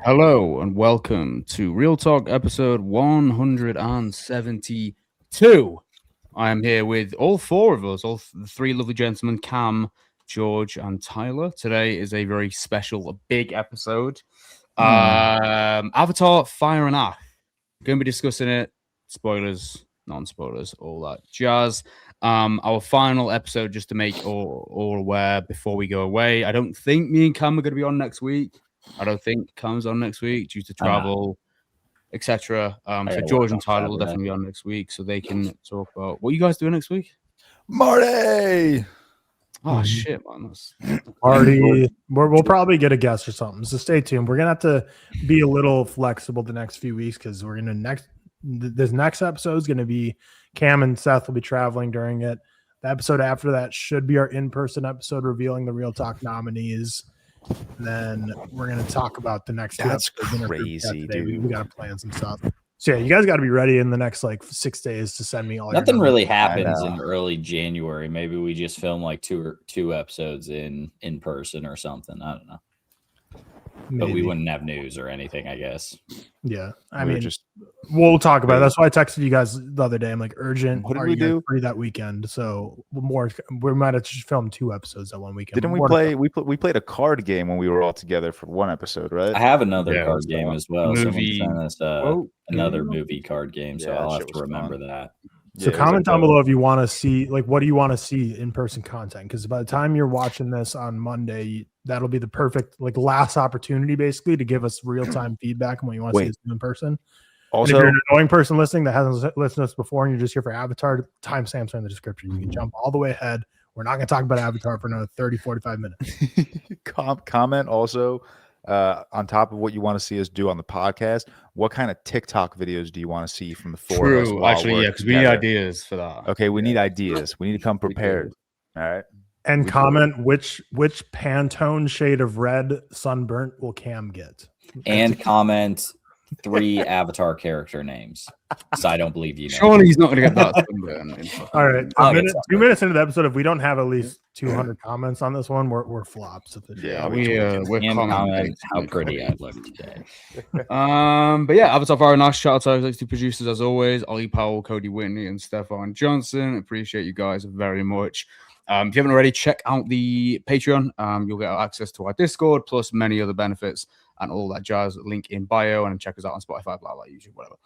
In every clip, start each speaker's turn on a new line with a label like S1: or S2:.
S1: Hello and welcome to ReelTok episode 172. I am here with all four of us, the three lovely gentlemen, Cam, George, and Tyler. Today is a very special, a big episode. Avatar, Fire and Ash. Going to be discussing it. Spoilers, non-spoilers, all that jazz. Our final episode, just to make all aware before we go away. I don't think me and Cam are going to be on next week. I don't think Cam's on next week due to travel, etc. So George and Tyler will definitely be on next week, so they can talk about what you guys doing next week.
S2: Marty.
S1: Oh shit, man! That's
S3: Marty. We'll probably get a guest or something. So stay tuned. We're gonna have to be a little flexible the next few weeks because we're gonna this next episode is gonna be Cam and Seth will be traveling during it. The episode after that should be our in-person episode revealing the ReelTok nominees. And then we're going to talk about the next.
S2: That's crazy, dude.
S3: We got to plan some stuff. So yeah, you guys got to be ready in the next 6 days to send me all.
S4: Nothing really happens in early January. Maybe we just film two episodes in person or something. I don't know. Maybe. But we wouldn't have news or anything, I guess.
S3: Yeah, I mean, we'll talk about it. That's why I texted you guys the other day. I'm like, urgent.
S2: What did we do?
S3: Free that weekend, so we might have just filmed 2 episodes that one weekend.
S2: Didn't we play? We played a card game when we were all together for one episode, right?
S4: I have another card game as well.
S1: Movie.
S4: Someone sent us another movie card game, so I'll have to remember that.
S3: So comment down below if you want to see, what do you want to see in-person content? Because by the time you're watching this on Monday, that'll be the perfect last opportunity basically to give us real-time feedback on what you want to see us do in person.
S2: Also,
S3: and if you're an annoying person listening that hasn't listened to us before and you're just here for Avatar, timestamps are in the description. You can jump all the way ahead. We're not going to talk about Avatar for another 30-45 minutes.
S2: Comment also on top of what you want to see us do on the podcast. What kind of TikTok videos do you want to see from the four of us?
S1: Actually, because we need ideas for that.
S2: Okay, we need ideas. We need to come prepared. All right.
S3: And comment which Pantone shade of red sunburnt will Cam get?
S4: And comment 3 Avatar character names. So I don't believe you know.
S1: Surely he's not going to get that.
S3: All right. 2 minutes into the episode, if we don't have at least 200 comments on this one, we're flops.
S2: Yeah,
S4: we're commenting how pretty I look today.
S1: But yeah, Avatar Fire and Ash, shout out to those 2 producers as always, Ollie Powell, Cody Whitney, and Stefan Johnson. Appreciate you guys very much. If you haven't already, check out the Patreon. You'll get access to our Discord, plus many other benefits and all that jazz. Link in bio, and check us out on Spotify, blah, blah, YouTube, whatever.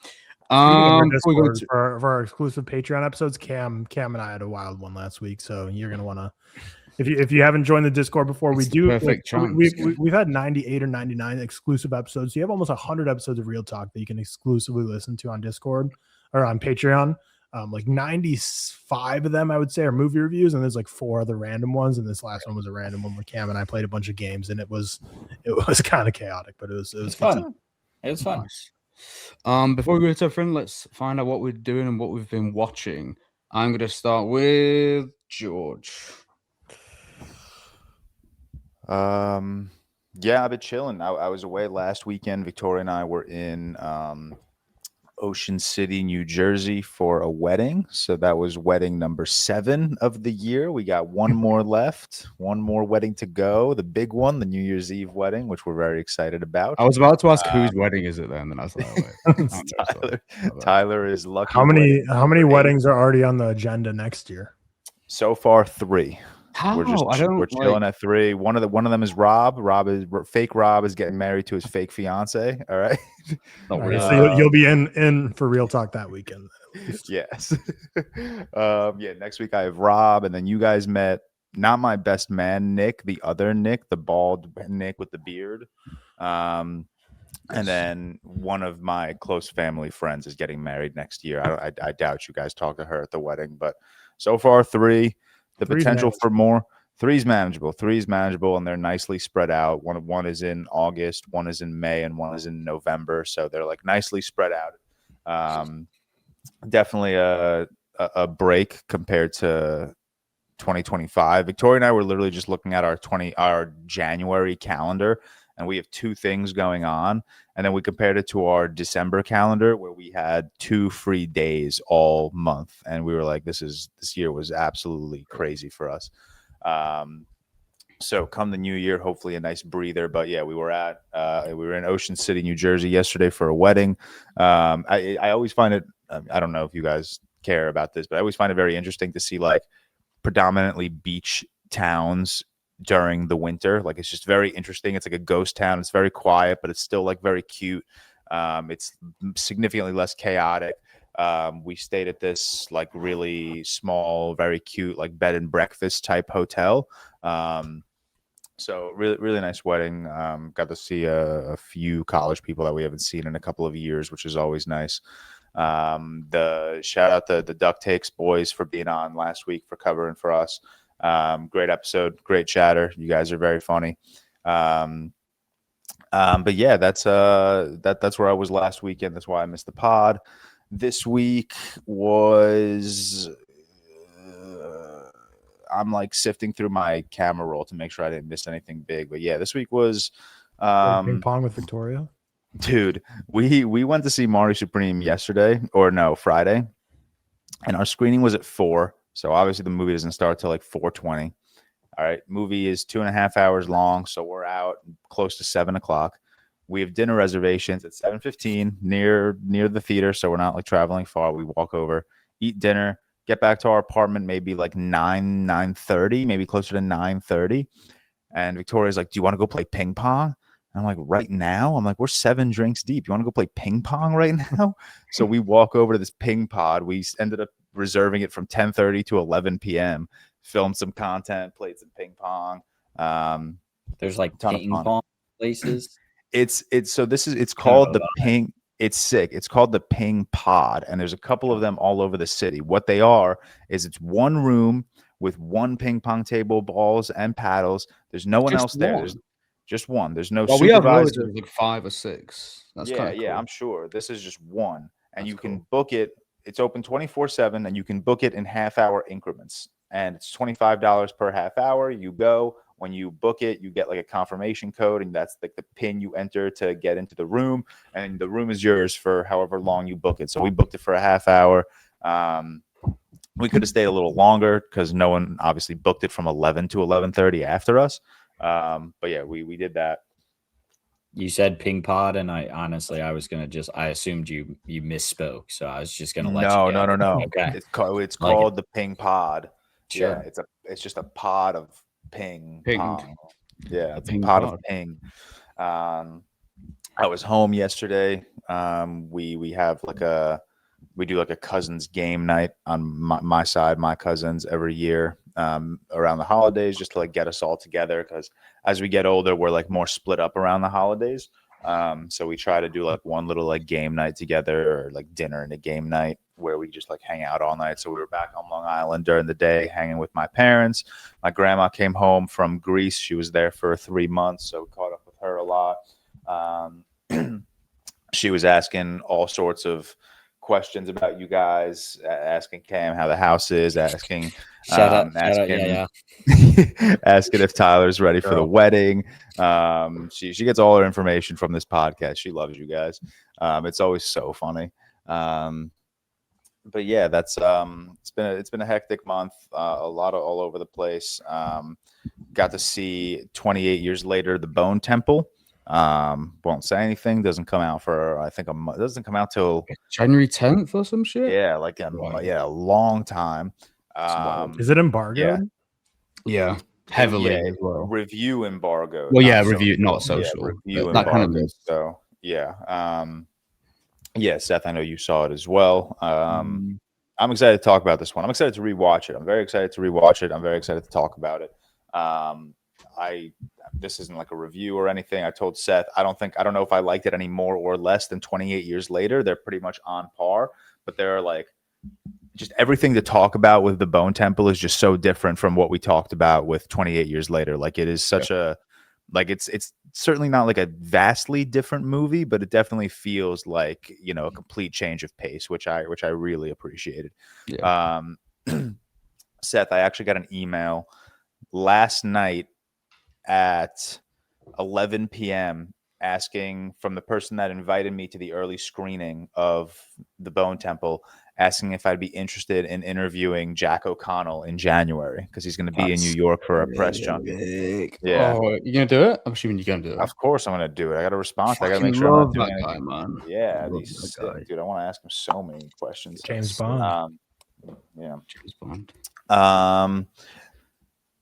S3: For our exclusive Patreon episodes, Cam and I had a wild one last week, so you're gonna want to. If you haven't joined the Discord before,
S1: we've
S3: had 98 or 99 exclusive episodes. So you have almost 100 episodes of ReelTok that you can exclusively listen to on Discord or on Patreon. 95 of them, I would say, are movie reviews, and there's 4 other random ones. And this last one was a random one where Cam and I played a bunch of games, and it was kind of chaotic, but it was
S4: fun. It was fun.
S1: Nice. Before we go to friend, let's find out what we're doing and what we've been watching. I'm going to start with George.
S2: Yeah, I've been chilling. I was away last weekend. Victoria and I were in Ocean City, New Jersey for a wedding. So that was wedding number 7 of the year. We got one more left, one more wedding to go. The big one, the New Year's Eve wedding, which we're very excited about.
S1: I was about to ask whose wedding is it then, and I was like,
S2: Tyler is lucky.
S3: How many weddings are already on the agenda next year?
S2: So far, 3.
S1: How?
S2: We're chilling at 3. One of them is Rob. Fake Rob is getting married to his fake fiance. All right.
S3: So you'll be in for ReelTok that weekend.
S2: Yes. Next week I have Rob, and then you guys met not my best man Nick, the other Nick, the bald Nick with the beard. And then one of my close family friends is getting married next year. I doubt you guys talk to her at the wedding, but so far 3. The potential for more. 3's manageable. 3's manageable, and they're nicely spread out. One is in August, one is in May, and one is in November. So they're nicely spread out. Definitely a break compared to 2025. Victoria and I were literally just looking at our January calendar, and we have 2 things going on. And then we compared it to our December calendar where we had 2 free days all month. And we were like, this year was absolutely crazy for us. So come the new year, hopefully a nice breather. But yeah, we were in Ocean City, New Jersey yesterday for a wedding. I always find it, I don't know if you guys care about this, but I always find it very interesting to see like predominantly beach towns during the winter. Like it's just very interesting. It's like a ghost town. It's very quiet, but it's still like very cute. It's significantly less chaotic. We stayed at this like really small, very cute, like bed and breakfast type hotel. So really, really nice wedding. Got to see a few college people that we haven't seen in a couple of years, which is always nice. The shout out the Duck Takes boys for being on last week for covering for us. Great episode, great chatter. You guys are very funny. But yeah, that's where I was last weekend. That's why I missed the pod. This week was I'm like sifting through my camera roll to make sure I didn't miss anything big. But yeah, this week was
S3: ping pong with Victoria.
S2: Dude, we went to see Mari Supreme Friday, and our screening was at 4. So obviously the movie doesn't start till like 4:20. All right, movie is 2.5 hours long, so we're out close to 7:00. We have dinner reservations at 7:15 near the theater, so we're not like traveling far. We walk over, eat dinner, get back to our apartment maybe like 9:30, maybe closer to 9:30. And Victoria's like, "Do you want to go play ping pong?" And I'm like, "Right now?" I'm like, "We're 7 drinks deep. You want to go play ping pong right now?" So we walk over to this ping pod. We ended up reserving it from 10:30 to 11 p.m. Filmed some content, played some ping pong.
S4: There's like ping pong places.
S2: It's called the ping. It's sick. It's called the Ping Pod, and there's a couple of them all over the city. What they are is it's one room with one ping pong table, balls, and paddles. There's no one else there. There's just one. There's no supervisor.
S1: We have loads of like 5 or 6. That's
S2: yeah,
S1: cool.
S2: I'm sure. This is just one, and
S1: That's
S2: you can
S1: cool.
S2: book it. It's open 24/7, and you can book it in half-hour increments, and it's $25 per half hour. You go. When you book it, you get like a confirmation code, and that's like the pin you enter to get into the room, and the room is yours for however long you book it. So we booked it for a half hour. We could have stayed a little longer because no one obviously booked it from 11 to 11:30 after us. But yeah, we did that.
S4: You said ping pod, and I assumed you misspoke, so I was just gonna let you go.
S2: No.
S4: Okay,
S2: It's called the Ping Pod.
S4: Sure.
S2: Yeah, it's just a pod of ping pong. Yeah, it's a
S1: ping
S2: pot
S1: pod.
S2: of ping. I was home yesterday. We have we do like a cousins game night on my side, my cousins every year around the holidays, just to like get us all together, because as we get older we're like more split up around the holidays. So we try to do like one little like game night together, or like dinner and a game night where we just like hang out all night. So we were back on Long Island during the day hanging with my parents. My grandma came home from Greece. She was there for 3 months, so we caught up with her a lot. She was asking all sorts of questions about you guys, asking Cam how the house is, asking asking if Tyler's ready for the wedding. She gets all her information from this podcast. She loves you guys. It's always so funny. But yeah, that's it's been a hectic month. A lot of all over the place. Got to see 28 years later the Bone Temple. Won't say anything. Doesn't come out for I think doesn't come out till
S1: January 10th or some shit.
S2: Yeah, like a long time.
S3: Is it embargoed?
S1: Yeah, heavily as well.
S2: Review embargo.
S1: Well, yeah, review, not social.
S2: Review
S1: that kind of
S2: so yeah. Yeah, Seth, I know you saw it as well. I'm excited to talk about this one. I'm excited to rewatch it. I'm very excited to rewatch it. I'm very excited to talk about it. This isn't like a review or anything. I told Seth, I don't know if I liked it any more or less than 28 years later. They're pretty much on par, but there are like just everything to talk about with the Bone Temple is just so different from what we talked about with 28 years later. Like it is such a, like it's certainly not like a vastly different movie, but it definitely feels like, a complete change of pace, which I really appreciated.
S1: Yeah.
S2: Seth, I actually got an email last night at 11 p.m. asking from the person that invited me to the early screening of the Bone Temple, asking if I'd be interested in interviewing Jack O'Connell in January because he's going to be in New York for a press junket. Yeah.
S1: Oh, you gonna do it? I'm assuming you're gonna do it.
S2: Of course, I'm going to do it. I got to respond. I got to
S1: Fucking
S2: make sure I'm
S1: love
S2: not doing
S1: that guy,
S2: anything.
S1: man.
S2: Yeah,
S1: Love
S2: he's
S1: that
S2: sick,
S1: guy.
S2: dude. I want to ask him so many questions.
S3: James Bond.
S2: Yeah.
S1: James Bond.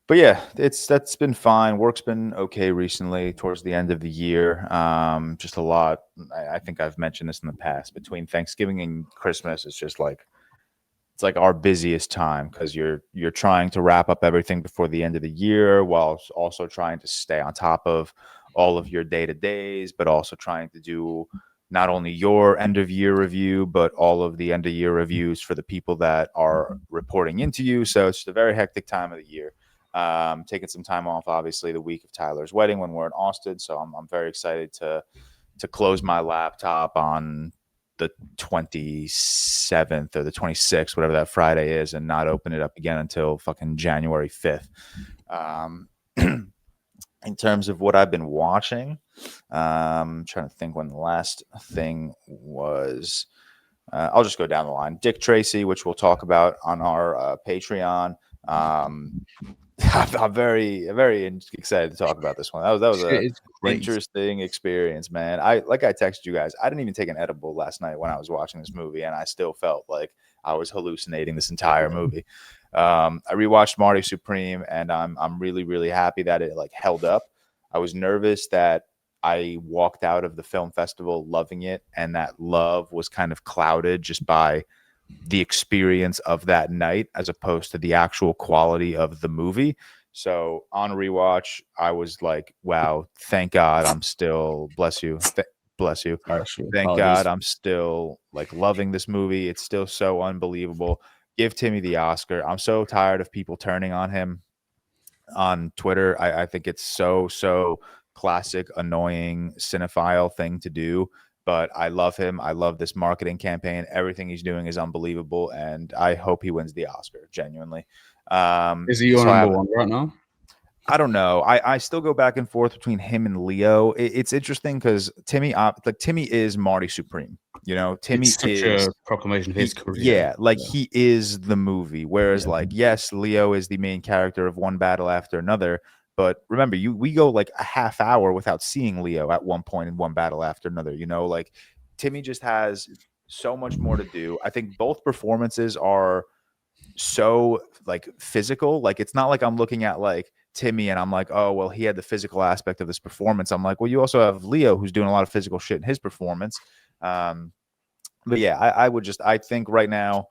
S2: But yeah, that's been fine. Work's been okay recently towards the end of the year. Just a lot. I think I've mentioned this in the past. Between Thanksgiving and Christmas, it's just like it's like our busiest time because you're trying to wrap up everything before the end of the year while also trying to stay on top of all of your day-to-days, but also trying to do not only your end of year review, but all of the end of year reviews for the people that are reporting into you. So it's just a very hectic time of the year. Taking some time off, obviously, the week of Tyler's wedding when we're in Austin. So I'm very excited to close my laptop on the 27th or the 26th, whatever that Friday is, and not open it up again until fucking January 5th. In terms of what I've been watching, I'm trying to think when the last thing was. I'll just go down the line. Dick Tracy, which we'll talk about on our Patreon. I'm very excited to talk about this one. That was a interesting experience, man. I texted you guys. I didn't even take an edible last night when I was watching this movie, and I still felt like I was hallucinating this entire movie. I rewatched Marty Supreme, and I'm really happy that it like held up. I was nervous that I walked out of the film festival loving it, and that love was kind of clouded just by the experience of that night as opposed to the actual quality of the movie. So on rewatch, I was like, wow, thank God I'm still, bless you. Thank God I'm still like loving this movie. It's still so unbelievable. Give Timmy the Oscar. I'm so tired of people turning on him on Twitter. I think it's so classic, annoying cinephile thing to do. But I love him. I love this marketing campaign. Everything he's doing is unbelievable, and I hope he wins the Oscar. Genuinely.
S1: Is he your number one right now?
S2: I don't know. I still go back and forth between him and Leo. It's interesting because Timmy is Marty Supreme. You know, Timmy
S1: it's such
S2: is
S1: a proclamation of his career.
S2: Yeah, like he is the movie. Whereas, like, yes, Leo is the main character of One Battle After Another. But remember, we go like a half hour without seeing Leo at one point in One Battle After Another. You know, like Timmy just has so much more to do. I think both performances are so like physical. Like it's not like I'm looking at like Timmy and I'm like, oh, well, he had the physical aspect of this performance. I'm like, well, you also have Leo who's doing a lot of physical shit in his performance. But yeah, I think right now,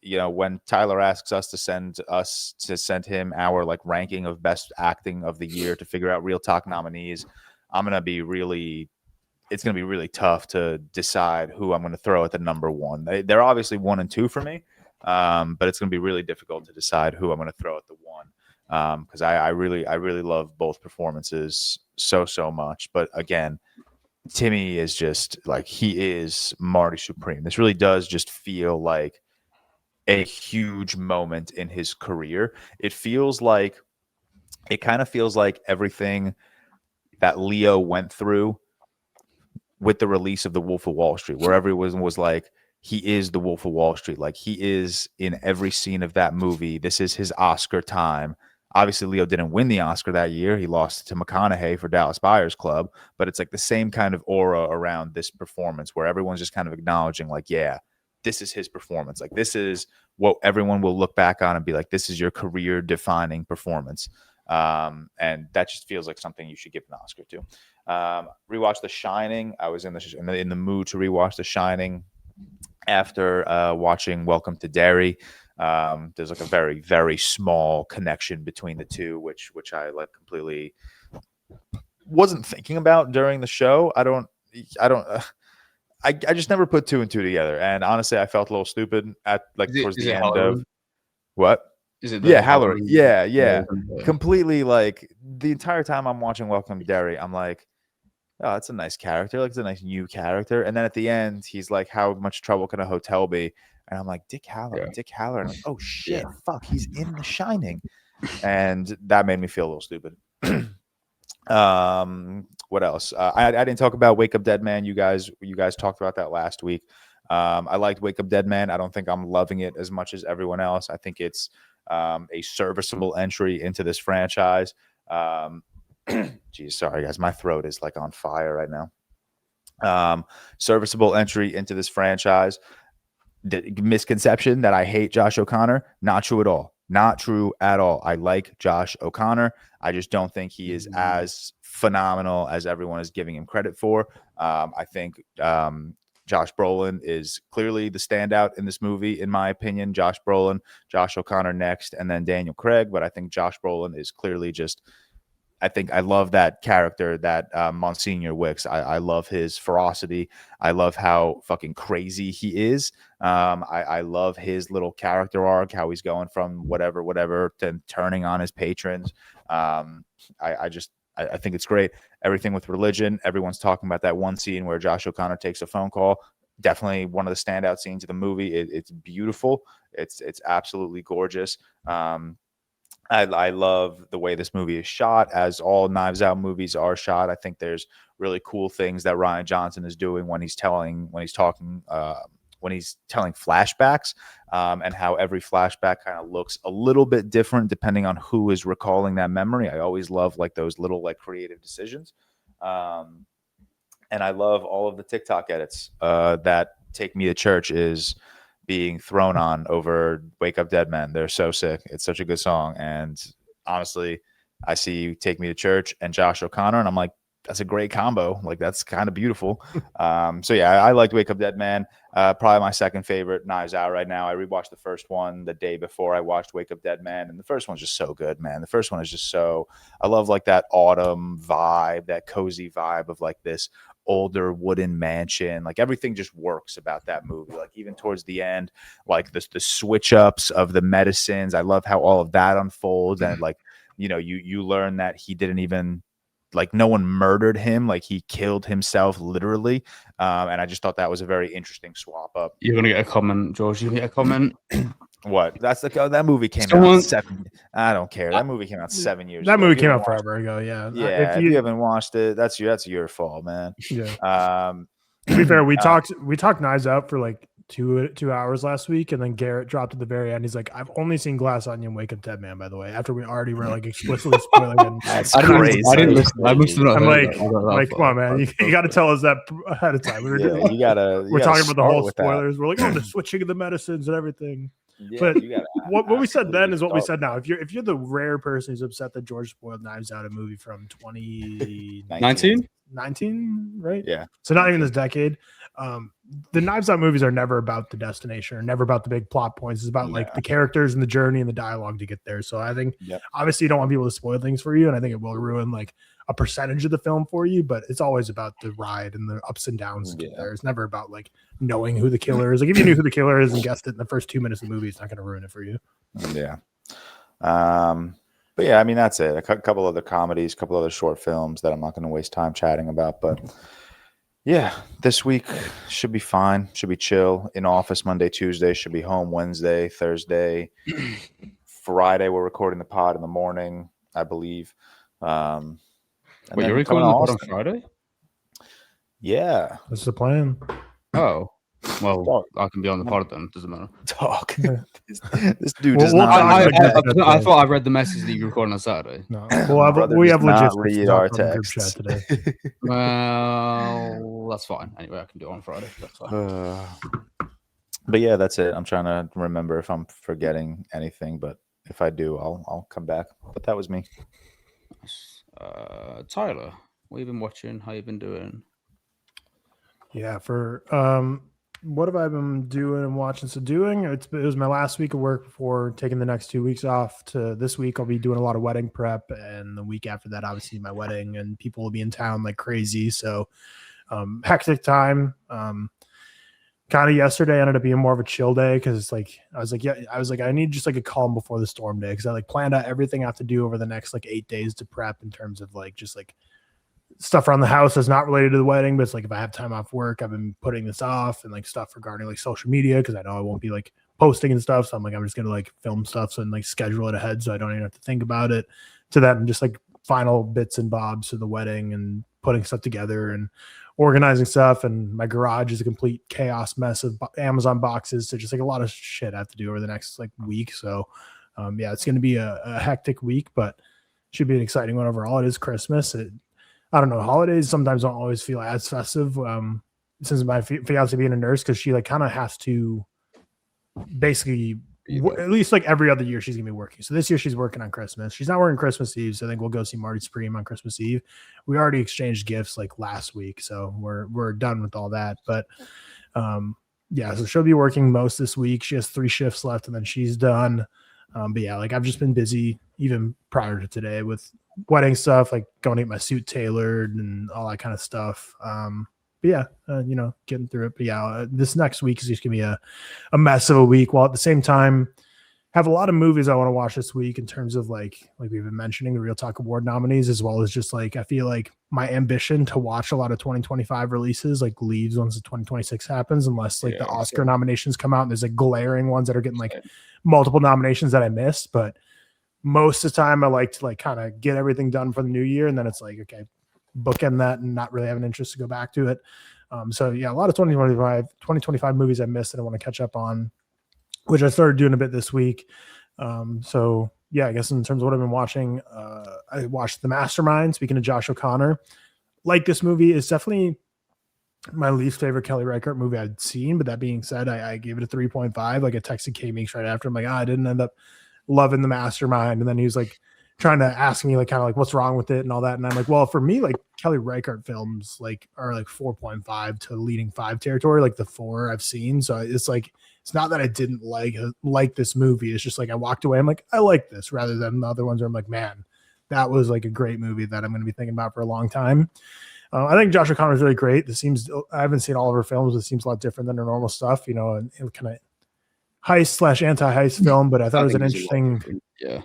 S2: you know, when Tyler asks us to send him our like ranking of best acting of the year to figure out ReelTok nominees, it's going to be really tough to decide who I'm going to throw at the number one. They're obviously 1 and 2 for me. But it's going to be really difficult to decide who I'm going to throw at the one. Because I really love both performances so much. But again, Timmy is just like, he is Marty Supreme. This really does just feel like a huge moment in his career. It kind of feels like everything that Leo went through with the release of The Wolf of Wall Street, where everyone was like, he is the Wolf of Wall Street. Like he is in every scene of that movie. This is his Oscar time. Obviously, Leo didn't win the Oscar that year. He lost to McConaughey for Dallas Buyers Club. But it's like the same kind of aura around this performance where everyone's just kind of acknowledging like, yeah, this is his performance. Like this is what everyone will look back on and be like, this is your career defining performance. And that just feels like something you should give an Oscar to. Rewatch The Shining. I was in the mood to rewatch The Shining after watching Welcome to Derry. There's like a very, very small connection between the two, which I like completely wasn't thinking about during the show. I just never put 2 and 2 together. And honestly, I felt a little stupid at like towards the end of what?
S1: Is it?
S2: Halloween. Yeah. Completely like the entire time I'm watching Welcome to Derry, I'm like, oh, that's a nice character. Like it's a nice new character. And then at the end, he's like, how much trouble can a hotel be? And I'm like, Dick Halloran. And I'm like, oh shit, fuck, he's in The Shining. And that made me feel a little stupid. What else? I didn't talk about Wake Up Dead Man. You guys talked about that last week. I liked Wake Up Dead Man. I don't think I'm loving it as much as everyone else. I think it's a serviceable entry into this franchise. Geez, sorry guys, my throat is like on fire right now. Serviceable entry into this franchise. The misconception that I hate Josh O'Connor, not true at all. Not true at all. I like Josh O'Connor. I just don't think he is as phenomenal as everyone is giving him credit for. I think Josh Brolin is clearly the standout in this movie, in my opinion. Josh Brolin, Josh O'Connor next, and then Daniel Craig. But I think Josh Brolin is clearly just, I think I love that character, that Monsignor Wicks. I love his ferocity. I love how fucking crazy he is. I love his little character arc, how he's going from whatever to turning on his patrons. I think it's great. Everything with religion. Everyone's talking about that one scene where Josh O'Connor takes a phone call. Definitely one of the standout scenes of the movie. It's beautiful. It's absolutely gorgeous. I love the way this movie is shot, as all Knives Out movies are shot. I think there's really cool things that Rian Johnson is doing when he's telling flashbacks, and how every flashback kind of looks a little bit different depending on who is recalling that memory. I always love like those little like creative decisions. And I love all of the TikTok edits that Take Me to Church is being thrown on over Wake Up Dead Man. They're so sick. It's such a good song. And honestly, I see Take Me to Church and Josh O'Connor, and I'm like, that's a great combo. Like, that's kind of beautiful. So yeah, I liked Wake Up Dead Man. Probably my second favorite Knives Out right now. I rewatched the first one the day before I watched Wake Up Dead Man, and the first one's just so good, man. The first one is just so, I love like that autumn vibe, that cozy vibe of like this older wooden mansion. Like everything just works about that movie. Like even towards the end, like the switch ups of the medicines. I love how all of that unfolds, and like, you know, you learn that he didn't even, like, no one murdered him, like he killed himself literally. And I just thought that was a very interesting swap up.
S1: You're gonna get a comment, George. You get a comment.
S2: What? That's the that movie came out 7. I don't care. That movie came out 7 years.
S3: That
S2: ago.
S3: movie came out forever ago. Yeah.
S2: Yeah. If you haven't watched it, that's your fault, man.
S3: Yeah. To be fair, we talked Knives Out for like 2 hours last week, and then Garrett dropped at the very end. He's like, "I've only seen Glass Onion, Wake Up Dead Man." By the way, after we already were like explicitly spoiling it.
S2: That's crazy.
S1: I didn't listen. I must have not.
S3: I'm like, come on, man, you got to tell us that ahead of time.
S2: We're talking about
S3: the whole spoilers. We're like, oh, the switching of the medicines and everything.
S2: Yeah,
S3: but what we said then is what we said now. If you're the rare person who's upset that George spoiled Knives Out, a movie from 2019, right?
S2: Yeah.
S3: So not even this decade. The Knives Out movies are never about the destination, or never about the big plot points. It's about like the characters and the journey and the dialogue to get there. So I think obviously you don't want people to spoil things for you, and I think it will ruin like a percentage of the film for you, but it's always about the ride and the ups and downs to get there. It's never about like knowing who the killer is. Like if you knew who the killer is and guessed it in the first 2 minutes of the movie, it's not going to ruin it for you.
S2: Yeah. But yeah, I mean, that's it. A couple other comedies, a couple other short films that I'm not going to waste time chatting about, but yeah, this week should be fine. Should be chill. In office Monday, Tuesday. Should be home Wednesday, Thursday. Friday, we're recording the pod in the morning, I believe.
S1: Wait, you're recording the pod on Friday?
S2: Yeah.
S3: That's the plan.
S1: Oh. Well, I can be on the pod then. Doesn't matter.
S2: Talk. This dude does not.
S1: I thought I read the message that you're recording on Saturday.
S3: No, we have logistics
S2: read our text
S3: chat today.
S1: Well, that's fine. Anyway, I can do it on Friday. That's fine.
S2: But yeah, that's it. I'm trying to remember if I'm forgetting anything, but if I do, I'll come back. But that was me.
S1: Tyler, what have you been watching? How you been doing?
S3: Yeah, for what have I been doing and watching? So it was my last week of work before taking the next 2 weeks off. To this week, I'll be doing a lot of wedding prep, and the week after that, obviously my wedding, and people will be in town like crazy. So hectic time. Kind of yesterday ended up being more of a chill day because I was like I need just like a calm before the storm day, because I like planned out everything I have to do over the next like 8 days to prep in terms of like just like stuff around the house that's not related to the wedding, but it's like if I have time off work, I've been putting this off, and like stuff regarding like social media because I know I won't be like posting and stuff. So I'm just gonna like film stuff and like schedule it ahead so I don't even have to think about it. To that, and just like final bits and bobs for the wedding and putting stuff together and organizing stuff. And my garage is a complete chaos mess of Amazon boxes. So just like a lot of shit I have to do over the next like week. So yeah, it's going to be a hectic week, but should be an exciting one overall. It is Christmas. I don't know. Holidays sometimes don't always feel as festive. Since my fiance being a nurse, because she like kind of has to basically at least like every other year she's gonna be working. So this year she's working on Christmas. She's not working Christmas Eve, so I think we'll go see Marty Supreme on Christmas Eve. We already exchanged gifts like last week, so we're done with all that. But yeah, so she'll be working most this week. She has 3 shifts left, and then she's done. But yeah, like I've just been busy even prior to today with wedding stuff, like going to get my suit tailored and all that kind of stuff. But yeah, you know, getting through it. But yeah, this next week is just gonna be a mess of a week, while at the same time have a lot of movies I want to watch this week in terms of like we've been mentioning the ReelTok Award nominees, as well as just like I feel like my ambition to watch a lot of 2025 releases like leaves once the 2026 happens, unless like the Oscar nominations come out and there's like glaring ones that are getting like multiple nominations that I missed. But most of the time I like to like kind of get everything done for the new year, and then it's like, okay, bookend that and not really have an interest to go back to it. So yeah, a lot of 2025 movies I missed that I want to catch up on, which I started doing a bit this week. So yeah, I guess in terms of what I've been watching, I watched The Mastermind. Speaking of Josh O'Connor, like this movie is definitely my least favorite Kelly Reichardt movie I'd seen. But that being said, I gave it a 3.5. Like I texted K Meeks right after. I'm like, I didn't end up loving The Mastermind. And then he was like trying to ask me like kind of like what's wrong with it and all that. And I'm like, well, for me, like Kelly Reichardt films like are like 4.5 to leading 5 territory, like the 4 I've seen. So it's like, it's not that I didn't like this movie. It's just like I walked away. I'm like, I like this, rather than the other ones where I'm like, man, that was like a great movie that I'm going to be thinking about for a long time. I think Josh O'Connor is really great. I haven't seen all of her films. It seems a lot different than her normal stuff, you know, and kind of heist / anti-heist film. But I thought it was an interesting, it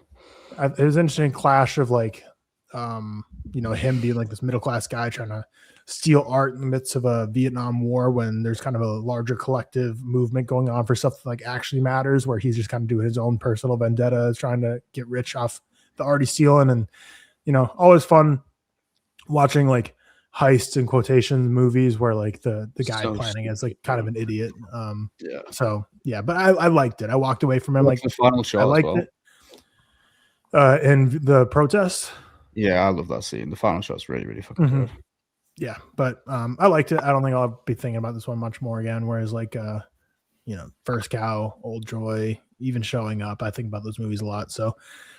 S3: was an interesting clash of like, you know, him being like this middle-class guy trying to steal art in the midst of a Vietnam War when there's kind of a larger collective movement going on for stuff that like actually matters, where he's just kind of doing his own personal vendetta, trying to get rich off the art he's stealing. And, you know, always fun watching like heists and quotation movies where like the guy planning is like kind of an idiot. So yeah, but I liked it. I walked away from him like
S1: the final shot.
S3: I liked it. And the protest.
S1: Yeah, I love that scene. The final shot's really, really fucking good.
S3: Yeah, but I liked it. I don't think I'll be thinking about this one much more again. Whereas like, you know, First Cow, Old Joy, even Showing Up, I think about those movies a lot. So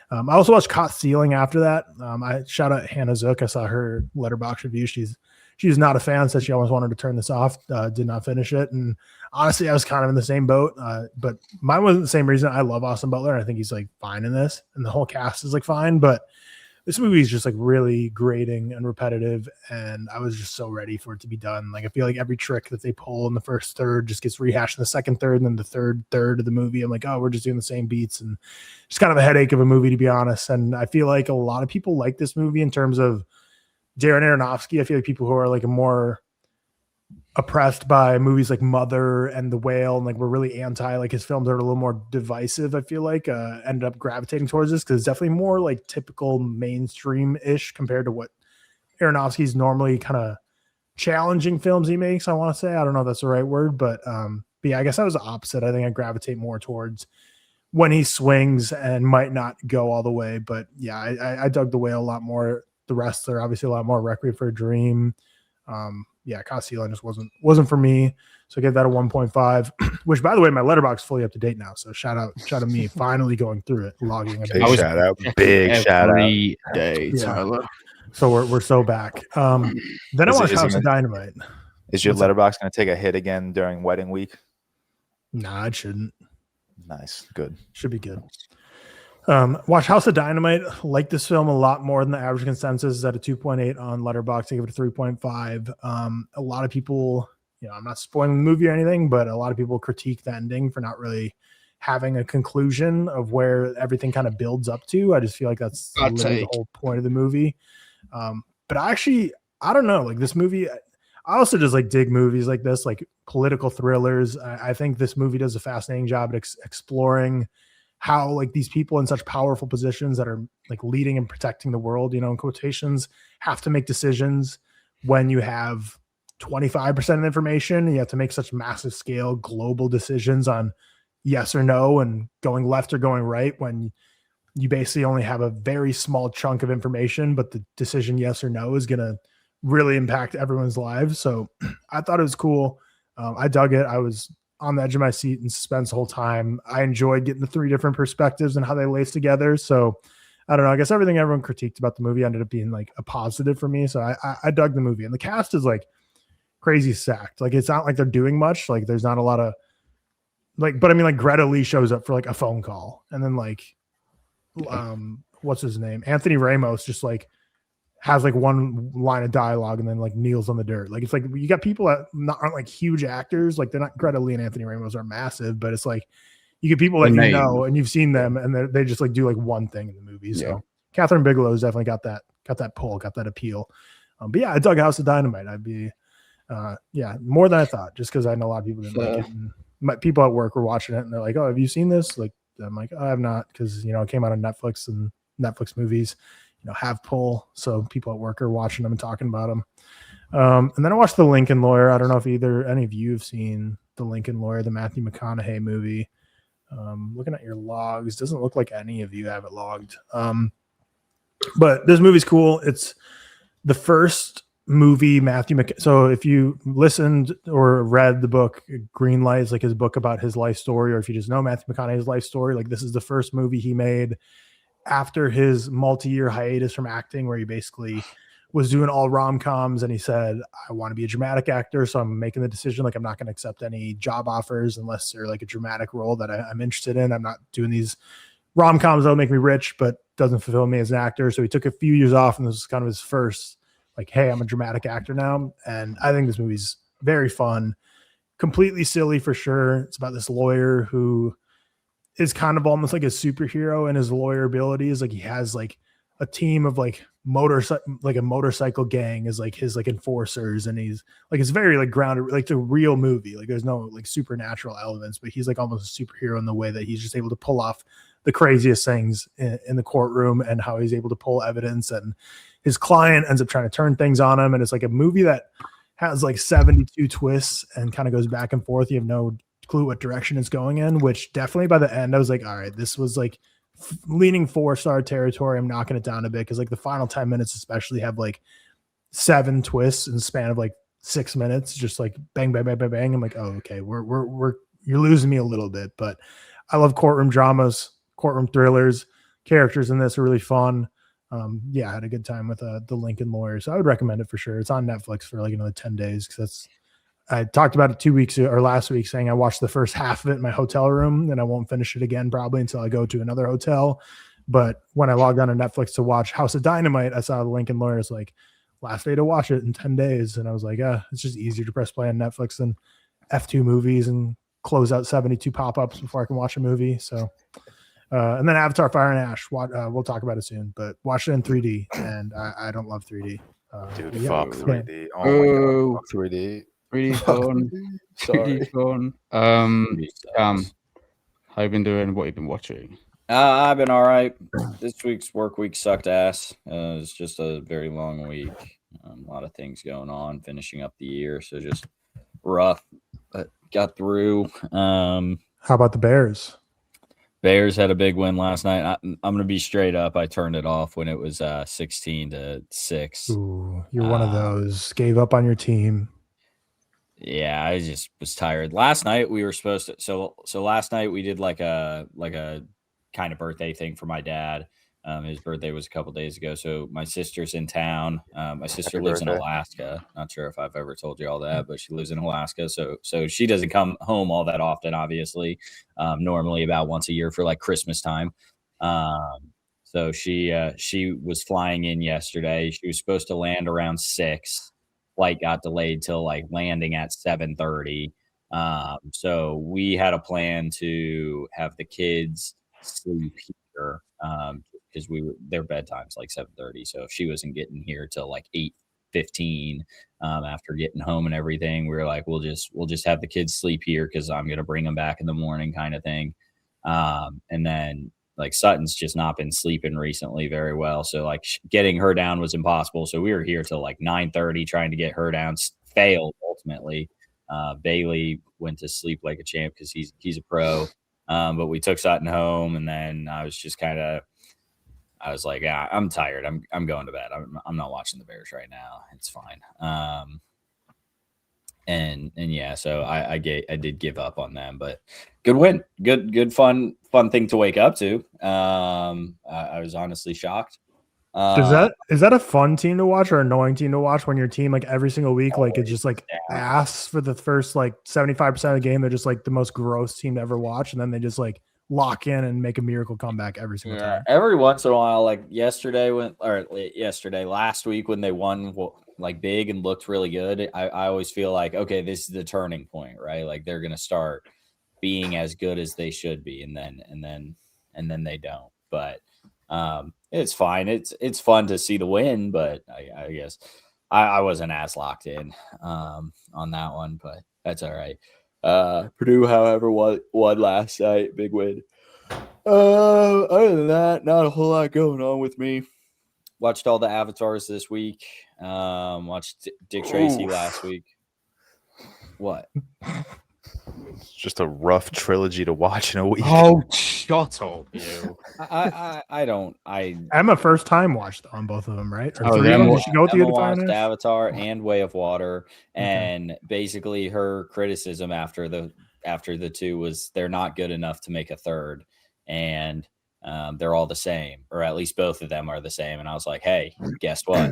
S3: I also watched Caught Stealing after that. I shout out Hannah Zook. I saw her Letterboxd review. She's not a fan, said she almost wanted to turn this off, did not finish it. And honestly, I was kind of in the same boat, but mine wasn't the same reason. I love Austin Butler. I think he's like fine in this, and the whole cast is like fine, but this movie is just like really grating and repetitive, and I was just so ready for it to be done. Like I feel like every trick that they pull in the first third just gets rehashed in the second third, and then the third of the movie, I'm like, oh, we're just doing the same beats, and just kind of a headache of a movie, to be honest. And I feel like a lot of people like this movie in terms of Darren Aronofsky. I feel like people who are like more oppressed by movies like Mother and The Whale, and like we're really anti, like his films are a little more divisive, I feel like ended up gravitating towards this because it's definitely more like typical mainstream-ish compared to what Aronofsky's normally kind of challenging films he makes, I want to say. I don't know if that's the right word, but yeah, I guess I was the opposite. I think I gravitate more towards when he swings and might not go all the way. But yeah, I dug The Whale a lot more. The rest are obviously a lot more Requiem for a Dream. Yeah, Caught Stealing just wasn't for me. So I gave that a 1.5, which by the way, my Letterboxd is fully up to date now. So shout out me finally going through it, logging it.
S2: Big shout out.
S1: Every day, Tyler.
S3: So we're so back. Then I watched House of Dynamite.
S2: Is your Letterboxd going to take a hit again during wedding week?
S3: Nah, it shouldn't.
S2: Nice. Good.
S3: Should be good. Watch House of Dynamite. Like this film a lot more than the average consensus is at a 2.8 on Letterboxd. I give it a 3.5. A lot of people, you know, I'm not spoiling the movie or anything, but a lot of people critique the ending for not really having a conclusion of where everything kind of builds up to. I just feel like that's literally the whole point of the movie. But actually, I don't know, like this movie, I also just like dig movies like this, like political thrillers. I think this movie does a fascinating job at exploring how like these people in such powerful positions that are like leading and protecting the world, in quotations, have to make decisions when you have 25% of information. You have to make such massive scale global decisions on yes or no and going left or going right when you basically only have a very small chunk of information, but the decision yes or no is going to really impact everyone's lives. So I thought it was cool. I dug it. I was on the edge of my seat in suspense the whole time. I enjoyed getting the 3 different perspectives and how they lace together. So I don't know. I guess everything everyone critiqued about the movie ended up being like a positive for me. So I dug the movie, and the cast is like crazy stacked. Like it's not like they're doing much. Like there's not a lot of like, but I mean like Greta Lee shows up for like a phone call, and then like what's his name? Anthony Ramos just like has like one line of dialogue and then like kneels on the dirt. Like it's like you got people that aren't like huge actors. Like they're not Greta Lee and Anthony Ramos are massive, but it's like you get people that and you've seen them and they just like do like one thing in the movie. So Catherine Bigelow's definitely got that pull, got that appeal. But yeah, I dug House of Dynamite. I'd be more than I thought, just because I know a lot of people didn't like it. People at work were watching it and they're like, "Oh, have you seen this?" Like I'm like, "I have not," because it came out on Netflix, and Netflix movies have pull, so people at work are watching them and talking about them. And then I watched The Lincoln Lawyer. I don't know if any of you have seen The Lincoln Lawyer, the Matthew McConaughey movie. Looking at your logs, doesn't look like any of you have it logged. But this movie's cool. It's the first movie so if you listened or read the book Green Lights, like his book about his life story, or if you just know Matthew McConaughey's life story, like this is the first movie he made after his multi-year hiatus from acting, where he basically was doing all rom-coms, and he said, I want to be a dramatic actor, so I'm making the decision, like I'm not going to accept any job offers unless they're like a dramatic role that I'm interested in. I'm not doing these rom-coms that'll make me rich but doesn't fulfill me as an actor. So he took a few years off, and this was kind of his first like, hey, I'm a dramatic actor now. And I think this movie's very fun, completely silly for sure. It's about this lawyer who is kind of almost like a superhero in his lawyer abilities. Like he has like a team of like a motorcycle gang is like his like enforcers, and he's like, it's very like grounded, like the real movie. Like there's no like supernatural elements, but he's like almost a superhero in the way that he's just able to pull off the craziest things in the courtroom, and how he's able to pull evidence, and his client ends up trying to turn things on him. And it's like a movie that has like 72 twists and kind of goes back and forth. You have no clue what direction it's going in, which definitely by the end I was like, all right, this was like leaning 4-star territory. I'm knocking it down a bit, because like the final 10 minutes especially have like 7 twists in the span of like 6 minutes, just like bang bang bang bang bang. I'm like, oh, okay, we're you're losing me a little bit. But I love courtroom dramas, courtroom thrillers. Characters in this are really fun. I had a good time with the Lincoln Lawyer, so I would recommend it for sure. It's on Netflix for like another 10 days, because I talked about it 2 weeks ago, or last week, saying I watched the first half of it in my hotel room, and I won't finish it again probably until I go to another hotel. But when I logged on to Netflix to watch House of Dynamite, I saw the Lincoln Lawyer is like last day to watch it in 10 days. And I was like, it's just easier to press play on Netflix than F2 movies and close out 72 pop-ups before I can watch a movie. So, and then Avatar Fire and Ash, we'll talk about it soon, but watch it in 3D, and I don't love 3D.
S2: Dude, fuck 3D. Oh my God, fuck 3D.
S1: 3D fun. 3D fun. How you been doing? What you been watching?
S4: I've been all right. This week's work week sucked ass. It's just a very long week. A lot of things going on, finishing up the year, so just rough. But got through.
S3: How about the Bears?
S4: Bears had a big win last night. I'm going to be straight up. I turned it off when it was 16-6.
S3: Ooh, you're one of those. Gave up on your team.
S4: Yeah, I just was tired. Last night we were supposed to. So last night we did like a kind of birthday thing for my dad. His birthday was a couple days ago. So my sister's in town. My sister lives in Alaska. Not sure if I've ever told you all that, but she lives in Alaska. So she doesn't come home all that often, obviously. Normally about once a year for like Christmas time. So she was flying in yesterday. She was supposed to land around 6. Flight got delayed till like landing at 7:30. So we had a plan to have the kids sleep here. Because their bedtime's like 7:30. So if she wasn't getting here till like 8:15, after getting home and everything, we were like, we'll just have the kids sleep here, because I'm gonna bring them back in the morning, kind of thing. And then like Sutton's just not been sleeping recently very well. So like getting her down was impossible. So we were here till like 9:30 trying to get her down. Failed ultimately. Bailey went to sleep like a champ because he's a pro. But we took Sutton home, and then I was just I was like, yeah, I'm tired. I'm going to bed. I'm not watching the Bears right now. It's fine. And yeah, so I did give up on them, but good win, good fun thing to wake up to. I was honestly shocked.
S3: Is that a fun team to watch or annoying team to watch when your team like every single week like it's just like ass for the first like 75% of the game? They're just like the most gross team to ever watch, and then they just like lock in and make a miracle comeback every single time.
S4: Every once in a while, like last week when they won like big and looked really good, I always feel like, okay, this is the turning point, right? Like they're gonna start being as good as they should be, and then they don't. But it's fine. It's fun to see the win, but I guess I wasn't as locked in on that one, but that's all right. Purdue, however, won last night. Big win. Other than that, not a whole lot going on with me. Watched all the Avatars this week. Watched Dick Tracy last week. What?
S2: It's just a rough trilogy to watch in a week.
S1: Oh, shut up, you.
S4: I don't.
S3: Emma first time watched on both of them, right?
S1: Oh,
S3: Did she go with you to
S4: watched
S3: finish?
S4: Avatar and Way of Water, and basically her criticism after the two was they're not good enough to make a third, and they're all the same, or at least both of them are the same. And I was like, hey, guess what?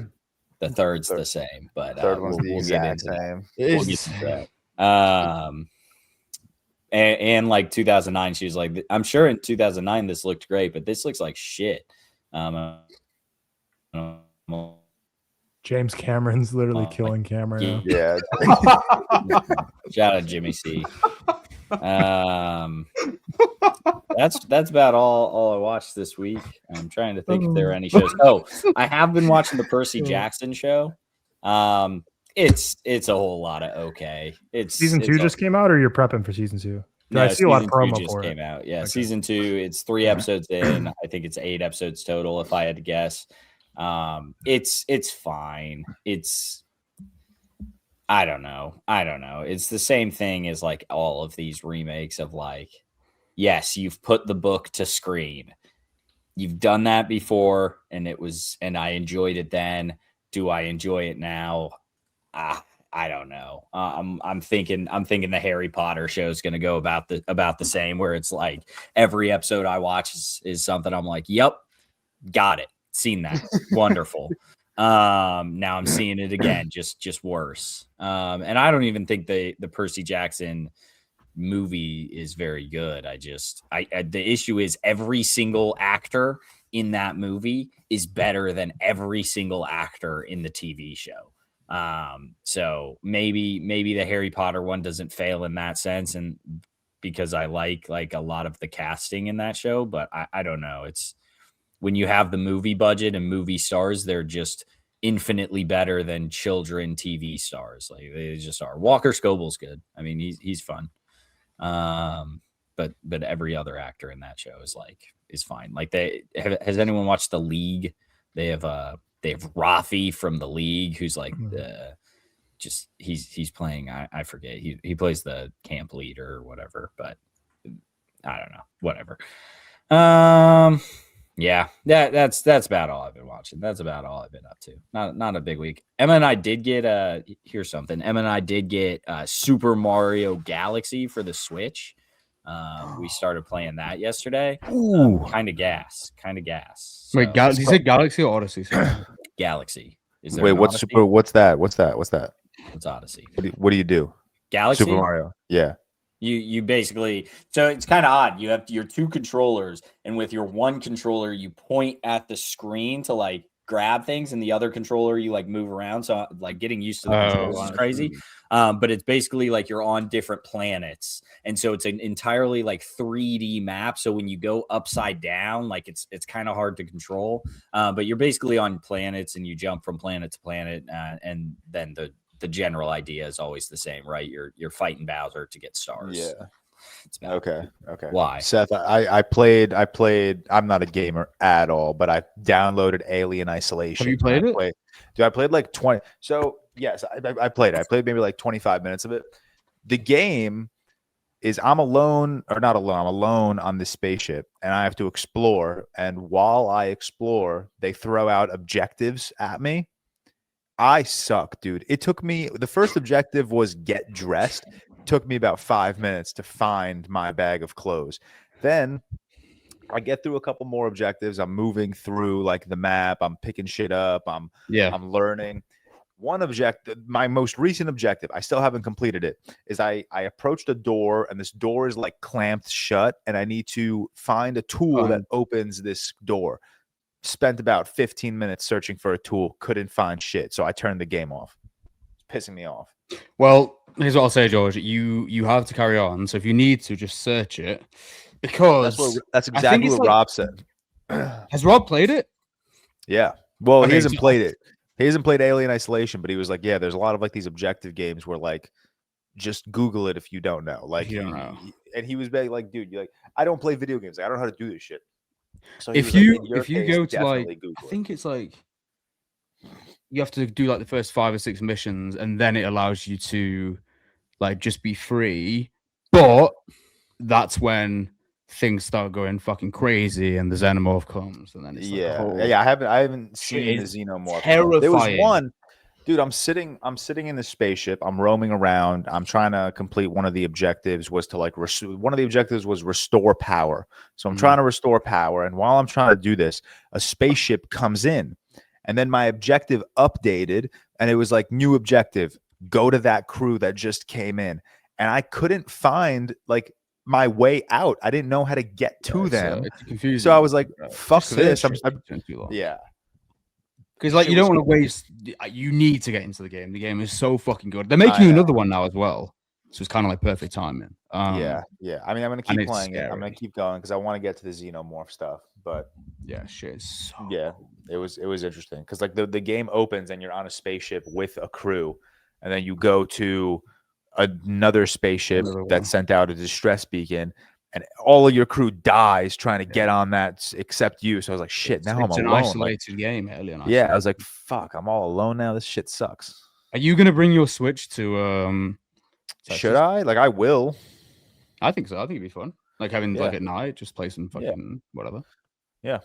S4: The third's the same, but
S2: third one's the exact
S4: same.
S1: We'll
S4: get into that. And like 2009, she was like, I'm sure in 2009 this looked great, but this looks like shit.
S3: James Cameron's literally killing Cameron.
S2: Yeah.
S4: Shout out Jimmy C. That's about all I watched this week. I'm trying to think if there are any shows. Oh, I have been watching the Percy Jackson show. It's a whole lot of okay.
S3: Season 2 just came out, or you're prepping for season 2? I see a lot of promo for
S4: came
S3: it.
S4: out. Yeah,
S3: Okay.
S4: Season 2. It's 3 episodes in. I think it's 8 episodes total, if I had to guess. It's fine. I don't know. It's the same thing as like all of these remakes of like, yes, you've put the book to screen. You've done that before, and I enjoyed it then. Do I enjoy it now? I don't know. I'm thinking the Harry Potter show is going to go about the same, where it's like every episode I watch is something I'm like, yep, got it, seen that, wonderful. Now I'm seeing it again, just worse. And I don't even think the Percy Jackson movie is very good. The issue is every single actor in that movie is better than every single actor in the TV show. So maybe the Harry Potter one doesn't fail in that sense, and because I like a lot of the casting in that show, but I don't know. It's when you have the movie budget and movie stars, they're just infinitely better than children TV stars. Like they just are. Walker Scobell's good. I mean, he's fun. But every other actor in that show is fine. Like has anyone watched The League? They have Rafi from The League, who's like he's playing, I forget, he plays the camp leader or whatever, but I don't know, whatever. Yeah, that's about all I've been watching. That's about all I've been up to. Not a big week. Emma and I did get here's something. Emma and I did get Super Mario Galaxy for the Switch. We started playing that yesterday. Kind of gas. So,
S1: wait, you said Galaxy or Odyssey?
S4: Galaxy. Is there
S2: Wait,
S4: an
S2: what's
S4: Odyssey?
S2: Super? What's that?
S4: It's Odyssey.
S2: What do you do?
S4: Galaxy.
S2: Super Mario. Yeah.
S4: You basically, so it's kind of odd. You have your two controllers, and with your one controller, you point at the screen to like grab things, and the other controller you like move around. So like getting used to the controls is crazy. But it's basically like you're on different planets, and so it's an entirely like 3D map. So when you go upside down, like it's kind of hard to control. But you're basically on planets, and you jump from planet to planet, and then the general idea is always the same, right? You're fighting Bowser to get stars.
S2: Yeah.
S4: It's bad.
S2: Okay.
S4: Why?
S2: Seth, I played. I'm not a gamer at all, but I downloaded Alien Isolation.
S1: Have you played it?
S2: I played like 20. So yes, I played it. I played maybe like 25 minutes of it. The game is I'm alone, or not alone. I'm alone on this spaceship, and I have to explore. And while I explore, they throw out objectives at me. I suck, dude. It took me, the first objective was get dressed. It took me about 5 minutes to find my bag of clothes. Then I get through a couple more objectives. I'm moving through like the map. I'm picking shit up. I'm learning. One objective, my most recent objective, I still haven't completed it, is I approached a door, and this door is like clamped shut, and I need to find a tool that opens this door. Spent about 15 minutes searching for a tool, couldn't find shit, so I turned the game off. It's pissing me off.
S1: Well, here's what I'll say, George. You have to carry on. So if you need to, just search it, because
S2: that's exactly what Rob said.
S1: Has Rob played it?
S2: Yeah. Well,
S1: Okay,
S2: he hasn't played it. He hasn't played Alien Isolation, but he was like, yeah, there's a lot of like these objective games where like just Google it if you don't know. Like,
S1: you don't know.
S2: And he was like, dude, you're like, I don't play video games. Like, I don't know how to do this shit. So
S1: If you go to like, I think it's like you have to do like the first 5 or 6 missions, and then it allows you to like just be free. But that's when things start going fucking crazy, and the xenomorph comes, and then it's like
S2: I haven't seen the xenomorph.
S1: Terrifying.
S2: There was one. Dude, I'm sitting in the spaceship. I'm roaming around. I'm trying to complete one of the objectives was to like one of the objectives was restore power. So I'm trying to restore power, and while I'm trying to do this, a spaceship comes in, and then my objective updated, and it was like new objective, go to that crew that just came in, and I couldn't find like my way out. I didn't know how to get to them.
S1: It's confusing.
S2: So I was like, fuck this.
S1: Yeah. Because like you don't want to waste. You need to get into the game. The game is so fucking good. They're making another one now as well, so it's kind of like perfect timing.
S2: Yeah. I mean, I'm gonna keep playing it. I'm gonna keep going because I want to get to the xenomorph stuff. But
S1: yeah, shit.
S2: It was interesting because like the game opens and you're on a spaceship with a crew, and then you go to another spaceship that sent out a distress beacon. And all of your crew dies trying to get on that except you. So I was like, shit, now I'm alone. It's an
S1: isolated game, Alien.
S2: Yeah, I was like, fuck, I'm all alone now. This shit sucks.
S1: Are you going to bring your Switch to
S2: Should I? Like, I will.
S1: I think so. I think it'd be fun. Like having like at night, just play some fucking whatever.
S2: Yeah.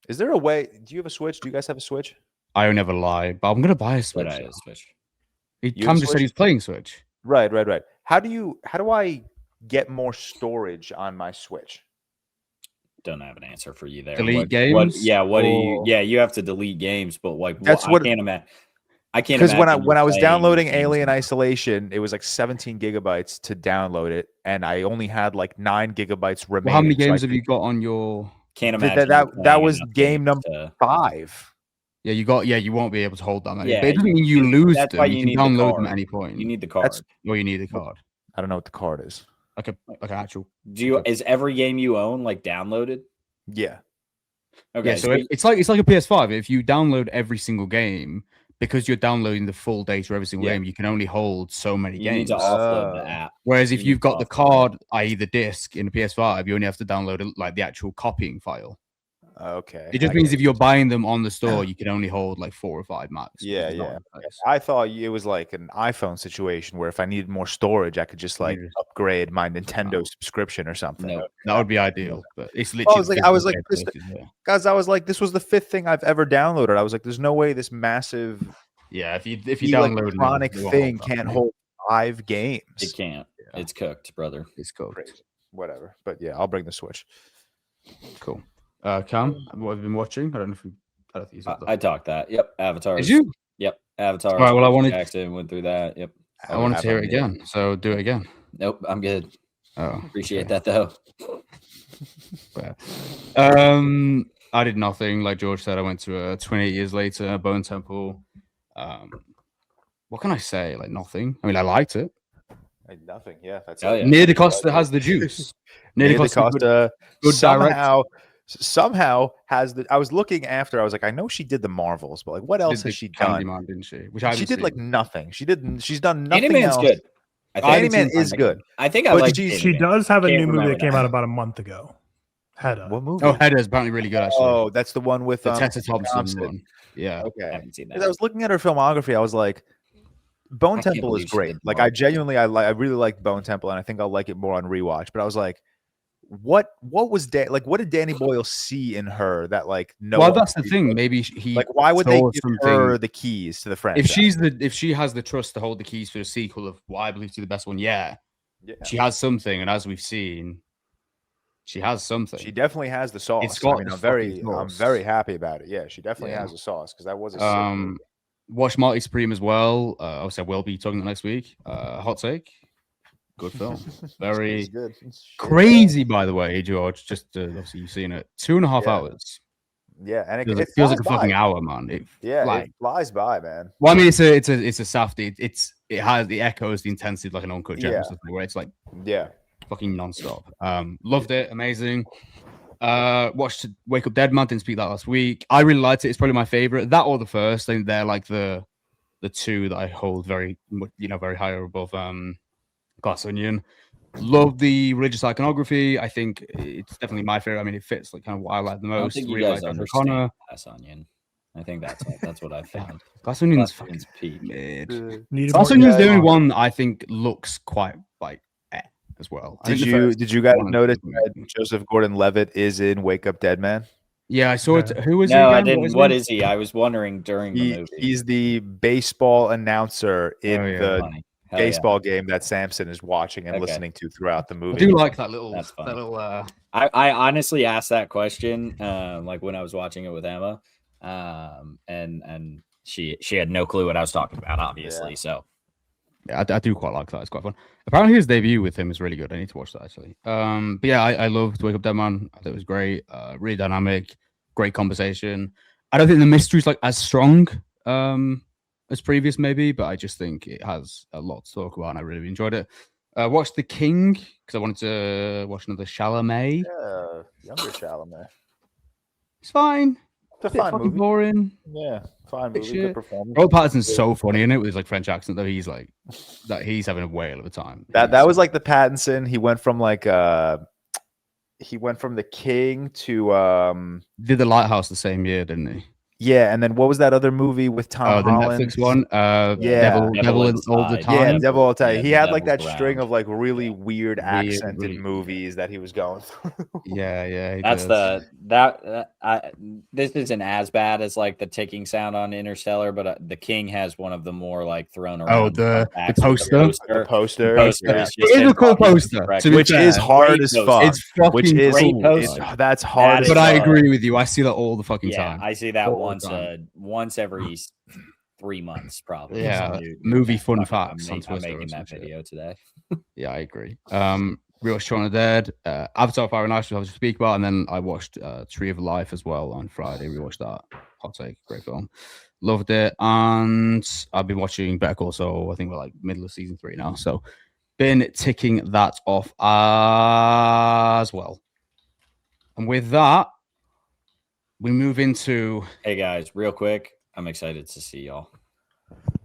S2: Is there a way? Do you have a Switch? Do you guys have a Switch?
S1: I never lie, but I'm going to buy a Switch. Cam just said he's playing Switch.
S2: Right. How do I get more storage on my Switch?
S4: Don't have an answer for you there.
S1: Delete games?
S4: Do you? Yeah, you have to delete games, but like that's what I can't imagine.
S2: Because when I was downloading Alien Isolation, it was like 17 gigabytes to download it, and I only had like 9 gigabytes remaining.
S1: Well, how many games have you got on your?
S4: Can't imagine
S2: that was game number 5.
S1: Yeah, you won't be able to hold that many. But it doesn't mean you lose them.
S4: Why
S1: you can download them at any point.
S4: You need the card.
S1: You need the card.
S2: I don't know what the card is.
S1: Like an actual.
S4: Is every game you own like downloaded?
S2: Yeah.
S4: Okay.
S1: Yeah, so it's like a PS5. If you download every single game, because you're downloading the full data every single game, you can only hold so many games.
S4: You need to offload the app.
S1: Whereas if you've got the card, i.e. the disc in the PS5, you only have to download like the actual copying file.
S2: Okay.
S1: It just means if you're buying them on the store, you can only hold like 4 or 5 max.
S2: Yeah. I thought it was like an iPhone situation where if I needed more storage, I could just like upgrade my Nintendo subscription or something.
S1: No, that would be ideal. But it's literally.
S2: I was like, guys, I was like, this was the 5th thing I've ever downloaded. I was like, there's no way this massive.
S1: Yeah, if you download
S2: electronic thing can't hold 5 games.
S4: It can't. Yeah. It's cooked, brother.
S1: It's cooked.
S2: Crazy. Whatever. But yeah, I'll bring the Switch.
S1: Cool. Cam, what have you been watching? I don't know if
S4: I talked that. Yep. Avatar.
S1: Did you?
S4: Yep. Avatar.
S1: All right. Well, I wanted.
S4: Jackson went through that. Yep.
S1: I wanted to hear it again. So do it again.
S4: Nope. I'm good.
S1: Oh,
S4: appreciate that though.
S1: I did nothing. Like George said, I went to 28 years later, Bone Temple. What can I say? Like nothing. I mean, I liked it.
S2: Nothing. Yeah. That's
S1: Near DaCosta has the juice.
S2: Near DaCosta good somehow has the. I was looking after. I was like, I know she did the Marvels, but like, what else has she done?
S1: Didn't she?
S2: She did like nothing. She's done nothing
S4: Candyman's
S2: else.
S4: good.
S2: Candyman is good.
S4: I think I
S2: But
S4: like.
S3: She does have a
S4: Can't
S3: new movie
S4: remember
S3: that came
S4: that.
S3: out about a month ago. Hedda.
S2: What movie?
S1: Oh, Hedda is apparently really good. Actually,
S2: Oh, that's the one with
S1: the Tessa Thompson one. Yeah.
S4: I
S2: Okay.
S4: haven't seen
S2: 'Cause
S4: that.
S2: I was looking at her filmography. I was like, Bone
S4: I can't
S2: Temple is
S4: believe she
S2: great.
S4: did
S2: Like,
S4: Marvel.
S2: I genuinely, I really like Bone Temple, and I think I'll like it more on rewatch. But I was like, what was what did Danny Boyle see in her that like no?
S1: Well,
S2: one
S1: that's the
S2: sees?
S1: thing. Maybe he
S2: Like, why would they
S1: saw
S2: give
S1: something-
S2: her the keys to the franchise?
S1: if she has the trust to hold the keys for the sequel of what I believe to be the best one, yeah, she has something, and as we've seen, she has something.
S2: She definitely has the sauce.
S1: It's got
S2: I mean,
S1: the
S2: I'm
S1: fucking
S2: I'm
S1: sauce.
S2: very happy about it. Yeah, she definitely
S1: Yeah.
S2: has the sauce because that was a sick movie.
S1: Watch Marty Supreme as well. Obviously, I will be talking about next week. Hot take, good film, very
S2: It's good.
S1: crazy. By the way, George, just obviously you've seen it, 2.5 hours.
S2: Yeah, and
S1: It
S2: it
S1: feels like a
S2: flies
S1: fucking
S2: by.
S1: hour, man. It
S2: It flies by, man.
S1: Well, I mean, it's a safety. It echoes the intensity of like an uncut gem, or something, where it's like
S2: Yeah,
S1: fucking nonstop. Loved it, amazing. Watched Wake Up Dead Man, didn't speak that last week. I really liked it. It's probably my favorite. That or the first. I think they're like the two that I hold very very higher above Glass Onion. Love the religious iconography. I think it's definitely my favorite. I mean, it fits like kind of what I like the
S4: I don't
S1: most.
S4: think you
S1: Really
S4: guys
S1: like
S4: understand
S1: Connor.
S4: Glass Onion. I think that's what I found.
S1: Glass Onion's
S4: Glass Onion's
S1: fucking
S4: peak.
S1: mid.
S3: Needed
S1: Glass
S3: more-
S1: Onion's the
S3: yeah,
S1: only
S3: yeah.
S1: one I think looks quite like as well. I
S2: Did
S1: think the
S2: you
S1: first
S2: did you guys
S1: one-
S2: notice that Joseph Gordon-Levitt is in Wake Up Dead Man?
S1: Yeah, I saw it.
S3: Yeah.
S1: Who was he?
S4: No, I
S1: again?
S4: didn't. What is he? I was wondering during the
S2: He,
S4: movie.
S2: he's the baseball announcer in
S1: Oh, yeah.
S2: the
S4: Funny. Hell yeah.
S2: baseball game that Samson is watching and
S4: Okay.
S2: listening to throughout the
S1: I
S2: movie.
S1: do like that little.
S4: That's
S1: That
S4: funny.
S1: little.
S4: I honestly asked that question like when I was watching it with Emma, and she had no clue what I was talking about, obviously.
S2: Yeah.
S4: So
S1: Yeah, I do quite like that. It's quite fun. Apparently, his debut with him is really good. I need to watch that actually. But yeah, I loved Wake Up Dead Man. I thought it was great. Really dynamic. Great conversation. I don't think the mystery's like as strong as previous, maybe, but I just think it has a lot to talk about, and I really enjoyed it. Watched The King because I wanted to watch another Chalamet.
S2: Yeah, younger Chalamet.
S1: It's fine.
S2: It's a
S1: Bit
S2: fine
S1: fucking
S2: movie.
S1: boring.
S2: Yeah, fine
S1: Bit
S2: movie.
S1: shit.
S2: Good performance.
S1: Robert Pattinson's so funny in it with his like French accent, though. He's like that. He's having a whale of a time.
S2: That was like the Pattinson. He went from The King to
S1: did The Lighthouse the same year, didn't he?
S2: yeah, and then what was that other movie with Tom
S1: The
S2: Holland?
S1: Netflix one.
S2: Yeah.
S1: Devil
S4: Devil
S1: in all the
S4: Inside.
S1: time.
S2: Yeah, Devil All Time.
S4: Yeah,
S2: He had like
S4: Devil's
S2: that string
S4: Round.
S2: of like really weird accented
S1: really-
S2: movies that he was going through.
S1: Yeah. he
S4: that's
S1: does.
S4: this isn't as bad as like the ticking sound on Interstellar, but The King has one of the more like thrown around.
S1: Oh, the
S4: fun facts with
S1: poster?
S2: The poster.
S4: poster
S2: Yeah.
S4: is just
S1: It is a cool
S4: fucking
S1: poster,
S4: correct.
S1: to be
S2: Which
S1: fair.
S2: is hard
S4: Great
S2: as
S4: poster.
S2: fuck.
S1: It's fucking
S2: Which is
S4: great
S1: cool.
S4: poster.
S2: that's hard
S4: That
S2: as
S4: is
S1: But I
S2: fuck.
S1: agree with you. I see that all the fucking
S4: Yeah,
S1: time.
S4: I see that
S1: All the
S4: once
S1: time.
S4: every 3 months, probably.
S1: Yeah,
S4: Dude,
S1: movie fun
S4: I'm
S1: facts on
S4: I'm
S1: Twitter.
S4: making
S1: or some
S4: that
S1: shit.
S4: video today.
S1: Yeah, I agree. Real Shaun of the Dead, Avatar: Fire and Ice, which I was to speak about, and then I watched Tree of Life as well on Friday. We watched that. Hot take, great film. Loved it, and I've been watching Better Call Saul. I think we're like middle of season 3 now, so been ticking that off as well. And with that, we move into.
S4: Hey guys, real quick, I'm excited to see y'all.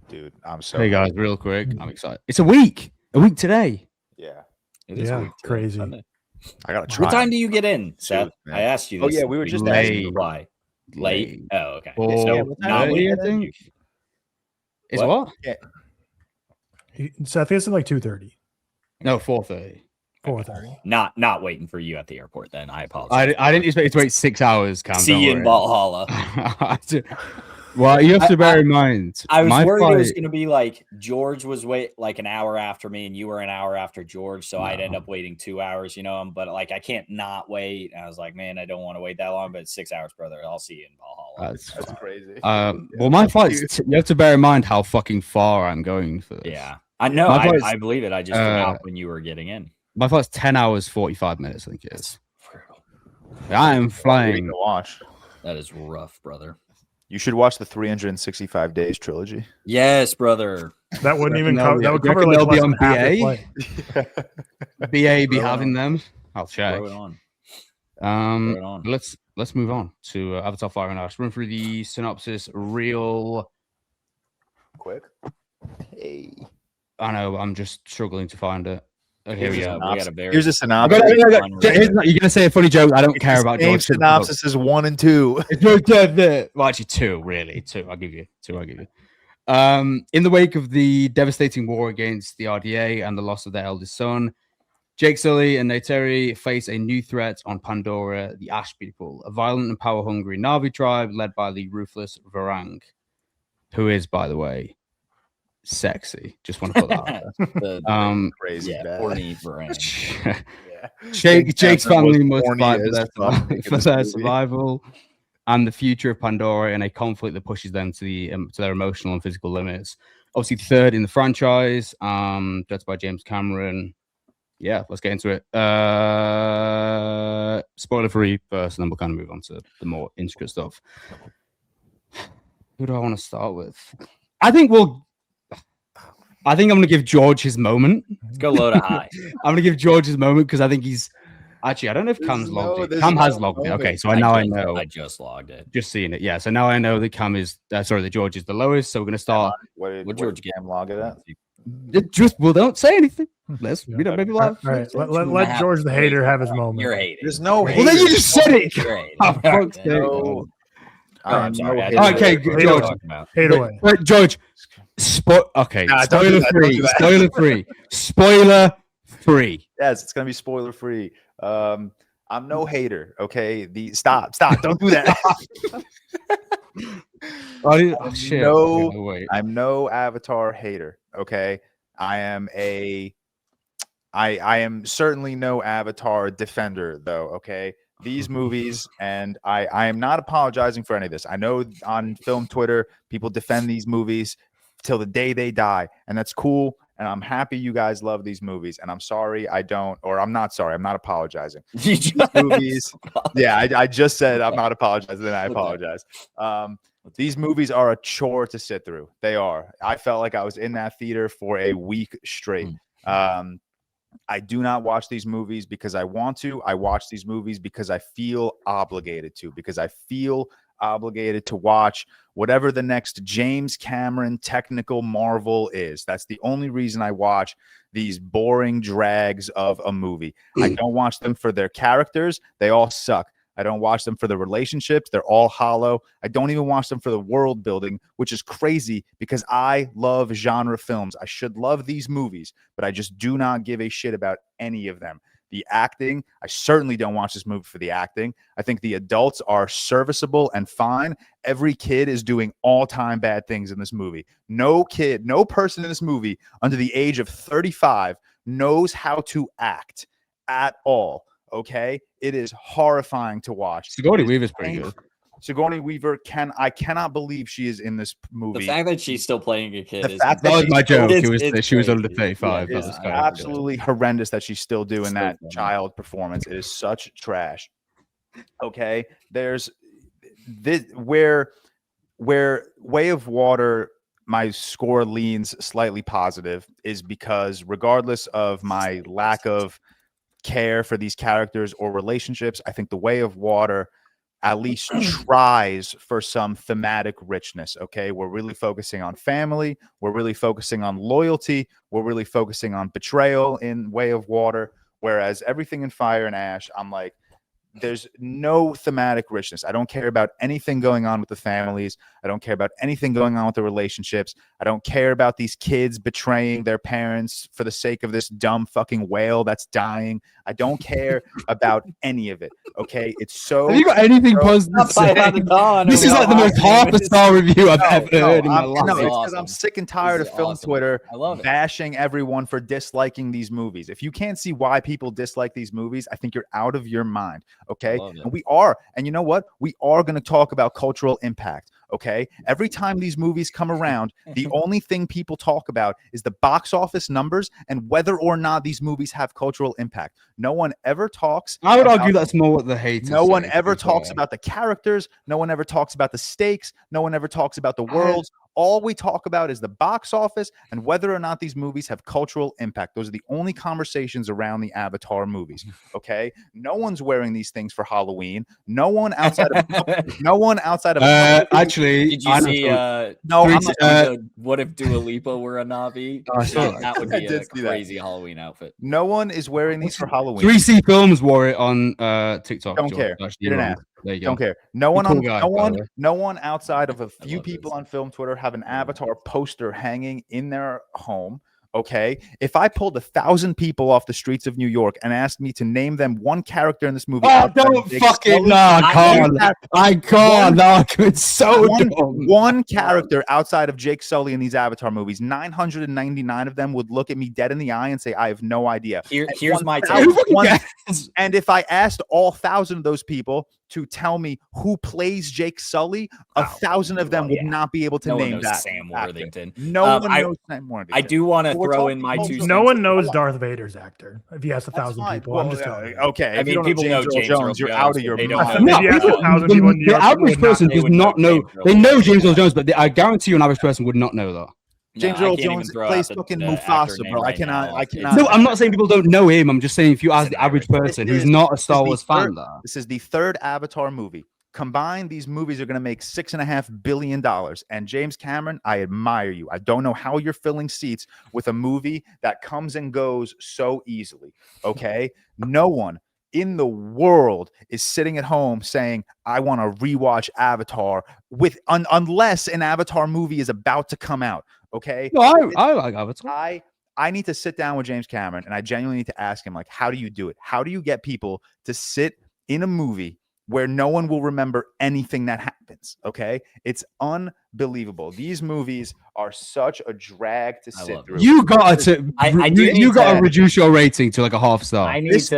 S2: Dude, I'm so
S1: Hey guys, real quick, I'm excited. It's a week today.
S2: yeah.
S4: It is a
S3: Yeah,
S4: week today,
S3: crazy.
S4: Sunday.
S2: I gotta try.
S4: What time do you get in, Seth?
S2: man.
S4: I asked you
S2: Oh,
S4: this.
S2: yeah,
S4: this
S2: we were
S4: week.
S2: just
S1: asking
S4: asking why. Late? Oh, okay.
S1: Or
S4: So,
S2: Yeah, what time
S4: not
S2: do
S1: early,
S2: you
S1: I
S2: get in?
S1: think. Is
S4: What?
S1: what?
S3: So I think it's like 2:30,
S1: No, 4:30.
S3: 4:30.
S4: not waiting for you at the airport. Then I apologize.
S1: I didn't expect it to wait 6 hours. Cam,
S4: See
S1: don't
S4: you in
S1: worry.
S4: Valhalla.
S1: Well, you have to bear in mind.
S4: I was
S1: my
S4: worried it was
S1: flight-
S4: going to be like George was like an hour after me, and you were an hour after George, so I'd end
S1: No.
S4: up waiting 2 hours. But like I can't not wait. And I was like, man, I don't want to wait that long. But it's 6 hours, brother. I'll see you in Valhalla.
S2: That's crazy.
S1: well, my flight's. You have to bear in mind how fucking far I'm going for this.
S4: Yeah, I know.
S1: My flight's,
S4: I believe it. I just forgot when you were getting in.
S1: My flight's 10 hours 45 minutes. I think it is.
S4: Brutal.
S1: I am
S2: We
S1: flying.
S2: can watch.
S4: That is rough, brother.
S2: You should watch the 365 Days trilogy.
S4: Yes, brother.
S3: That wouldn't even
S1: they'll
S3: cover.
S1: be-
S3: That would
S1: you
S3: cover
S1: reckon
S3: like
S1: they'll be
S3: less
S1: on
S3: than half your
S1: BA?
S3: flight.
S1: BA be
S4: Throw it
S1: having
S4: on.
S1: them. I'll check.
S4: Throw it on. Throw it on.
S1: Let's move on to Avatar: Fire and Ice. Run through the synopsis real
S2: Quick. Hey.
S1: I know. I'm just struggling to find it. Okay, here we go.
S4: We got a very
S2: Here's a synopsis.
S1: You're gonna say a funny joke. I don't care about
S2: Same
S1: George.
S2: synopsis is 1 and 2.
S1: Well, actually, 2. Really, 2. I'll give you 2. I'll give you. In the wake of the devastating war against the RDA and the loss of their eldest son, Jake Sully and Neytiri face a new threat on Pandora, the Ash People, a violent and power-hungry Na'vi tribe led by the ruthless Varang, who is, by the way, sexy. Just want to put that out there.
S2: Crazy bad.
S4: Horny brand.
S1: Jake's family must
S2: horny
S1: fight
S2: as
S1: for their survival and the future of Pandora in a conflict that pushes them to their emotional and physical limits. Obviously, third in the franchise, directed by James Cameron. Yeah, let's get into it. Spoiler free first, and then we'll kind of move on to the more intricate stuff. Who do I want to start with? I think I'm going to give George his moment.
S4: Let's go low to high.
S1: I'm going to give George his moment because I think he's actually. I don't know if Cam's logged it. Cam has logged it. Okay, so I know.
S4: I just logged it.
S1: Just seeing it. Yeah. So now I know that Cam is. That George is the lowest. So we're going to start.
S2: What George Cam log it at?
S1: Don't say anything. Let's maybe
S3: All right, let George the hater have his moment.
S4: You're hating.
S2: There's no hate.
S1: Well, then you just said it.
S4: You're hating.
S1: Oh, fuck's sake.
S2: No.
S4: I'm sorry.
S1: Okay, George.
S3: Hate away.
S1: Wait, George.
S2: Nah, don't do that.
S1: Spoiler free.
S2: Yes, it's gonna be spoiler free. I'm no hater. Okay, stop. Don't do that.
S1: Oh shit.
S2: No,
S1: okay, wait.
S2: I'm no Avatar hater. Okay, I am certainly no Avatar defender, though. Okay, these movies, and I am not apologizing for any of this. I know on film Twitter, people defend these movies till the day they die, and that's cool. And I'm happy you guys love these movies. And I'm sorry I don't, or I'm not sorry. I'm not apologizing. These movies, yeah, I just said I'm not apologizing, then I apologize. These movies are a chore to sit through. They are. I felt like I was in that theater for a week straight. I do not watch these movies because I want to. I watch these movies because I feel obligated to, because I feel obligated to watch whatever the next James Cameron technical marvel is. That's the only reason I watch these boring drags of a movie. I don't watch them for their characters. They all suck. I don't watch them for the relationships. They're all hollow. I don't even watch them for the world building, which is crazy because I love genre films. I should love these movies, but I just do not give a shit about any of them. The acting, I certainly don't watch this movie for the acting. I think the adults are serviceable and fine. Every kid is doing all-time bad things in this movie. No kid, no person in this movie under the age of 35 knows how to act at all. Okay, it is horrifying to watch.
S1: Sigourney Weaver's pretty good.
S2: Sigourney Weaver I cannot believe she is in this movie.
S4: The fact that she's still playing a kid is
S1: that was my joke. She was
S4: crazy.
S1: under 35.
S2: It's absolutely horrendous that she's still doing that child performance. It is such trash. Okay, there's this where Way of Water, my score leans slightly positive, is because regardless of my lack of care for these characters or relationships, I think The Way of Water at least tries for some thematic richness. Okay, we're really focusing on family, we're really focusing on loyalty, we're really focusing on betrayal in Way of Water, whereas everything in Fire and Ash, I'm like, there's no thematic richness. I don't care about anything going on with the families. I don't care about anything going on with the relationships. I don't care about these kids betraying their parents for the sake of this dumb fucking whale that's dying. I don't care about any of it. Okay, it's so.
S1: Have you got anything positive to say? This is like the most half-a-star review I've ever heard in my life.
S2: No, it's because I'm sick and tired of film Twitter
S4: love it.
S2: bashing everyone for disliking these movies. If you can't see why people dislike these movies, I think you're out of your mind. Okay, and we are, and you know what? We are going to talk about cultural impact. Okay, every time these movies come around, the only thing people talk about is the box office numbers and whether or not these movies have cultural impact. No one ever talks.
S1: I would argue that's more what the haters.
S2: No one ever talks about the characters. No one ever talks about the stakes. No one ever talks about the worlds. All we talk about is the box office and whether or not these movies have cultural impact. Those are the only conversations around the Avatar movies. Okay, no one's wearing these things for Halloween. No one outside of
S1: actually,
S4: did you see?
S2: No, I'm not,
S4: what if Dua Lipa were a Navi?
S1: I saw
S4: That would be a
S2: see that.
S4: crazy Halloween outfit.
S2: no one is wearing these for Halloween.
S1: 3C Films wore it on TikTok.
S2: Don't
S1: George.
S2: care.
S1: Actually,
S2: Didn't
S1: wrong.
S2: ask.
S1: There you go.
S2: Don't care. No one
S1: Cool
S2: on
S1: guy,
S2: no
S1: by
S2: one
S1: the way.
S2: no one outside of a few
S4: love
S2: people
S4: this.
S2: on film Twitter have an Avatar poster hanging in their home. Okay, if I pulled 1,000 people off the streets of New York and asked me to name them one character in this movie,
S1: Oh,
S2: outside of
S1: don't
S2: Jake
S1: fucking
S2: Sully,
S1: no! I can't. I can't.
S2: One-
S1: No, it's so dumb.
S2: one character outside of Jake Sully in these Avatar movies, 999 of them would look at me dead in the eye and say, "I have no idea."
S4: Here's my take.
S2: 1,000 And if I asked all 1,000 of those people to tell me who plays Jake Sully, 1,000 of them would not be able to
S4: No one
S2: name
S4: knows
S2: that.
S4: Sam
S2: actor.
S4: Worthington.
S2: No one knows Sam Worthington.
S4: I do want to
S2: We're
S4: throw
S2: talking
S4: in my two
S2: cultural-
S4: cents.
S3: No one knows Darth Vader's actor. If he asked 1,000
S2: That's fine.
S3: people,
S2: Well,
S3: I'm just telling you.
S2: Okay,
S4: I
S2: if
S4: mean,
S2: you don't
S4: people know
S2: James
S4: James
S2: Earl
S4: Earl
S2: Jones, you're
S4: Jones,
S2: out of
S4: but
S2: your
S4: they don't
S2: mind.
S4: know.
S3: If you ask 1,000 people in New
S1: The
S3: York,
S1: average
S3: would not-
S1: person
S4: they
S1: does
S4: would
S1: not
S4: know
S1: know.
S4: James Earl
S1: They know
S4: Jones.
S1: James Earl Jones, but I guarantee you, an average person would not know that.
S2: James
S4: I
S2: Earl
S4: can't even
S2: Jones
S4: throw out
S2: plays
S4: the
S2: fucking
S4: actor
S2: Mufasa,
S4: name
S2: bro. I
S4: right
S2: cannot.
S4: now.
S2: I
S4: It's-
S2: cannot.
S1: No, I'm not saying people don't know him. I'm just saying if you ask
S4: It's
S1: the average
S4: an
S1: person
S2: This
S1: who's
S2: is-
S1: not a
S2: this
S1: Star
S2: is
S1: Wars
S2: the
S1: fan,
S2: third-
S1: that
S2: This is the third Avatar movie. Combined, these movies are going to make $6.5 billion. And James Cameron, I admire you. I don't know how you're filling seats with a movie that comes and goes so easily. Okay, no one in the world is sitting at home saying, "I want to rewatch Avatar," unless an Avatar movie is about to come out. Okay,
S1: no, I like Avatar.
S2: I need to sit down with James Cameron and I genuinely need to ask him, like, how do you do it? How do you get people to sit in a movie where no one will remember anything that happens? Okay, it's unbelievable. These movies are such a drag to sit
S4: love
S2: through.
S1: You got to.
S4: I do
S1: you
S4: need
S1: got to
S4: to-
S1: reduce your rating to like a half star.
S4: I need
S2: This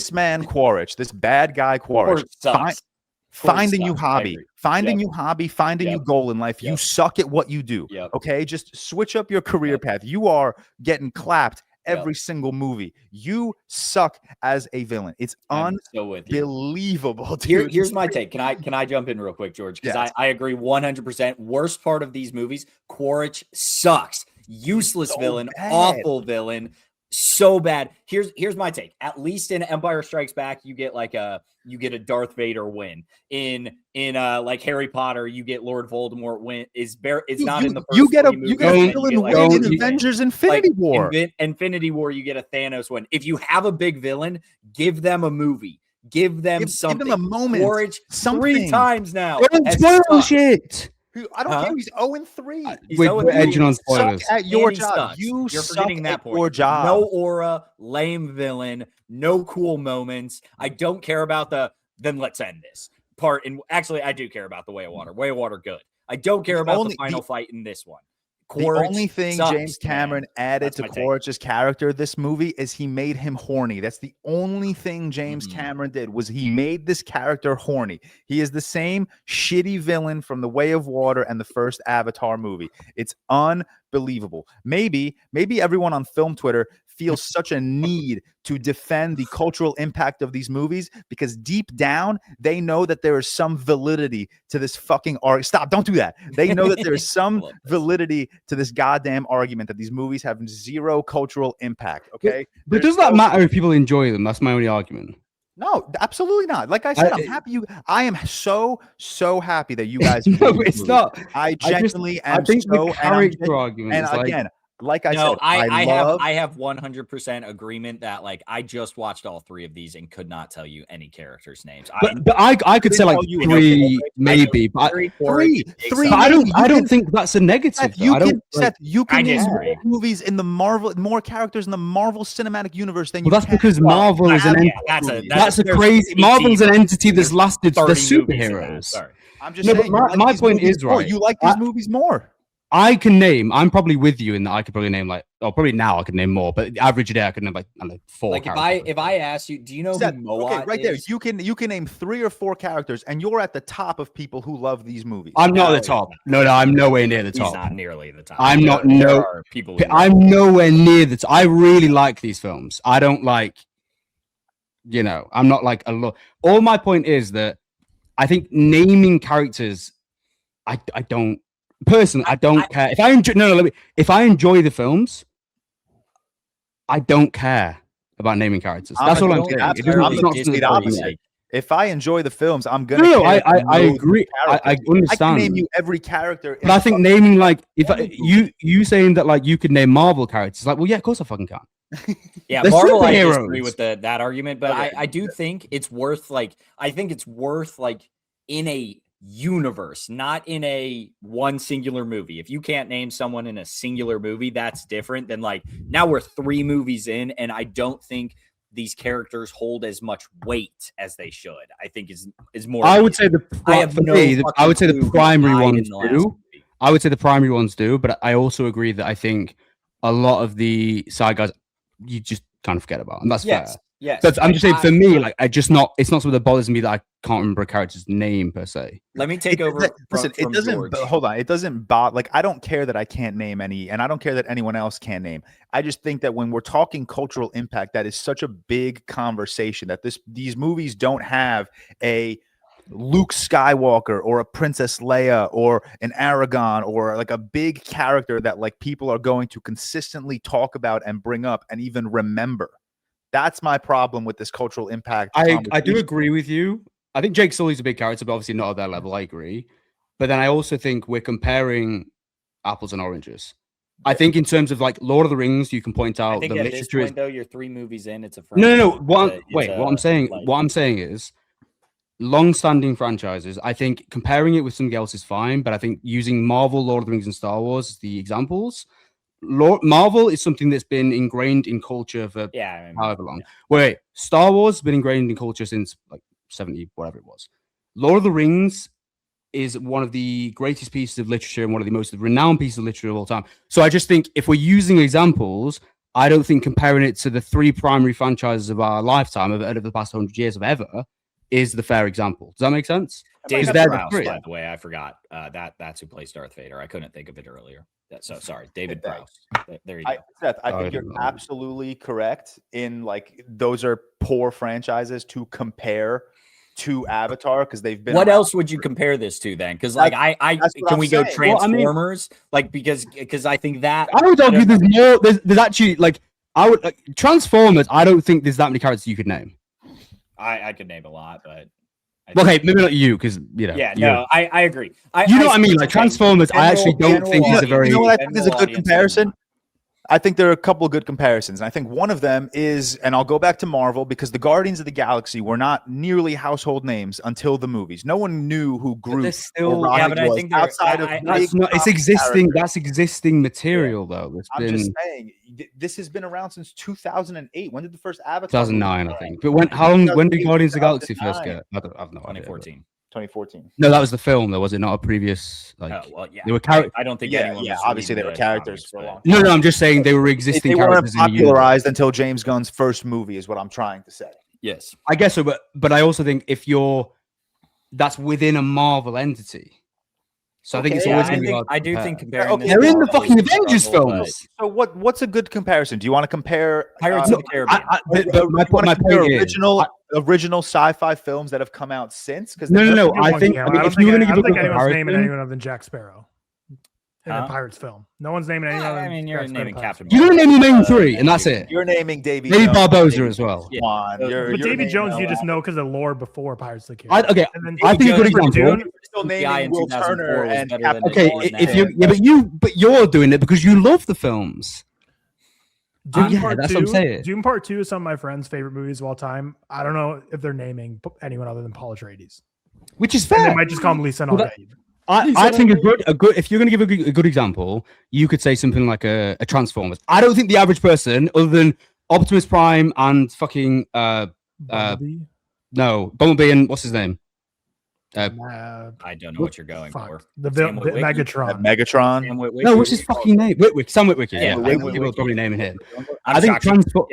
S4: to.
S2: man Quaritch, this bad guy Quaritch,
S4: Sucks.
S2: find a new
S4: sucks. I
S2: hobby,
S4: agree.
S2: find a
S4: Yep.
S2: new hobby, find a new
S4: Yep.
S2: goal in life. You
S4: Yep.
S2: suck at what you do.
S4: Yep.
S2: Okay, just switch up your career
S4: Yep.
S2: path. You are getting clapped
S4: Yep.
S2: every single movie. You suck as a villain. It's
S4: I'm so with you.
S2: unbelievable. Dude.
S4: Here's my take. Can I jump in real quick, George? Because
S2: Yes.
S4: I agree 100%. Worst part of these movies, Quaritch sucks. Useless
S2: So
S4: villain,
S2: bad.
S4: awful villain, so bad. Here's my take. At least in Empire Strikes Back, you get a Darth Vader win. In like Harry Potter, you get Lord Voldemort win. It's not in the first
S2: you get a
S4: three
S2: you get a
S4: movies,
S2: villain
S4: you
S2: win
S1: don't-
S2: in
S1: you-
S2: Avengers Infinity War.
S4: Infinity War, you get a Thanos win. If you have a big villain, give them a movie. Give them something.
S2: Give them a moment.
S4: Quaritch
S2: Something.
S4: 3 times now.
S1: Don't
S4: has
S1: spoil
S4: sucked.
S1: shit.
S2: I don't
S4: Huh?
S2: care. He's 0-3.
S4: He's
S1: We're
S4: 0-3.
S1: edging on
S2: Suck
S1: spoilers.
S2: at your
S4: And he
S2: job.
S4: sucks.
S2: You
S4: You're
S2: suck
S4: forgetting that
S2: at
S4: point.
S2: your job.
S4: No aura, lame villain, no cool moments. I don't care about then let's end this part. And actually, I do care about the Way of Water. Way of Water, good. I don't care about the final fight in this one. Quaritch
S2: the only thing
S4: sucks,
S2: James Cameron
S4: man.
S2: added
S4: That's
S2: to
S4: my take.
S2: Quaritch's character this movie is he made him horny. That's the only thing James Cameron did, was he made this character horny. He is the same shitty villain from The Way of Water and the first Avatar movie. It's unbelievable. Maybe everyone on film Twitter feels such a need to defend the cultural impact of these movies because deep down they know that there is some validity to this fucking art. Stop! Don't do that. They know that there is some
S4: Love this.
S2: validity to this goddamn argument that these movies have zero cultural impact. Okay,
S1: But
S2: There's
S1: does that
S2: no-
S1: matter if people enjoy them? That's my only argument.
S2: No, absolutely not. Like I said, I'm happy. I am so happy that you guys. enjoyed
S1: No,
S2: these
S1: it's
S2: movies.
S1: not.
S2: I
S1: I
S2: genuinely am
S1: think
S2: so.
S1: the
S2: And, I'm
S1: character
S2: gen-
S1: argument
S2: and
S1: is like,
S2: again, like I
S4: No,
S2: said,
S4: I have 100% agreement that like I just watched all 3 of these and could not tell you any characters' names.
S1: but I could say like
S2: you
S1: 3 maybe, but
S2: three,
S1: but I don't think that's a negative.
S2: Seth,
S1: though.
S2: you
S1: I don't.
S2: can, Seth, you can
S4: I
S2: name
S4: disagree.
S2: more movies in the Marvel, more characters in the Marvel Cinematic Universe than you.
S1: Well, that's
S2: can.
S1: because Marvel is an entity. That's a
S4: there's
S1: crazy.
S4: 18
S1: Marvel's an entity that's lasted. They're
S4: 30 movies in that.
S1: superheroes.
S4: Sorry.
S2: I'm just
S1: No, but
S2: saying. you like
S1: my
S2: these
S1: point
S2: movies
S1: is,
S2: more.
S1: right,
S2: You like these movies more.
S1: I can name. I'm probably with you in that. I could probably name like. Oh, probably now I could name more. But the average day I could name like I don't know, 4.
S4: Like if I ask you, do you know
S2: Seth,
S4: who Moat
S2: okay, right there.
S4: is?
S2: You can name 3 or 4 characters, and you're at the top of people who love these movies.
S1: I'm not
S4: No,
S1: at the top. No, I'm nowhere near the
S4: He's
S1: top.
S4: not nearly the top.
S1: I'm not-
S4: There
S1: no.
S4: are people. Who
S1: I'm nowhere near the top. I really like these films. I don't like. I'm not like a lot. All my point is that I think naming characters, I don't personally, I don't care. If I enjoy, if I enjoy the films, I don't care about naming characters. That's all I'm saying.
S2: I'm the opposite. If I enjoy the films, I'm gonna.
S1: No, I agree. I understand.
S2: I can name you every character,
S1: but I think naming like if you saying that like you could name Marvel characters, like, well, yeah, of course I fucking can.
S4: Yeah, Marvel, I disagree with that argument, but I do think it's worth in a universe, not in a one singular movie. If you can't name someone in a singular movie, that's different than like now we're 3 movies in, and I don't think these characters hold as much weight as they should. I think is more.
S1: I would say the primary ones do. I would say the primary ones do, but I also agree that I think a lot of the side guys you just kind of forget about, and that's fair.
S4: Yes.
S1: So I'm just saying, for me, like it's not something that bothers me that I can't remember a character's name per se.
S4: Let me take over.
S2: Listen, it doesn't. Hold on, it doesn't bother. Like I don't care that I can't name any, and I don't care that anyone else can name. I just think that when we're talking cultural impact, that is such a big conversation that these movies don't have a Luke Skywalker or a Princess Leia or an Aragon or like a big character that like people are going to consistently talk about and bring up and even remember. That's my problem with this cultural impact.
S1: I do agree with you. I think Jake Sully's a big character, but obviously not at that level. I agree. But then I also think we're comparing apples and oranges. I think in terms of like Lord of the Rings, you can point out the literature. At this point,
S4: though, you're 3 movies in. It's a
S1: no. What I'm saying is long-standing franchises. I think comparing it with something else is fine, but I think using Marvel, Lord of the Rings, and Star Wars as the examples. Marvel is something that's been ingrained in culture for however long. Wait, Star Wars has been ingrained in culture since like 70, whatever it was. Lord of the Rings is one of the greatest pieces of literature and one of the most renowned pieces of literature of all time. So I just think if we're using examples, I don't think comparing it to the 3 primary franchises of our lifetime of the past 100 years of ever is the fair example. Does that make sense?
S4: David Prowse, by the way, I forgot that's who plays Darth Vader. I couldn't think of it earlier. So sorry, David Prowse. There you go.
S2: Seth, I think you're absolutely correct in like those are poor franchises to compare to Avatar because they've been.
S4: What else would you compare this to then? Because like I can we go Transformers? Like because I think that
S1: I would argue there's more. There's actually like I would Transformers. I don't think there's that many characters you could name.
S4: I could name a lot, but
S1: okay, maybe not you because you know.
S4: Yeah, no, I agree.
S1: You know what I mean? Like Transformers, I actually don't think is a very.
S2: You know what I think is a good comparison? I think there are a couple of good comparisons. And I think one of them is, and I'll go back to Marvel because the Guardians of the Galaxy were not nearly household names until the movies. No one knew who Groot
S1: still,
S2: or Rocket was outside of
S1: it's existing. That's existing material though.
S2: I'm just saying this has been around since 2008. When did the first Avatar?
S1: 2009, I think. But when did Guardians of the Galaxy first get? I have no idea.
S2: 2014.
S1: No, that was the film. Though was it not a previous? Like, they were
S4: I don't think anyone.
S2: Yeah, obviously they were characters for a long time.
S1: No, I'm just saying they were existing.
S2: They
S1: characters
S2: weren't popularized until James Gunn's first movie, is what I'm trying to say.
S4: Yes,
S1: I guess so. But I also think that's within a Marvel entity. So I think it's always going to be hard.
S4: I do think comparing.
S1: They're in the fucking Avengers films.
S2: So what's a good comparison? Do you want to compare
S4: Pirates of the Caribbean?
S1: My point is,
S2: original sci-fi films that have come out since? Because
S1: no. I think if you're going to give a good
S3: anyone's naming
S1: comparison,
S3: anyone other than Jack Sparrow in a Pirates film. No one's naming anyone.
S4: I mean, you're naming Captain.
S1: You're going to name your main 3, and that's it.
S2: You're naming Davy.
S1: Maybe Barbosa as well.
S2: Come on,
S3: but Davy Jones, you just know because of lore before Pirates of the Caribbean.
S1: I think a good example.
S2: Still naming Will Turner and
S1: okay, but you're doing it because you love the films.
S3: Doom Part 2 is some of my friends' favorite movies of all time. I don't know if they're naming anyone other than Paul Atreides,
S1: which is fair.
S3: And they might just call him Lisa and
S1: I think a good if you're going to give a good example, you could say something like a Transformers. I don't think the average person, other than Optimus Prime and fucking Bumblebee and what's his name?
S4: I don't know what you're going for.
S3: The Megatron.
S2: Megatron.
S1: No, what's his fucking name? Witwick. Sam Witwick. Yeah, people are probably naming him. I think Transformers.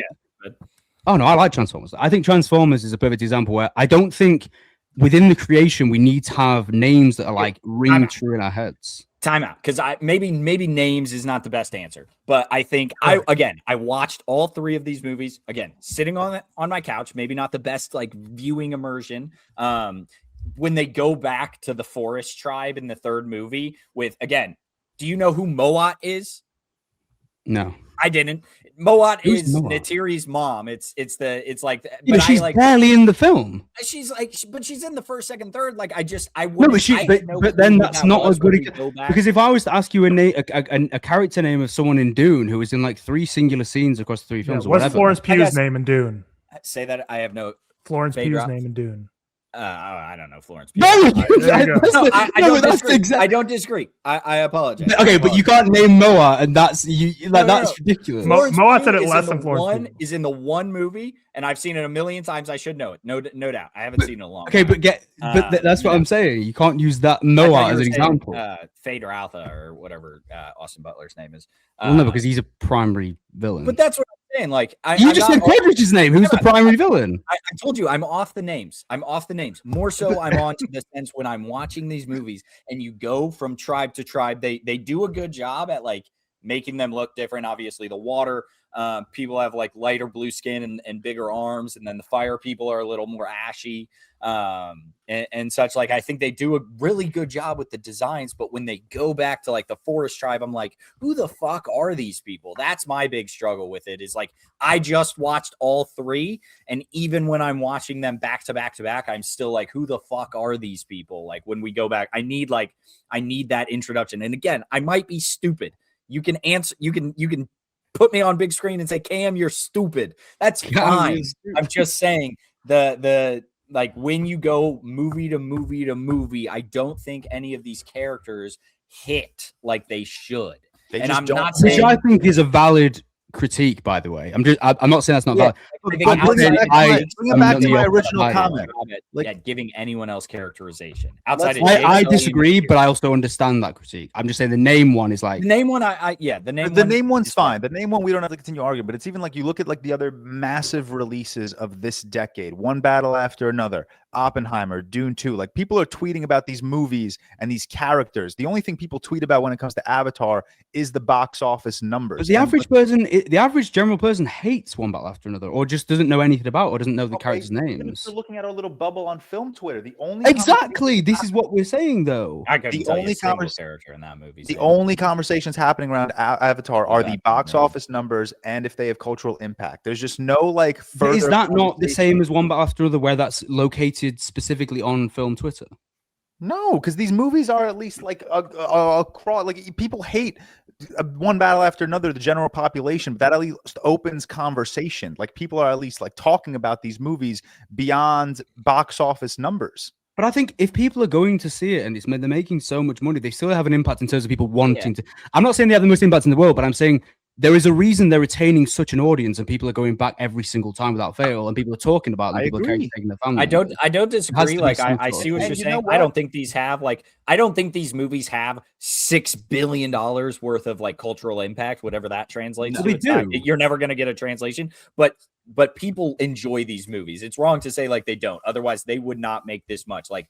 S1: Oh no, I like Transformers. I think Transformers is a perfect example where I don't think within the creation we need to have names that are like ring true in our heads.
S4: Time out, because maybe names is not the best answer, but I think I watched all 3 of these movies again, sitting on my couch. Maybe not the best like viewing immersion. when they go back to the forest tribe in the third movie with, again, do you know who Moat is?
S1: No.
S4: I didn't. Moat
S1: Who's
S4: is
S1: Moat?
S4: Natiri's mom. It's like,
S1: Yeah, but she's barely in the film.
S4: She's like, but she's in the first, second, third. Like, I
S1: No,
S4: wouldn't.
S1: but then that's not as good because if I was to ask you a character name of someone in Dune who was in like 3 singular scenes across 3 films, or
S3: what's
S1: whatever.
S3: Florence Pugh's name in Dune?
S4: Say that I have no
S3: Florence
S4: Fade
S3: Pugh's
S4: drop.
S3: name in Dune.
S4: I don't know Florence.
S1: No,
S3: There you go.
S4: No, I don't
S1: that's
S4: disagree.
S1: exactly.
S4: I don't disagree. I apologize.
S1: Okay, but you can't name Moa, and that's you. Like
S4: No.
S1: that's ridiculous.
S3: Mo- Moat said it
S4: Pugh
S3: less
S4: is in
S3: than
S4: the
S3: Florence
S4: one
S3: Pugh.
S4: is in the one movie, and I've seen it a million times. I should know it. No doubt. I haven't seen it in a long
S1: Okay,
S4: time.
S1: but that's what
S4: yeah.
S1: I'm saying. You can't use that
S4: I thought
S1: Moa
S4: you
S1: as
S4: were
S1: an
S4: saying,
S1: example.
S4: Fade or Alpha or whatever Austin Butler's name is.
S1: Well, no, because he's a primary villain.
S4: But that's what I'm saying. Like,
S1: you just said Quedrich's name. Who's the primary villain?
S4: I told you I'm off the names. More so, I'm on to the sense when I'm watching these movies and you go from tribe to tribe. They do a good job at like making them look different. Obviously, the water people have like lighter blue skin and bigger arms, and then the fire people are a little more ashy and such. Like, I think they do a really good job with the designs, but when they go back to like the forest tribe, I'm like, who the fuck are these people? That's my big struggle with it. Is like, I just watched all 3, and even when I'm watching them back to back to back, I'm still like, who the fuck are these people? Like, when we go back, I need that introduction. And again, I might be stupid. You can answer. You can put me on big screen and say, Cam, you're stupid. That's fine. I'm just saying the like when you go movie to movie to movie, I don't think any of these characters hit like they should.
S2: I'm
S4: not
S1: Which
S4: saying
S1: I think is a valid critique, by the way. I'm not saying that's not valid.
S2: Bring it back to my original comment.
S4: Like giving anyone else characterization
S2: Let's-
S4: outside of
S1: I
S4: Jake
S1: disagree,
S4: Sully.
S1: but I also understand that critique. I'm just saying the name one is like
S4: The name one,
S2: The name one's fine. The name one we don't have to continue arguing, but it's even like you look at like the other massive releases of this decade, one battle after another, Oppenheimer, Dune 2. Like, people are tweeting about these movies and these characters. The only thing people tweet about when it comes to Avatar is the box office numbers.
S1: But the average general person hates one battle after another, or just doesn't know anything about, or doesn't know the characters'
S2: Even if
S1: names.
S2: you're looking at our little bubble on film Twitter, the only
S1: Exactly. This is what we're saying, though.
S4: I couldn't
S2: the
S4: tell you
S2: only
S4: a single
S2: convers-
S4: character in that movie.
S2: The only conversations happening around Avatar are the box
S4: Yeah.
S2: office numbers and if they have cultural impact. There's just no like
S1: But
S2: further.
S1: is that not the
S2: conversation.
S1: same as one battle after another, where that's located specifically on film Twitter?
S2: No, because these movies are at least like across. Like, people hate one battle after another, the general population, but that at least opens conversation. Like, people are at least like talking about these movies beyond box office numbers.
S1: But I think if people are going to see it and they're making so much money, they still have an impact in terms of people wanting to. I'm not saying they have the most impact in the world, but I'm saying there is a reason they're retaining such an audience, and people are going back every single time without fail, and people are talking about them.
S2: I
S1: People are
S2: agree.
S1: taking their family.
S4: I don't disagree.
S1: be
S4: Like,
S1: some
S4: I
S1: sort
S4: see
S1: of-
S4: what
S2: And
S4: you're
S2: you know
S4: saying.
S2: what?
S4: I don't think these movies have $6 billion worth of like cultural impact, whatever that translates
S1: No,
S4: to.
S1: they
S4: It's not-
S1: do.
S4: you're never going to get a translation, but people enjoy these movies. It's wrong to say like they don't. Otherwise, they would not make this much. Like,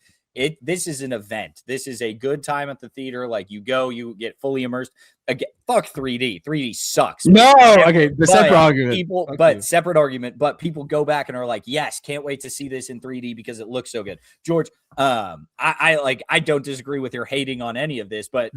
S4: this is an event. This is a good time at the theater. Like, you go, you get fully immersed. Again, fuck 3D. 3D sucks.
S1: No, okay, the separate argument.
S4: People,
S1: Okay.
S4: separate argument. But people go back and are like, "Yes, can't wait to see this in 3D because it looks so good." George, I don't disagree with your hating on any of this, but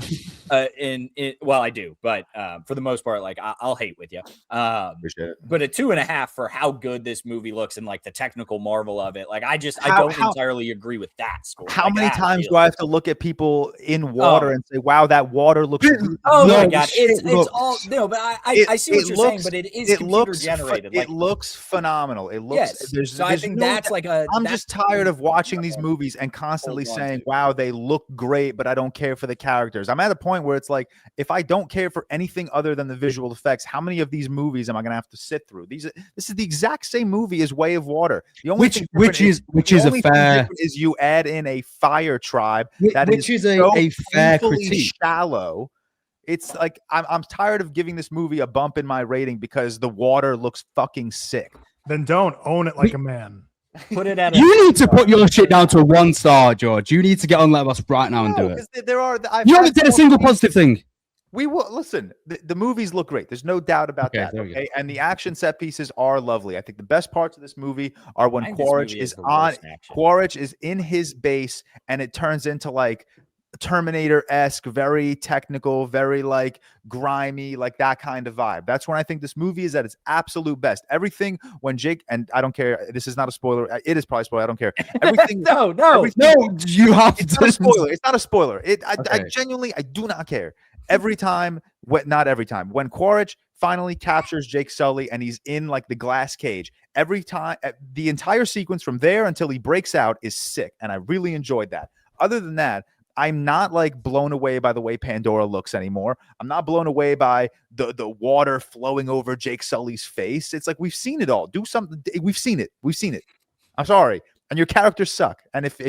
S4: well, I do, but for the most part, like I'll hate with you.
S2: Appreciate it.
S4: But a 2.5 for how good this movie looks and like the technical marvel of it. Like, I
S2: How-
S4: don't entirely agree with that score.
S2: How
S4: Like,
S2: many
S4: that
S2: times
S4: feels-
S2: do I have to look at people in water and say, "Wow, that water looks"?
S4: Oh
S1: No,
S4: my god, it's
S1: look,
S4: all no, but I see what you're saying, but it is computer generated.
S2: It looks phenomenal. It looks.
S4: Yes, so I think that's like a.
S2: I'm
S4: that's
S2: just tired of watching these movies and constantly
S4: Hold on
S2: saying,
S4: to.
S2: "Wow, they look great," but I don't care for the characters. I'm at a point where it's like, if I don't care for anything other than the visual effects, how many of these movies am I going to have to sit through? This is the exact same movie as Way of Water. The only thing
S1: Which is
S2: the
S1: a
S2: only thing
S1: fair
S2: different is you add in a fire tribe that
S1: which is a
S2: so
S1: fair
S2: painfully
S1: critique.
S2: shallow. It's like I'm tired of giving this movie a bump in my rating because the water looks fucking sick.
S3: Then don't own it like a man.
S4: Put it at
S1: You need to put your shit down to 1 star, George. You need to get on Letterboxd right now and do it.
S2: Because there are.
S1: You haven't said a single positive thing.
S2: We will listen. The movies look great. There's no doubt about that. Okay, and the action set pieces are lovely. I think the best parts of this movie are when Quaritch is in his base, and it turns into like Terminator-esque, very technical, very like grimy, like that kind of vibe. That's when I think this movie is at its absolute best. Everything when Jake, and I don't care, this is not a spoiler. It is probably a spoiler. I don't care. Everything.
S1: No, you have
S2: it's not a spoiler. It's not a spoiler. I genuinely, I do not care. Every time, not every time, when Quaritch finally captures Jake Sully and he's in like the glass cage, every time, the entire sequence from there until he breaks out is sick, and I really enjoyed that. Other than that, I'm not like blown away by the way Pandora looks anymore. I'm not blown away by the water flowing over Jake Sully's face. It's like we've seen it all. Do something. We've seen it. I'm sorry. And your characters suck. And if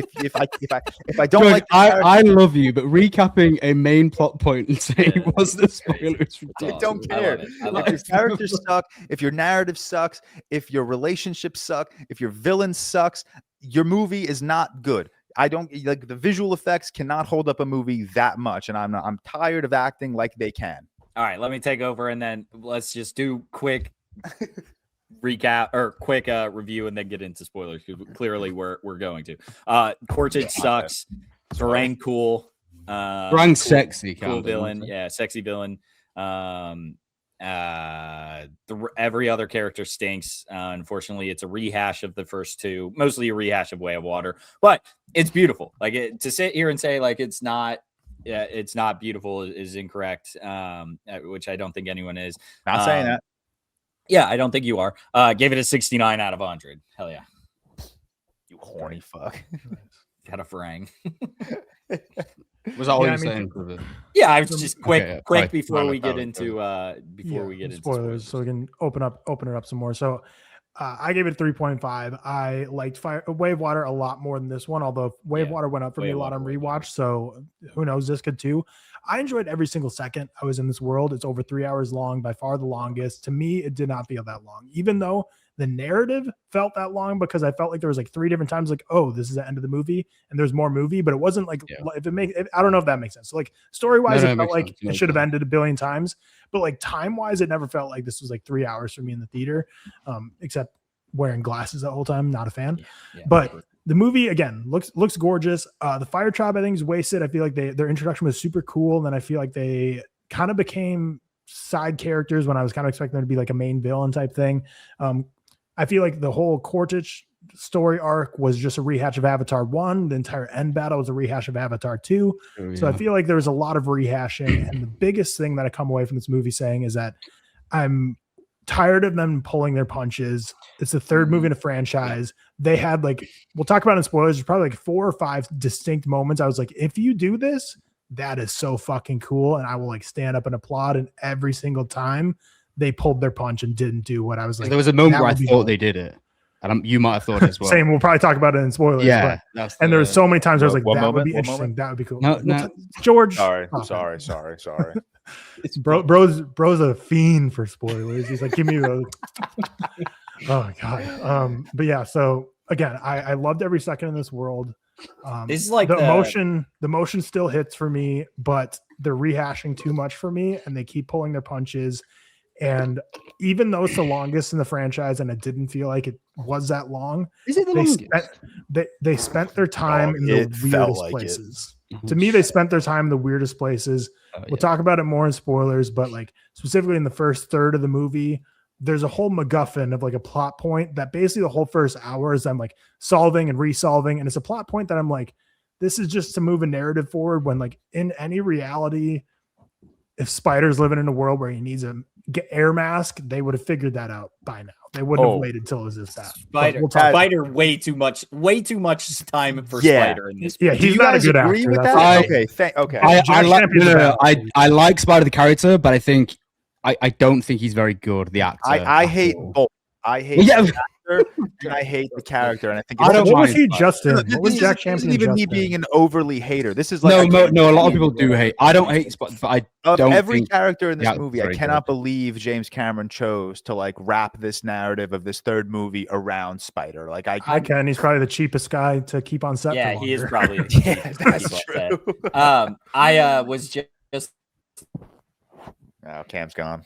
S2: I don't like,
S1: I love you, but recapping a main plot point and saying what's the spoiler?
S2: I don't care. If your characters suck, if your narrative sucks, if your relationships suck, if your villain sucks, your movie is not good. I don't like the visual effects cannot hold up a movie that much, and I'm tired of acting like they can.
S4: All right, let me take over, and then let's just do quick recap or quick review, and then get into spoilers because clearly we're going to. Quaritch sucks. Varang cool.
S1: Varang's sexy,
S4: cool villain. Yeah, sexy villain. Every other character stinks. Unfortunately, it's a rehash of the first two, mostly a rehash of Way of Water, but it's beautiful. Like to sit here and say like it's not beautiful is incorrect. Which I don't think anyone is.
S2: Not saying that.
S4: Yeah, I don't think you are. Gave it a 69 out of 100. Hell yeah.
S2: You horny fuck.
S4: Got a Varang.
S1: Was that all you're saying?
S4: Yeah, I was just quick before we get into spoilers,
S3: so we can open it up some more. So I gave it 3.5. I liked Way of Water a lot more than this one, although Way of Water went up for me a lot on rewatch. So who knows, this could too. I enjoyed every single second I was in this world. It's over 3 hours long, by far the longest. To me, it did not feel that long, even though the narrative felt that long, because I felt like there was like 3 different times like, oh, this is the end of the movie and there's more movie, but it wasn't like, I don't know if that makes sense. So like story wise, it felt like it should have ended a billion times, but like time wise, it never felt like this was like 3 hours for me in the theater, except wearing glasses the whole time. Not a fan, but the movie again looks gorgeous. The Fire Tribe I think is wasted. I feel like their introduction was super cool. And then I feel like they kind of became side characters when I was kind of expecting them to be like a main villain type thing. I feel like the whole Quaritch story arc was just a rehash of Avatar 1. The entire end battle was a rehash of Avatar 2. So I feel like there was a lot of rehashing. And the biggest thing that I come away from this movie saying is that I'm tired of them pulling their punches. It's the third movie in a franchise. They had like, we'll talk about it in spoilers, there's probably like 4 or 5 distinct moments. I was like, if you do this, that is so fucking cool. And I will like stand up and applaud. And every single time they pulled their punch and didn't do what I was like.
S1: There was a moment where I thought they did it. And you might have thought it as well.
S3: Same. We'll probably talk about it in spoilers.
S1: Yeah.
S3: And there was so many times I was like, that would be interesting. That would be cool.
S1: No.
S3: George.
S2: Sorry.
S3: It's bro's a fiend for spoilers. He's like, give me those. Oh God. But yeah, so again, I loved every second in this world.
S4: This is like
S3: the emotion still hits for me, but they're rehashing too much for me and they keep pulling their punches. And even though it's the longest in the franchise and it didn't feel like it was that long,
S1: is it the longest?
S3: They spent their time in the weirdest places. To me, they spent their time in the weirdest places. We'll talk about it more in spoilers, but like specifically in the first third of the movie, there's a whole MacGuffin of like a plot point that basically the whole first hour is I'm like solving and resolving. And it's a plot point that I'm like, this is just to move a narrative forward when like in any reality, if Spider's living in a world where he needs a air mask, they would have figured that out by now. They wouldn't have waited till it was this bad.
S4: Spider way too much time for Spider in this.
S3: Yeah, he's not a good actor.
S2: With that? Okay.
S1: I like Spider the character, but I don't think he's very good. The actor.
S2: I hate both. I hate the actor and I hate the character. And I think
S3: what was he just in? What was Jack Champion?
S2: Even me being an overly hater. This is like
S1: no. A lot of people do hate. I don't hate, but I don't.
S2: Every character in this movie, I cannot believe James Cameron chose to like wrap this narrative of this third movie around Spider. Like I
S3: can. He's probably the cheapest guy to keep on set.
S4: Yeah, he is probably.
S2: That's true.
S4: I was just
S2: Oh, Cam's gone.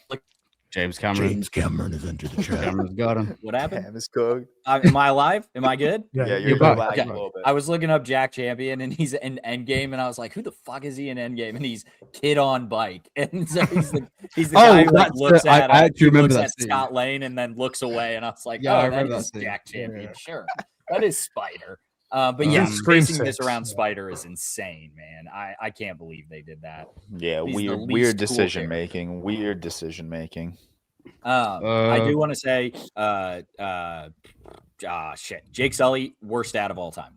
S1: James Cameron.
S3: Cameron has entered the chat.
S1: Cameron's got him.
S4: What happened?
S2: Cam is cooked.
S4: Am I alive? Am I good?
S2: Yeah,
S1: you're
S2: you're
S1: back.
S2: lagging
S4: Okay.
S2: a little bit.
S4: I was looking up Jack Champion, and he's in Endgame, and I was like, "Who the fuck is he in Endgame?" And he's kid on bike, and so he's the guy who like,
S1: that's
S4: looks
S1: I
S4: at
S1: actually remember
S4: looks
S1: that
S4: at
S1: scene.
S4: Scott Lane and then looks away, and I was like,
S1: Yeah, I
S4: "Oh, that
S1: remember that
S4: is
S1: scene.
S4: Jack Champion,
S1: Yeah.
S4: sure, that is Spider." But yeah,
S3: Scream
S4: basing this
S3: 6.
S4: around Spider is insane, man. I can't believe they did that.
S2: Yeah,
S4: He's the
S2: weird
S4: least cool
S2: decision making. Weird decision making.
S4: I do want to say, shit. Jake Sully, worst dad of all time.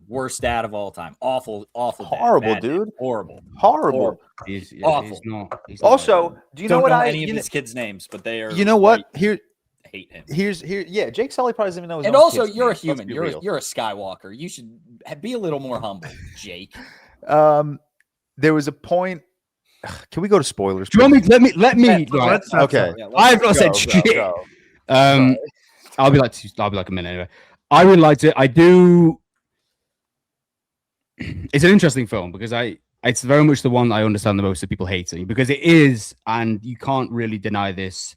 S4: Awful, dad.
S2: Horrible,
S4: Bad
S2: dude.
S4: dad. Horrible.
S2: Horrible.
S1: He's
S4: Awful.
S1: He's not
S2: Also,
S1: like
S2: do you know
S4: Don't
S2: what
S4: know
S2: I?
S4: any of
S2: You
S4: his kids' names, but they are.
S2: you know what?
S4: I
S2: Here,
S4: hate him.
S2: yeah. Jake Sully probably doesn't even know his
S4: And
S2: own
S4: also,
S2: kids'
S4: you're a
S2: names. Let's
S4: human.
S2: be
S4: You're
S2: real.
S4: a Skywalker. You should be a little more humble, Jake.
S2: There was a point. Can we go to spoilers?
S1: Do you want me? Let me.
S3: Yeah,
S1: right.
S3: let's-
S2: Okay.
S4: Yeah, let's
S1: I've not
S2: Go,
S1: said
S2: go,
S1: shit.
S2: go.
S1: I'll be like a minute anyway. I really liked it. I do. It's an interesting film because it's very much the one I understand the most of people hating because it is, and you can't really deny this,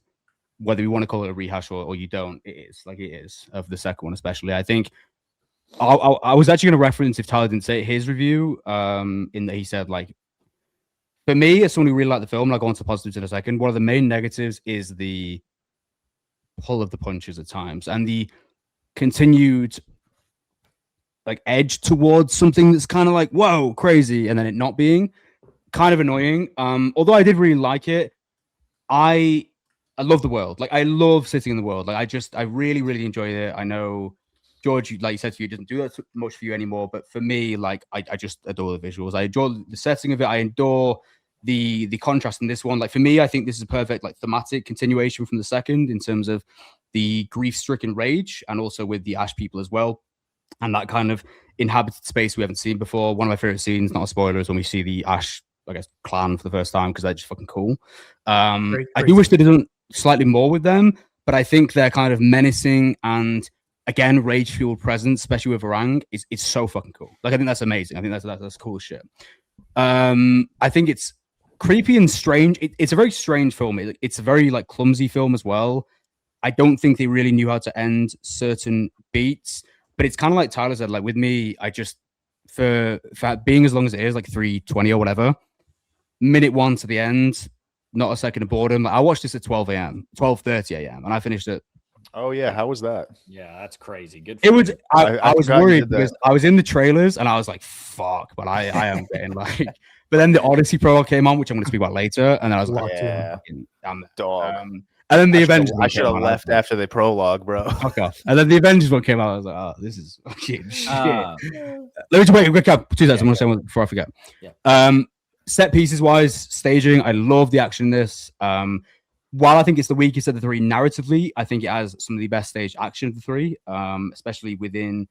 S1: whether you want to call it a rehash or you don't. It is like it is of the second one, especially. I think I was actually going to reference if Tyler didn't say it, his review, in that he said like, for me as someone who really liked the film, and I'll go on to positives in a second. One of the main negatives is the pull of the punches at times and the continued like edge towards something that's kind of like whoa crazy and then it not being kind of annoying. Although I did really like it, I love the world. Like I love sitting in the world. Like I really enjoyed it. I know George, like you said to you, doesn't do that much for you anymore, but for me, like I just adore the visuals. I adore the setting of it. I adore the contrast in this one. Like for me, I think this is a perfect like thematic continuation from the second in terms of the grief-stricken rage and also with the Ash people as well, and that kind of inhabited space we haven't seen before. One of my favorite scenes, not a spoiler, is when we see the Ash, I guess, clan for the first time because they're just fucking cool. I do wish they'd done slightly more with them, but I think they're kind of menacing and again rage-fueled presence, especially with Varang, is so fucking cool. Like I think that's amazing. I think that's cool as shit. I think it's creepy and strange. It's a very strange film. It's a very like clumsy film as well. I don't think they really knew how to end certain beats, but it's kind of like Tyler said, like with me, I just, for being as long as it is, like 3:20 or whatever, minute one to the end, not a second of boredom. I watched this at 12:30 a.m. and I finished it.
S2: Oh yeah, how was that?
S4: Yeah, that's crazy. Good.
S1: It was. I was
S2: forgot you
S1: worried
S2: did that.
S1: because I was in the trailers and I was like, "Fuck!" But I am getting like. But then the Odyssey Prologue came on, which I'm going to speak about later, and I was like,
S2: Yeah,
S1: "I'm
S2: dog.
S1: And then the Avengers.
S2: I should have left after the prologue, bro.
S1: Fuck off. And then the Avengers one came out. I was like, "Oh, this is fucking shit." Let me just wait. Quick up. 2 seconds. I'm going to say one before I forget.
S4: Yeah.
S1: Set pieces wise, staging. I love the action in this. While I think it's the weakest of the three narratively, I think it has some of the best staged action of the three, especially within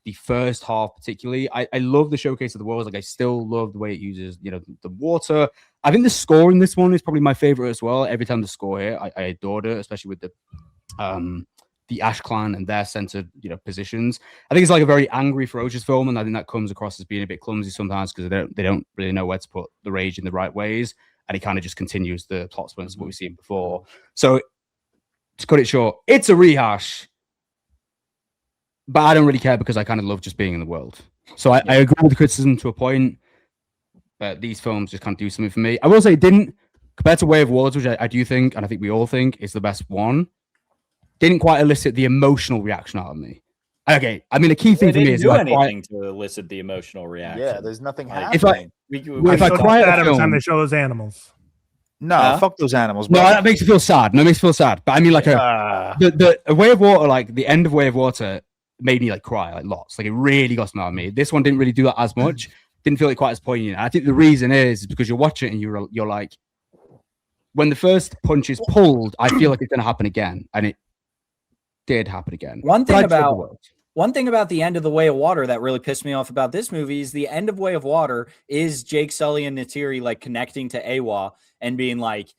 S1: the first half, particularly. I love the showcase of the worlds. Like I still love the way it uses, the water. I think the score in this one is probably my favorite as well. Every time the score here, I adored it, especially with the Ash Clan and their centered, positions. I think it's like a very angry, ferocious film, and I think that comes across as being a bit clumsy sometimes because they don't really know where to put the rage in the right ways, and it kind of just continues the plot points of what we've seen before. So to cut it short, it's a rehash. But I don't really care because I kind of love just being in the world. So I agree with the criticism to a point, but these films just kind of do something for me. I will say it didn't, compared to Way of Words, which I do think, and I think we all think is the best one, didn't quite elicit the emotional reaction out of me. Okay, I mean, a key thing for me is
S4: do anything to elicit the emotional reaction.
S2: Yeah, there's nothing
S4: Like,
S2: happening.
S1: if I cry at a
S3: every time
S1: film,
S3: they show those animals.
S2: No, fuck those animals, bro.
S1: no, that makes me feel sad. No, it makes me feel sad. But I mean, like the Way of Water, like the end of Way of Water, made me like cry like lots. Like it really got some out of me. This one didn't really do that as much. Didn't feel it quite as poignant. And I think the reason is because you're watching it and you're like, when the first punch is pulled, I feel like it's going to happen again, and it did happen again.
S4: One thing about the end of The Way of Water that really pissed me off about this movie is the end of Way of Water is Jake Sully and Neytiri like connecting to Awa and being like,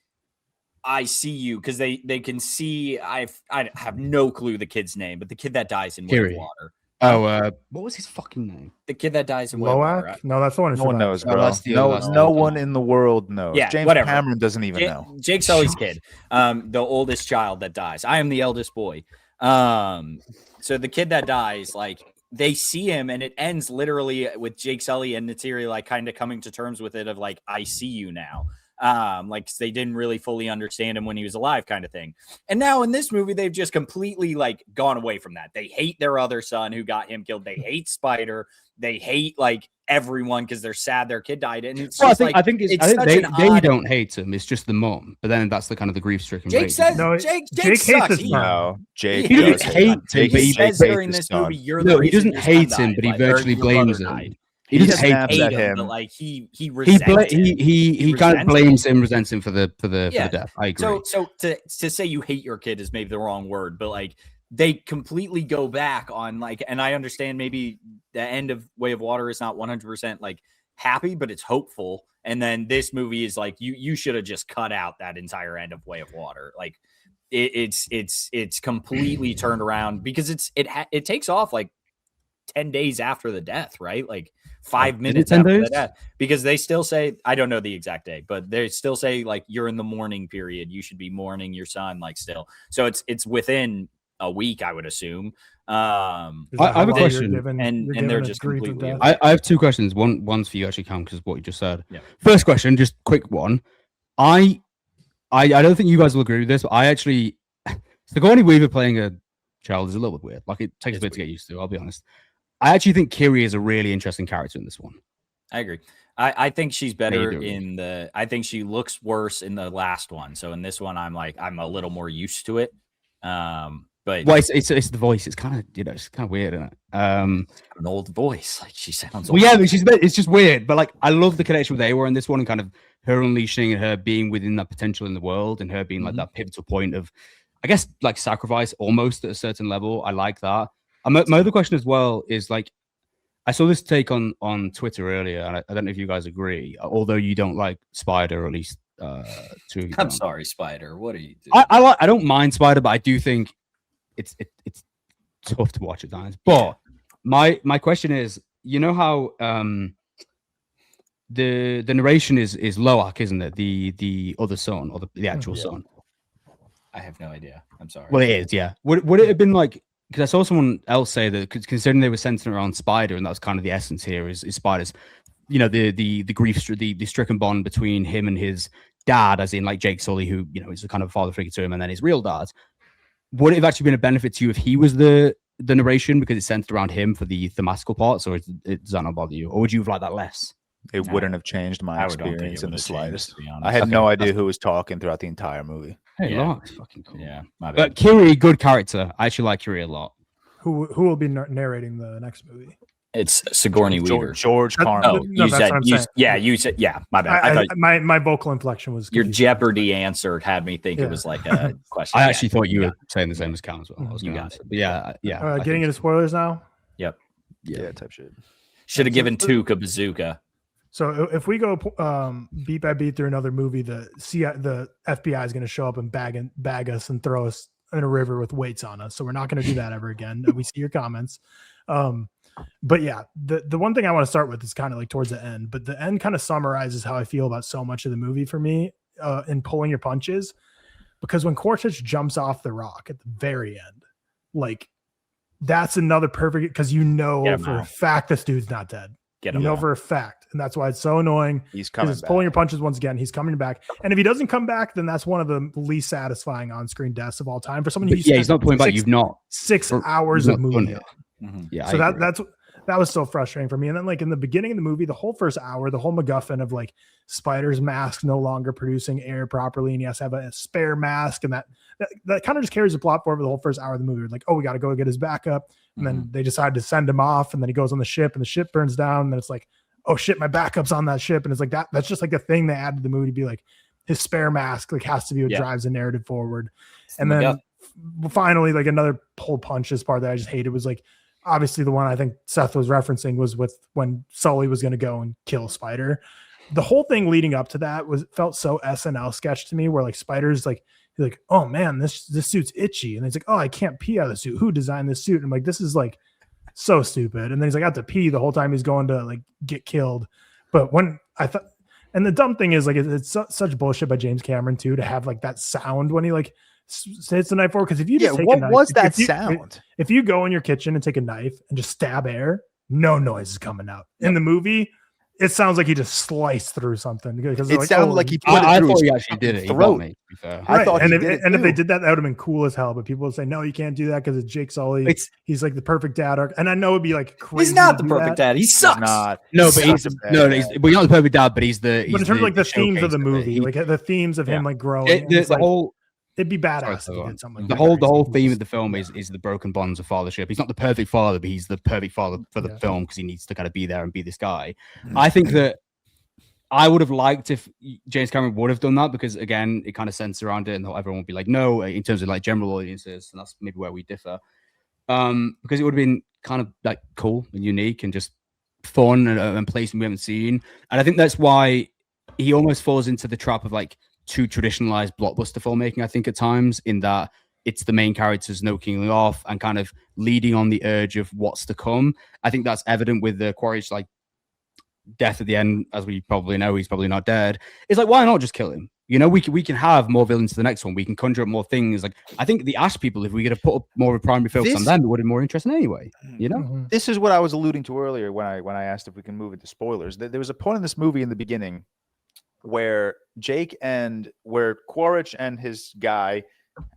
S4: I see you, because they can see. I have no clue the kid's name, but the kid that dies in Way of Water.
S1: Oh, what was his fucking name?
S4: The kid that dies in Way of Water.
S3: Loak? No, that's the one.
S2: No one knows,
S1: Oh,
S2: bro.
S1: that's the
S2: No,
S1: other-
S2: no one in the world knows.
S4: Yeah,
S2: James
S4: whatever.
S2: Cameron doesn't even know.
S4: Jake Sully's kid, the oldest child that dies. I am the eldest boy. So the kid that dies, like they see him, and it ends literally with Jake Sully and Natiri like kind of coming to terms with it of like, I see you now. Like they didn't really fully understand him when he was alive, kind of thing. And now in this movie, they've just completely like gone away from that. They hate their other son who got him killed. They hate Spider. They hate like everyone because they're sad their kid died. And it's just
S1: I think they don't hate him. It's just the mom. But then that's the kind of the grief stricken.
S4: Jake says Jake
S3: hates
S4: sucks.
S3: his son.
S2: Jake
S1: He doesn't hate him,
S4: Jake
S1: but he
S4: says during this movie, you're the
S1: he
S4: reason
S1: doesn't
S4: your son
S1: hate him,
S4: died,
S1: but he
S4: like,
S1: virtually
S4: or your brother
S1: blames him.
S4: died.
S1: He
S2: He
S1: doesn't
S2: snaps
S1: hate
S2: at
S1: him.
S2: him.
S4: But like he resents him.
S1: He kind of blames him, resents him for the death. I agree.
S4: So to say you hate your kid is maybe the wrong word, but like they completely go back on like, and I understand maybe the end of Way of Water is not 100% like happy, but it's hopeful. And then this movie is like you should have just cut out that entire end of Way of Water. Like it's completely turned around because it takes off like 10 days after the death, right? Like 5 minutes after the death, because they still say, I don't know the exact day, but they still say like you're in the mourning period. You should be mourning your son, like still. So it's within a week, I would assume.
S1: I have a question,
S4: and they're just completely.
S1: I have two questions. One's for you actually, Cam, because what you just said.
S4: Yeah.
S1: First question, just quick one. I don't think you guys will agree with this, but I actually Sigourney Weaver playing a child is a little bit weird. Like it takes a bit to get used to. I'll be honest. I actually think Kiri is a really interesting character in this one.
S4: I agree. I think she's better I think she looks worse in the last one. So in this one, I'm a little more used to it. But
S1: it's the voice. It's kind of it's kind of weird, isn't it?
S4: An old voice, like she sounds.
S1: Well, yeah, but it's just weird. But like, I love the connection with Awa in this one, and kind of her unleashing and her being within that potential in the world, and her being like that pivotal point of, I guess, like sacrifice almost at a certain level. I like that. My other question as well is like, I saw this take on Twitter earlier, and I don't know if you guys agree. Although you don't like Spider, or at least two.
S4: I'm sorry, Spider. What are you doing?
S1: I don't mind Spider, but I do think it's tough to watch at times. But my question is, you know how the narration is Loak, isn't it? The other son or the actual son.
S4: I have no idea. I'm sorry.
S1: Well, it is. Yeah. Would it have been like? Because I saw someone else say that considering they were centering around Spider, and that was kind of the essence here is Spider's, the grief, the stricken bond between him and his dad, as in like Jake Sully, who is a kind of father figure to him, and then his real dad. Would it have actually been a benefit to you if he was the narration because it's centered around him for the thematical parts, or does that not bother you, or would you have liked that less?
S2: It wouldn't have changed my experience in the slightest. I had
S1: Okay.
S2: no idea who was talking throughout the entire movie.
S1: Hey,
S4: Yeah.
S1: Loak's fucking cool.
S4: Yeah, my bad.
S1: But Kiri, good character. I actually like Kiri a lot.
S3: Who will be narrating the next movie?
S4: It's Sigourney Weaver.
S2: George Carmi.
S4: Oh,
S3: No,
S4: you
S3: that's
S4: said
S3: what I'm saying.
S4: you said my bad. I thought
S3: My vocal inflection was
S4: your
S3: confusing.
S4: Jeopardy answer had me think it was like a question.
S1: I actually thought you were saying the same as Cam as well. I was
S4: You
S1: gonna
S4: got
S1: answer. But yeah. I
S3: Getting
S1: think
S3: into spoilers now.
S2: Yeah, type shit.
S4: Should have given Tuke a bazooka.
S3: So if we go beat by beat through another movie, the FBI is going to show up and bag us and throw us in a river with weights on us. So we're not going to do that ever again. We see your comments. But yeah, the one thing I want to start with is kind of like towards the end, but the end kind of summarizes how I feel about so much of the movie for me in pulling your punches, because when Cortez jumps off the rock at the very end, like that's another perfect, because for a fact this dude's not dead. For a fact. And that's why it's so annoying.
S2: He's coming
S3: back.
S2: back.
S3: Pulling your punches once again. He's coming back. And if he doesn't come back, then that's one of the least satisfying on-screen deaths of all time. For someone who
S1: he's not pulling back. You've not
S3: 6 hours of movie.
S1: Yeah.
S3: So that was so frustrating for me. And then like in the beginning of the movie, the whole first hour, the whole MacGuffin of like Spider's mask no longer producing air properly, and he has to have a spare mask, and that kind of just carries the plot forward for the whole first hour of the movie. Like, oh, we got to go get his backup. And then they decide to send him off, and then he goes on the ship, and the ship burns down. And then it's like, oh shit, my backup's on that ship. And it's like that's just like a thing they add to the movie to be like his spare mask like has to be what drives the narrative forward. And then finally, like another pull punches part that I just hated was like, obviously the one I think Seth was referencing was with when Sully was going to go and kill Spider. The whole thing leading up to that felt so SNL sketch to me, where like Spider's like, he's like, oh man, this suit's itchy. And it's like, oh, I can't pee out of the suit. Who designed this suit? And I'm like, this is like so stupid. And then he's like, I have to pee the whole time he's going to like get killed. But when I thought, and the dumb thing is like, it's such bullshit by James Cameron too, to have like that sound when he like hits the knife forward. Because if you just take
S2: what
S3: a knife,
S2: was that
S3: if you,
S2: sound?
S3: If you go in your kitchen and take a knife and just stab air, no noise is coming out. In the movie, it sounds like he just sliced through something. Because
S2: It
S3: like,
S2: sounded like he put it
S1: I
S2: through
S1: thought
S2: his
S1: he actually did it. He
S2: throat.
S1: got me, to be fair.
S2: I thought
S3: and
S2: he
S3: if,
S2: did it
S3: and if they
S2: too.
S3: did that, that would have been cool as hell. But people would say, no, you can't do that because it's Jake Sully. He's like the perfect dad arc. And I know it'd be like crazy.
S4: He's not
S3: to
S4: the
S3: do
S4: perfect
S3: that.
S4: dad. He sucks.
S2: Not.
S1: No, but he's
S2: such a
S1: no,
S2: bad
S1: he's,
S2: dad.
S1: but he's not the perfect dad. But he's the.
S3: But in terms of like the themes
S1: showcase
S3: of the movie,
S1: it.
S3: like the themes of him like growing,
S1: It- the,
S3: it's
S1: the
S3: like,
S1: whole
S3: it'd be
S1: sorry,
S3: badass if
S1: so
S3: he
S1: on.
S3: did something. Like
S1: the
S3: that
S1: whole
S3: crazy.
S1: theme of the film is the broken bonds of fathership. He's not the perfect father, but he's the perfect father for the
S3: Yeah.
S1: film because he needs to kind of be there and be this guy. I think that I would have liked if James Cameron would have done that because again, it kind of centers around it, and everyone would be like, no, in terms of like general audiences, and that's maybe where we differ. Because it would have been kind of like cool and unique and just fun and places we haven't seen, and I think that's why he almost falls into the trap of like too traditionalized blockbuster filmmaking. I think at times in that it's the main characters no killing off and kind of leading on the urge of what's to come. I think that's evident with the Quaritch like death at the end, as we probably know, he's probably not dead. It's like, why not just kill him? You know, we can have more villains to the next one. We can conjure up more things. Like, I think the Ash people, if we could have put up more of a primary focus on them, it would have been more interesting anyway. You know,
S3: Mhm.
S2: This is what I was alluding to earlier when I asked if we can move into spoilers. There was a point in this movie in the beginning where where Quaritch and his guy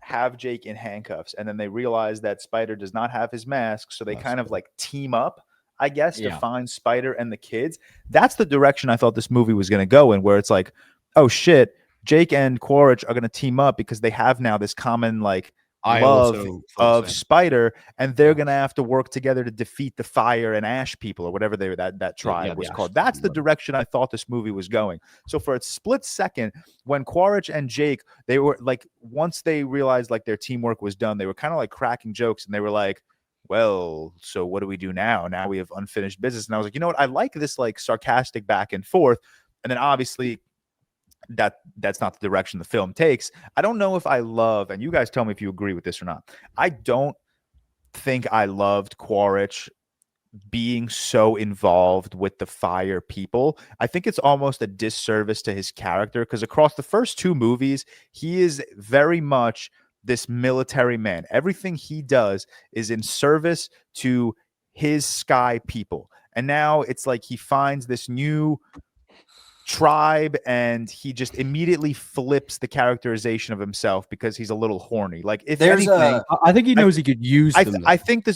S2: have Jake in handcuffs, and then they realize that Spider does not have his mask, so they kind of like team up, I guess, to find Spider and the kids. That's the direction I thought this movie was going to go in, where it's like, oh shit, Jake and Quaritch are going to team up because they have now this common like love of Spider, and they're going to have to work together to defeat the Fire and Ash people or whatever that tribe was called. That's the direction I thought this movie was going. So for a split second, when Quaritch and Jake, they were like, once they realized like their teamwork was done, they were kind of like cracking jokes, and they were like, well, so what do we do now? Now we have unfinished business. And I was like, you know what? I like this like sarcastic back and forth. And then obviously that's not the direction the film takes. I don't know if I love, and you guys tell me if you agree with this or not. I don't think I loved Quaritch being so involved with the Fire people. I think it's almost a disservice to his character because across the first two movies, he is very much this military man. Everything he does is in service to his sky people. And now it's like he finds this new tribe and he just immediately flips the characterization of himself because he's a little horny. Like if anything,
S1: I think he knows he could use them.
S2: I think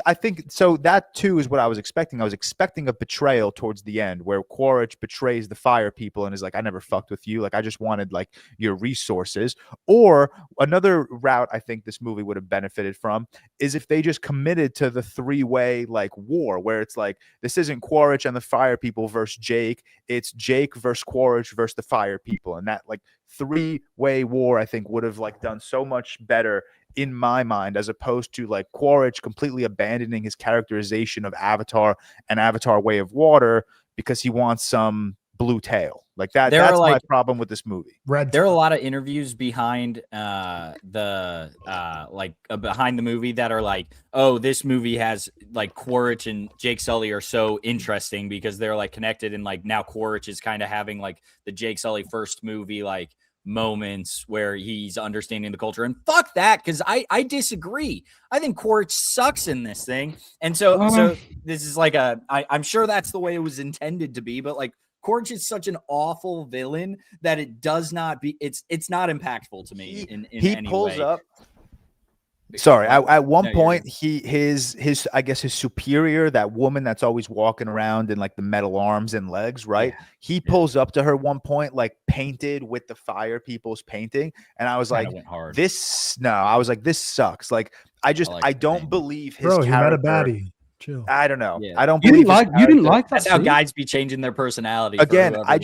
S2: I think so. That too is what I was expecting. I was expecting a betrayal towards the end where Quaritch betrays the Fire people and is like, I never fucked with you. Like I just wanted like your resources. Or another route I think this movie would have benefited from is if they just committed to the three-way like war where it's like, this isn't Quaritch and the Fire people versus Jake. It's Jake versus Quaritch versus the Fire people. And that like three-way war, I think would have like done so much better in my mind, as opposed to like Quaritch completely abandoning his characterization of Avatar and Avatar Way of Water because he wants some blue tail. Like that. That's my problem with this movie.
S4: There are a lot of interviews behind behind the movie that are like, oh, this movie has like Quaritch and Jake Sully are so interesting because they're like connected, and like now Quaritch is kind of having like the Jake Sully first movie like moments where he's understanding the culture. And fuck that, because I disagree. I think Quaritch sucks in this thing, and so this is like I'm sure that's the way it was intended to be, but like Quaritch is such an awful villain that it does not be. It's not impactful to me in any
S2: pulls
S4: way.
S2: Up. Sorry, at one point his I guess his superior, that woman that's always walking around in like the metal arms and legs, right? Yeah. He pulls up to her one point, like painted with the Fire people's painting, and I was like, this sucks. Like I don't believe his character.
S3: He met a baddie. Chill.
S2: I don't know.
S4: Yeah.
S2: I don't.
S1: You didn't like that.
S4: That's how guys be changing their personality.
S2: Again, I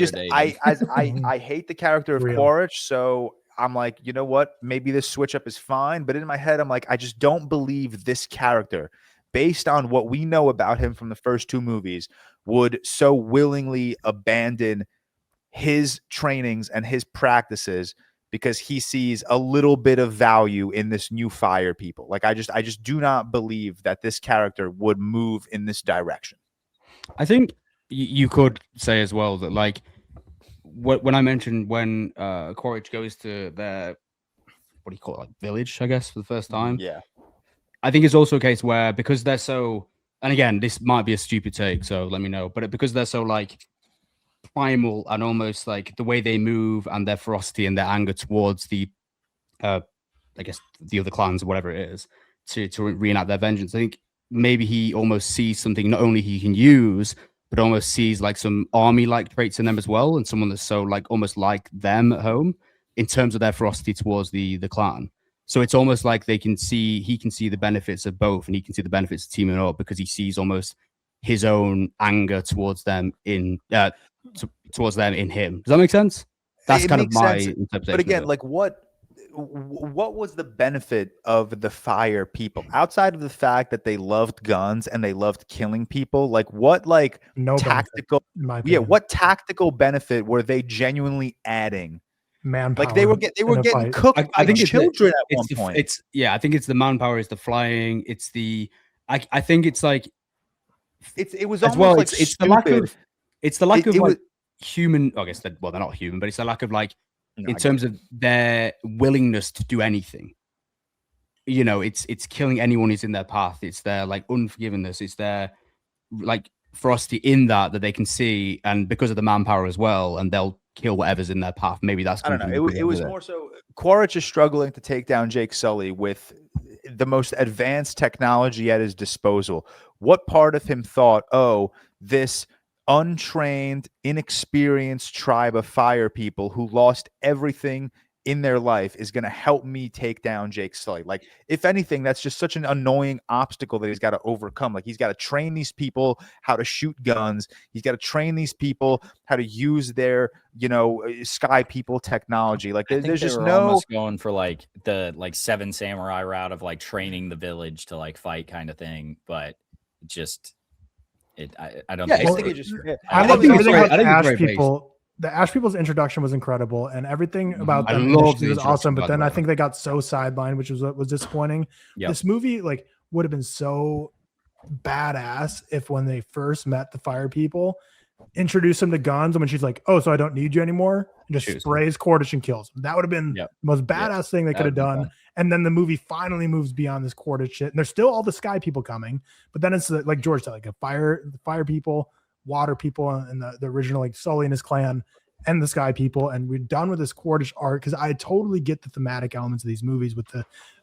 S2: hate the character of Quaritch, so I'm like, you know what? Maybe this switch up is fine. But in my head, I'm like, I just don't believe this character, based on what we know about him from the first two movies, would so willingly abandon his trainings and his practices because he sees a little bit of value in this new fire people. Like I just do not believe that this character would move in this direction.
S1: I think you could say as well that like when I mentioned when Quaritch goes to their, what do you call it, like village, I guess, for the first time.
S2: Yeah.
S1: I think it's also a case where because they're so, and again, this might be a stupid take, so let me know, but because they're so like primal and almost like the way they move and their ferocity and their anger towards the, I guess the other clans or whatever it is to reenact their vengeance. I think maybe he almost sees something not only he can use, but almost sees like some army-like traits in them as well, and someone that's so like almost like them at home in terms of their ferocity towards the clan. So it's almost like he can see the benefits of both, and he can see the benefits of teaming up because he sees almost his own anger towards them towards them in him. Does that make sense? That's kind of my interpretation.
S2: But again, like what was the benefit of the fire people outside of the fact that they loved guns and they loved killing people? Like what tactical what tactical benefit were they genuinely adding?
S3: Manpower.
S2: Like they were getting cooked. I think children at one point.
S1: I think it's the manpower, it's the flying, it's the I think it's like
S2: it was
S1: as
S2: almost
S1: well.
S2: Like
S1: it's the lack of like human. I guess they're not human, but it's a lack of like in terms of their willingness to do anything. You know, it's killing anyone who's in their path. It's their like unforgiveness. It's their like ferocity in that they can see, and because of the manpower as well, and they'll kill whatever's in their path. Maybe that's
S2: I don't know. It was more so Quaritch is struggling to take down Jake Sully with the most advanced technology at his disposal. What part of him thought, oh, this untrained, inexperienced tribe of fire people who lost everything in their life is going to help me take down Jake Sully? Like, if anything, that's just such an annoying obstacle that he's got to overcome. Like, he's got to train these people how to shoot guns. He's got to train these people how to use their, sky people technology. Like, there's just
S4: almost going for like the Seven Samurai route of like training the village to like fight kind of thing, but just I don't think.
S3: I think it's great. Ash people. The Ash people's introduction was incredible, and everything about them was awesome. But then I think they got so sidelined, which was what was disappointing. Yep. This movie would have been so badass if when they first met the fire people, introduce them to guns, and when she's like, "Oh, so I don't need you anymore," and just sprays Quaritch and kills him. That would have been the most badass thing they could have done. And then the movie finally moves beyond this Quaritch shit, and there's still all the sky people coming, but then it's like George said, like the fire people, water people, and the original like Sully and his clan, and the sky people, and we're done with this Quaritch arc, because I totally get the thematic elements of these movies with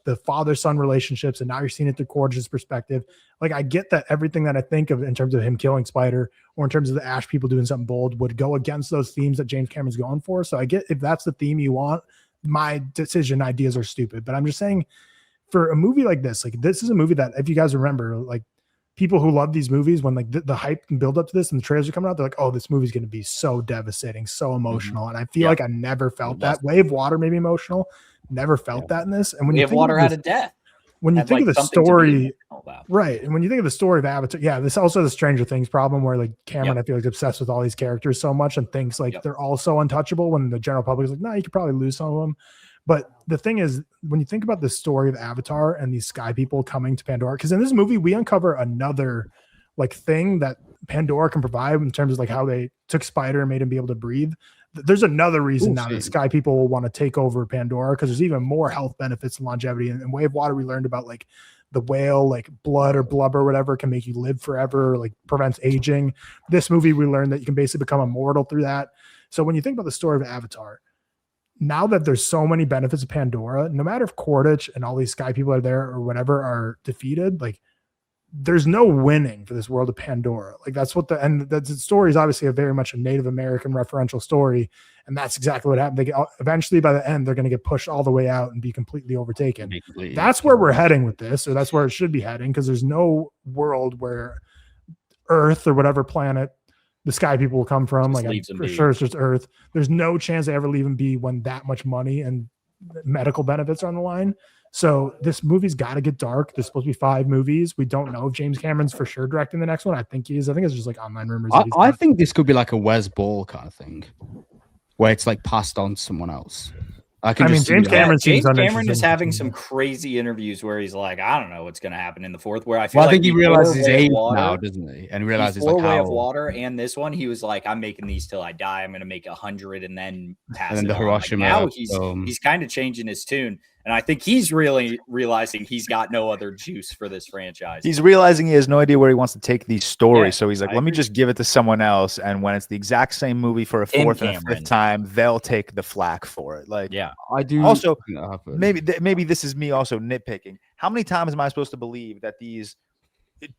S3: the father-son relationships, and now you're seeing it through Quaritch's perspective. Like, I get that everything that I think of in terms of him killing Spider, or in terms of the Ash people doing something bold, would go against those themes that James Cameron's going for. So I get if that's the theme you want, my decision ideas are stupid. But I'm just saying, for a movie like this is a movie that, if you guys remember, like, people who love these movies, when like the hype and build up to this and the trailers are coming out, they're like, oh, this movie's going to be so devastating, so emotional. And I feel like I never felt that. Wave Water made me emotional. Never felt that in this. And when you think
S4: Water had a death.
S3: When you think of the story, right? And when you think of the story of Avatar, this also the Stranger Things problem, where like Cameron, I feel like, is obsessed with all these characters so much and thinks like they're all so untouchable, when the general public is like, no, you could probably lose some of them. But the thing is, when you think about the story of Avatar and these sky people coming to Pandora, because in this movie we uncover another like thing that Pandora can provide in terms of like how they took Spider and made him be able to breathe. There's another reason now that sky people will want to take over Pandora, because there's even more health benefits and longevity. And Way of Water, we learned about like the whale, like blood or blubber, or whatever, can make you live forever, like prevents aging. This movie, we learned that you can basically become immortal through that. So when you think about the story of Avatar, now that there's so many benefits of Pandora, no matter if Quaritch and all these sky people are there or whatever are defeated, like, there's no winning for this world of Pandora. Like, that's what the story is obviously very much a Native American referential story. And that's exactly what happened. Eventually by the end, they're going to get pushed all the way out and be completely overtaken. That's where we're heading with this, or that's where it should be heading. Cause there's no world where Earth or whatever planet the sky people will come from. Like, for sure it's just Earth. There's no chance they ever leave and be when that much money and medical benefits are on the line. So this movie's got to get dark. There's supposed to be 5 movies. We don't know if James Cameron's for sure directing the next one. I think he is. I think it's just like online rumors.
S1: I think this could be like a Wes Ball kind of thing, where it's like passed on to someone else. I can
S3: I mean,
S1: just see
S3: James
S1: that.
S3: Cameron
S4: James
S3: seems
S4: Cameron
S3: uninterested
S4: is
S3: in
S4: having
S3: this
S4: some
S3: movie.
S4: crazy interviews where he's like, I don't know what's going to happen in the fourth. Where I feel
S1: Well, I
S4: like
S1: think he
S4: before
S1: realizes his
S4: Way of
S1: age
S4: Water-
S1: now, doesn't he? And he realizes
S4: before
S1: like
S4: Way
S1: how.
S4: of Water and this one, he was like, I'm making these till I die. I'm going to make 100 and then pass
S1: And then
S4: it
S1: the
S4: on. Like,
S1: Hiroshima
S4: now
S1: film.
S4: he's kind of changing his tune. And I think he's really realizing he's got no other juice for this franchise.
S2: He's realizing he has no idea where he wants to take these stories.
S4: Yeah,
S2: So he's like,
S4: I
S2: let me
S4: agree.
S2: just give it to someone else. And when it's the exact same movie for a
S4: Tim
S2: fourth and a
S4: Cameron.
S2: fifth time, they'll take the flack for it. Like,
S4: Yeah.
S1: I do
S2: Also,
S1: think that happened.
S2: maybe this is me also nitpicking. How many times am I supposed to believe that these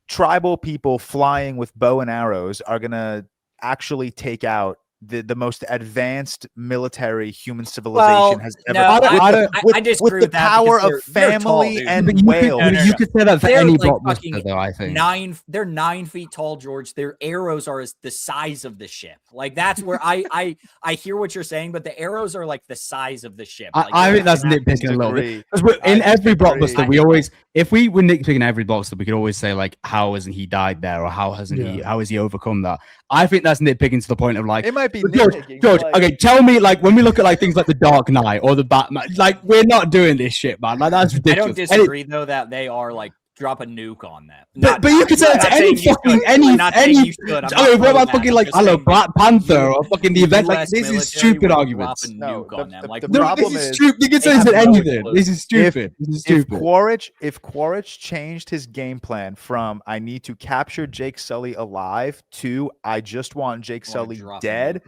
S2: tribal people flying with bow and arrows are gonna actually take out the most advanced military human civilization has ever?
S4: No,
S2: with,
S4: I disagree
S2: with the
S4: with that
S2: power
S4: because
S2: of
S4: they're tall,
S2: family
S4: dude.
S2: and
S1: But you could,
S2: whales.
S1: but you could say that for
S4: They're
S1: any
S4: like
S1: blockbuster,
S4: fucking
S1: though. I think
S4: they're 9 feet tall, George. Their arrows are the size of the ship. Like that's where I hear what you're saying, but the arrows are like the size of the ship. Like,
S1: I
S4: they're
S1: think that's
S4: not-
S1: nitpicking a little bit.
S2: disagree.
S1: Because in
S2: I
S1: every
S2: disagree.
S1: blockbuster, we always, if we were nitpicking every blockbuster, we could always say like, how hasn't he died there, or how hasn't he, how has he overcome that? I think that's nitpicking to the point of like,
S2: It might be
S1: George,
S2: nitpicking,
S1: George,
S2: but, like,
S1: okay, tell me like when we look at like things like the Dark Knight or the Batman, like we're not doing this shit, man. Like that's
S4: I
S1: ridiculous.
S4: don't disagree though that they are like drop a nuke on them.
S1: But you could say that to any fucking any. Oh, what about fucking like I don't know Black Panther or fucking the event? Like this is stupid arguments.
S2: No,
S4: On them. Like,
S2: the
S1: No,
S2: problem
S1: this is
S2: is
S1: stupid. You could
S4: they
S1: say this
S4: have
S1: at
S4: no
S1: anything.
S4: clue.
S1: This is stupid. This is
S2: If
S1: stupid.
S2: Quaritch changed his game plan from I need to capture Jake Sully alive to I just want Jake Sully dead,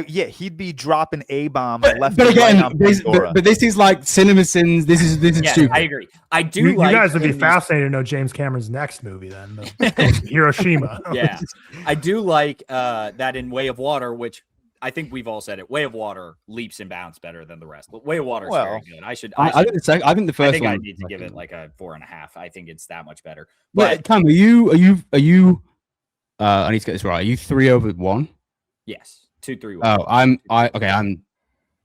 S2: he'd be dropping A bombs left
S1: But
S2: and
S1: again,
S2: right on Pandora.
S1: but this is like cinema sins. This is
S4: Yes,
S1: stupid.
S4: I agree. I do.
S3: You
S4: like
S3: guys would be
S4: in these-
S3: fascinated to know James Cameron's next movie then. Hiroshima.
S4: Yeah, I do like that in Way of Water, which I think we've all said it. Way of Water leaps and bounds better than the rest. But Way of Water is very good. I
S1: think the first
S4: think
S1: one.
S4: I need to give it like a 4.5. I think it's that much better.
S1: But
S4: But
S1: Cam, are you? I need to get this right. Are you 3/1?
S4: yes, 2, 3, 1.
S1: Oh, I'm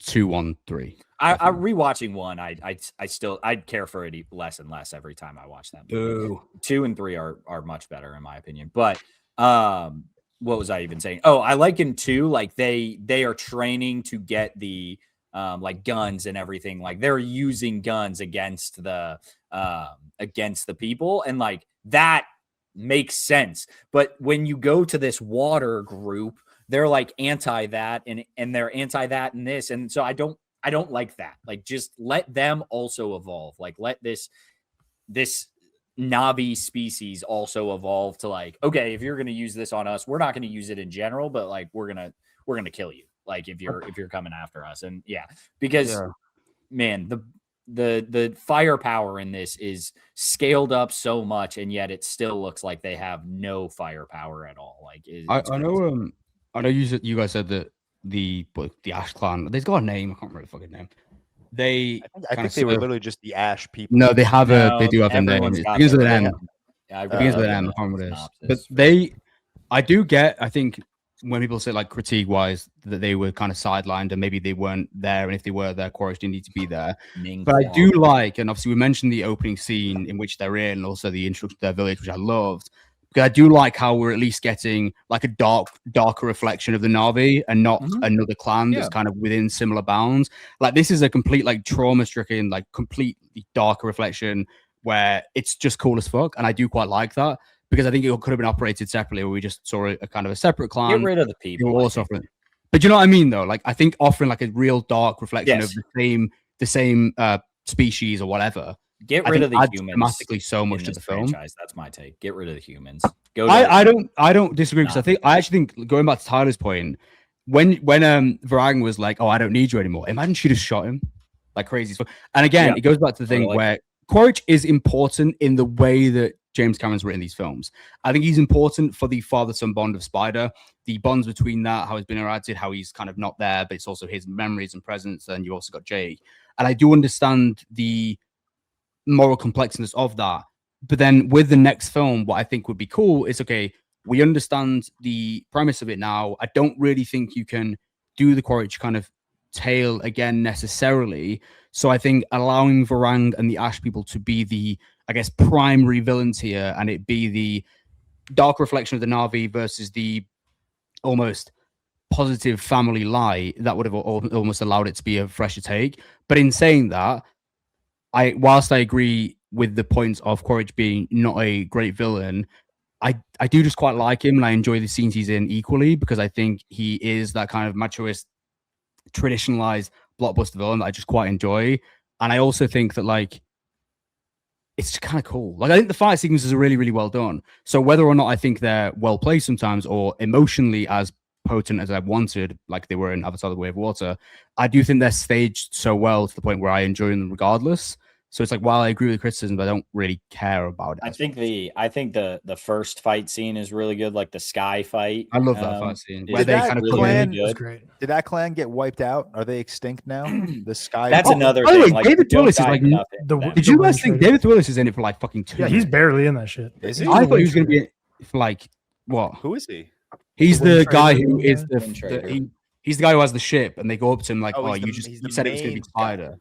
S1: 2-1-3.
S4: I rewatching one. I'd care for it less and less every time I watch that movie.
S1: Boo.
S4: 2 and 3 are much better in my opinion. But what was I even saying? Oh, I like in 2, like they are training to get the like guns and everything. Like they're using guns against the people, and like that makes sense. But when you go to this water group, they're like anti that and they're anti that and this. And so I don't like that. Like just let them also evolve. Like let this Navi species also evolve to like, okay, if you're going to use this on us, we're not going to use it in general, but like we're going to kill you. Like if you're coming after us. And because man, the firepower in this is scaled up so much, and yet it still looks like they have no firepower at all. Like
S1: I know. I know you guys said that the Ash Clan. They've got a name. I can't remember the fucking name.
S2: I think they were literally just the Ash people.
S1: No, they have they do have a name.
S4: everyone's
S1: It
S4: got
S1: begins with an
S4: their
S1: M.
S4: own.
S1: It begins with an M. I can't remember what it is. But I do get. I think when people say like critique wise that they were kind of sidelined and maybe they weren't there, and if they were there, Quaritch didn't need to be there. But I do like, and obviously we mentioned the opening scene in which they're in, and also the introduction to their village, which I loved. Because I do like how we're at least getting like a darker reflection of the Na'vi and not another clan that's kind of within similar bounds. Like this is a complete like trauma-stricken, like completely darker reflection where it's just cool as fuck, and I do quite like that. Because I think it could have been operated separately, where we just saw a kind of a separate clan.
S4: Get rid of the people.
S1: But you know what I mean, though. Like I think offering like a real dark reflection of the same species or whatever.
S4: Get rid of the humans.
S1: Dramatically, so much to the film.
S4: That's my take. Get rid of the humans.
S1: I don't disagree because I actually think going back to Tyler's point, when Varang was like, "Oh, I don't need you anymore." Imagine she just shot him like crazy. And again, it goes back to the thing where Quaritch is important in the way that James Cameron's written these films. I think he's important for the father-son bond of Spider, the bonds between that, how he's been interacted, how he's kind of not there, but it's also his memories and presence. And you also got Jake. And I do understand the moral complexness of that. But then with the next film, what I think would be cool is, okay, we understand the premise of it now. I don't really think you can do the Quaritch kind of tale again necessarily. So I think allowing Varang and the Ash people to be the, I guess, primary villains here, and it be the dark reflection of the Na'vi versus the almost positive family light, that would have almost allowed it to be a fresher take. But in saying that, whilst I agree with the points of Quaritch being not a great villain, I do just quite like him, and I enjoy the scenes he's in equally, because I think he is that kind of machoist, traditionalized blockbuster villain that I just quite enjoy. And I also think that, like, it's just kind of cool. Like, I think the fight sequences are really, really well done. So whether or not I think they're well placed sometimes, or emotionally as potent as I wanted, like they were in Avatar: The Way of Water, I do think they're staged so well to the point where I enjoy them regardless. So it's like, while I agree with the criticism, I don't really care about it.
S4: I think the first fight scene is really good, like the sky fight.
S1: I love that fight scene.
S2: Did that clan
S3: great.
S2: Did that clan get wiped out? Are they extinct now? The sky.
S4: That's another
S1: by the
S4: thing.
S1: way,
S4: Like,
S1: David
S4: don't
S1: Willis is
S4: die
S1: like.
S4: nothing.
S1: Did you guys think David Willis is in it for like fucking 2
S3: Yeah, he's barely in that shit.
S2: Is he?
S1: I thought he was going to be in for like what?
S2: Who is he?
S1: He's
S3: The
S1: the
S3: wind
S1: guy
S3: trader,
S1: who is
S3: yeah.
S1: the,
S4: Wind trader.
S1: he's the guy who has the ship, and they go up to him like,
S2: Oh,
S1: "Oh,
S2: he's
S1: you
S2: the
S1: said it was going to be
S2: main guy.
S1: Spider."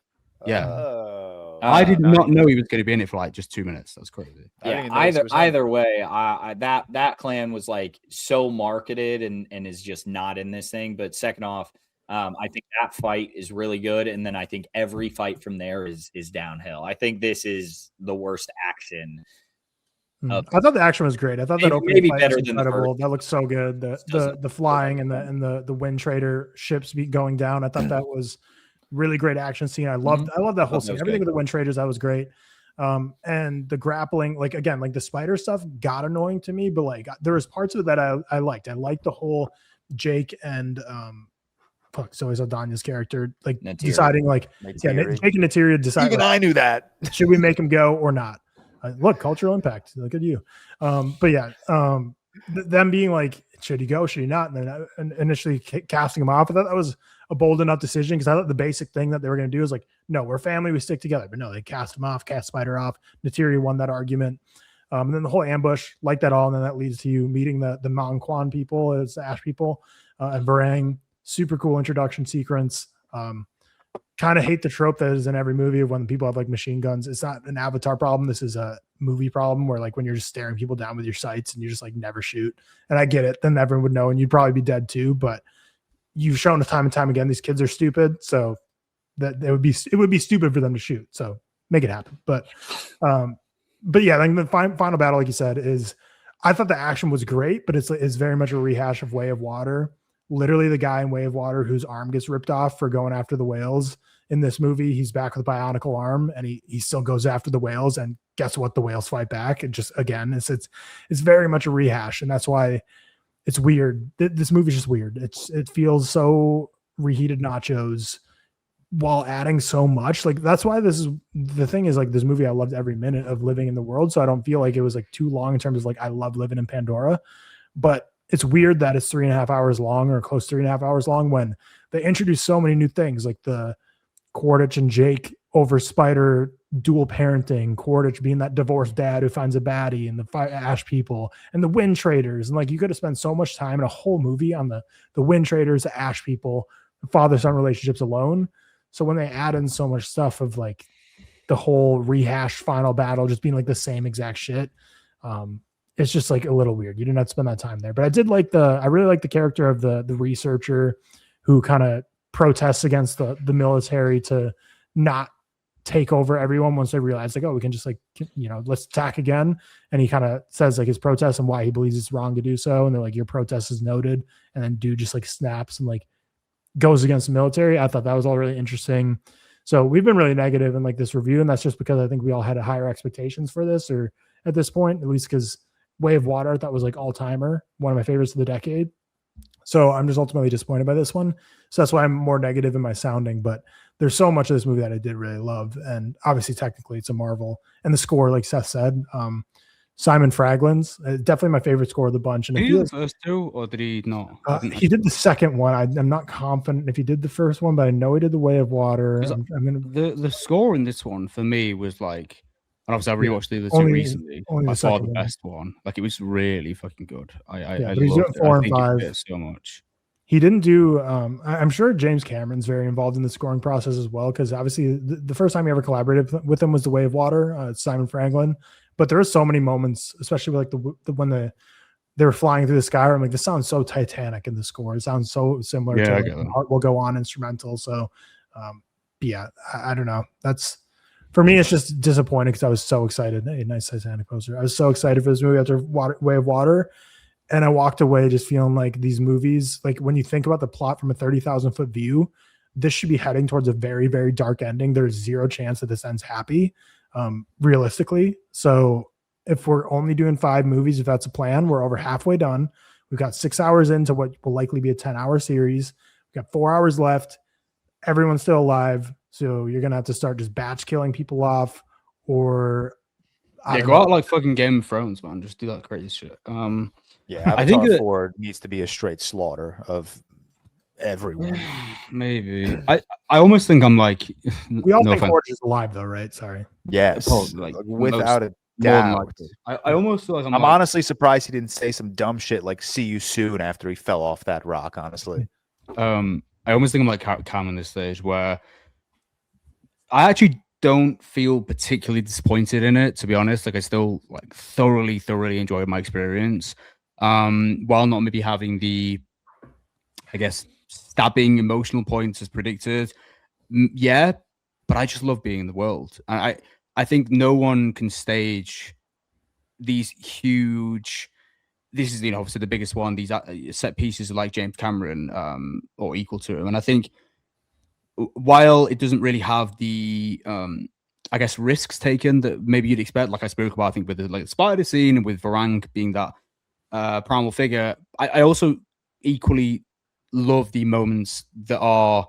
S1: Yeah.
S2: Oh,
S1: I did
S2: nice.
S1: not know he was going to be in it for like just 2 minutes. That's crazy.
S2: I didn't
S4: Yeah,
S2: even notice it was him.
S4: either way, that clan was like so marketed and is just not in this thing. But second off, I think that fight is really good, and then I think every fight from there is downhill. I think this is the worst action.
S3: I thought the action was great. I thought that opening
S4: maybe
S3: fight
S4: better
S3: was
S4: than the
S3: incredible.
S4: first.
S3: That looked so good. The flying and the wind trader ships going down. I thought that was really great action scene. I loved that whole
S4: That
S3: scene.
S4: was
S3: Everything
S4: good.
S3: with the wind traders, that was great. And the grappling, like again, like the spider stuff got annoying to me, but like there was parts of it that I liked. I liked the whole Jake and Zoe Saldana's character, like
S4: Neytiri.
S3: deciding like Jake and Neytiri decide
S2: Even I knew that.
S3: should we make him go or not? Look, cultural impact. Look at you. But yeah, them being like, should he go? Should he not? And then initially casting him off. I thought that was a bold enough decision, because I thought the basic thing that they were going to do is like, no, we're family, we stick together. But no, they cast him off, cast Spider off. Neytiri won that argument. And then the whole ambush, like that all. And then that leads to you meeting the Mountain Quan people, as the Ash people, and Varang. Super cool introduction sequence. Kind of hate the trope that is in every movie of when people have like machine guns. It's not an Avatar problem. This is a movie problem where like when you're just staring people down with your sights and you just like never shoot. And I get it. Then everyone would know and you'd probably be dead too. But you've shown us time and time again, these kids are stupid. So that it would be stupid for them to shoot. So make it happen. But yeah, like the final battle, like you said, is I thought the action was great, but it's very much a rehash of Way of Water. Literally the guy in Way of Water whose arm gets ripped off for going after the whales in this movie, he's back with a bionicle arm, and he still goes after the whales, and guess what? The whales fight back. And just, again, it's very much a rehash, and that's why it's weird. This movie's just weird. It feels so reheated nachos while adding so much. Like, that's why this is the thing is, like, this movie, I loved every minute of living in the world. So I don't feel like it was like too long in terms of like, I love living in Pandora, but it's weird that it's 3.5 hours long, or close to 3.5 hours long, when they introduce so many new things, like the Quaritch and Jake over Spider dual parenting, Quaritch being that divorced dad who finds a baddie, and the Ash people and the wind traders. And like, you could have spent so much time in a whole movie on the wind traders, the Ash people, the father-son relationships alone. So when they add in so much stuff of like the whole rehash final battle just being like the same exact shit, it's just like a little weird. You did not spend that time there. But I really like the character of the researcher who kind of protests against the military to not take over everyone once they realize like, oh, we can just like, let's attack again. And he kind of says like his protest and why he believes it's wrong to do so. And they're like, your protest is noted. And then dude just like snaps and like goes against the military. I thought that was all really interesting. So we've been really negative in like this review. And that's just because I think we all had higher expectations for this, or at this point, at least, because Way of Water I thought was like all timer, one of my favorites of the decade. So I'm just ultimately disappointed by this one. So that's why I'm more negative in my sounding, but there's so much of this movie that I did really love. And obviously technically it's a marvel, and the score, like Seth said, Simon Fraglin's definitely my favorite score of the bunch. And
S1: did he do the first two, or did he not?
S3: He did the second one. I'm not confident if he did the first one, but I know he did the Way of Water.
S1: The score in this one for me was like, and obviously I rewatched the other two recently. By far the best one. Like, it was really fucking good. I loved it.
S3: 4
S1: I
S3: and
S1: think
S3: 5
S1: it fit so much.
S3: He didn't do. I'm sure James Cameron's very involved in the scoring process as well, because obviously the first time he ever collaborated with him was The Way of Water, Simon Franklin. But there are so many moments, especially with like when the they were flying through the sky. I'm like, this sounds so Titanic in the score. It sounds so similar to like, Heart Will Go On instrumental. So, yeah, I don't know. That's for me. It's just disappointing because I was so excited. Hey, nice Titanic poster. I was so excited for this movie after Way of Water, and I walked away just feeling like these movies. Like when you think about the plot from a 30,000-foot view, this should be heading towards a very, very dark ending. There's zero chance that this ends happy, realistically. So if we're only doing 5 movies, if that's a plan, we're over halfway done. We've got 6 hours into what will likely be a 10-hour series. We've got 4 hours left. Everyone's still alive. So you're going to have to start just batch killing people off or
S1: go out like fucking Game of Thrones, man. Just do that crazy shit.
S2: Yeah,
S1: I think
S2: Avatar 4 needs to be a straight slaughter of everyone.
S1: Maybe. I almost think I'm like
S3: we all think Forge is alive though, right? Sorry.
S2: Yes.
S1: Like,
S2: without a doubt.
S1: I almost feel like
S2: I'm honestly surprised he didn't say some dumb shit like "see you soon" after he fell off that rock. Honestly,
S1: I almost think I'm like Cam in this stage where I actually don't feel particularly disappointed in it. To be honest, like I still like thoroughly enjoyed my experience. While not maybe having the, I guess, stabbing emotional points as predicted. Yeah, but I just love being in the world. And I think no one can stage these huge, this is, you know, obviously the biggest one, these set pieces like James Cameron or equal to him. And I think while it doesn't really have the, I guess, risks taken that maybe you'd expect, like I spoke about, I think with the spider scene and with Varang being that primal figure, I also equally love the moments that are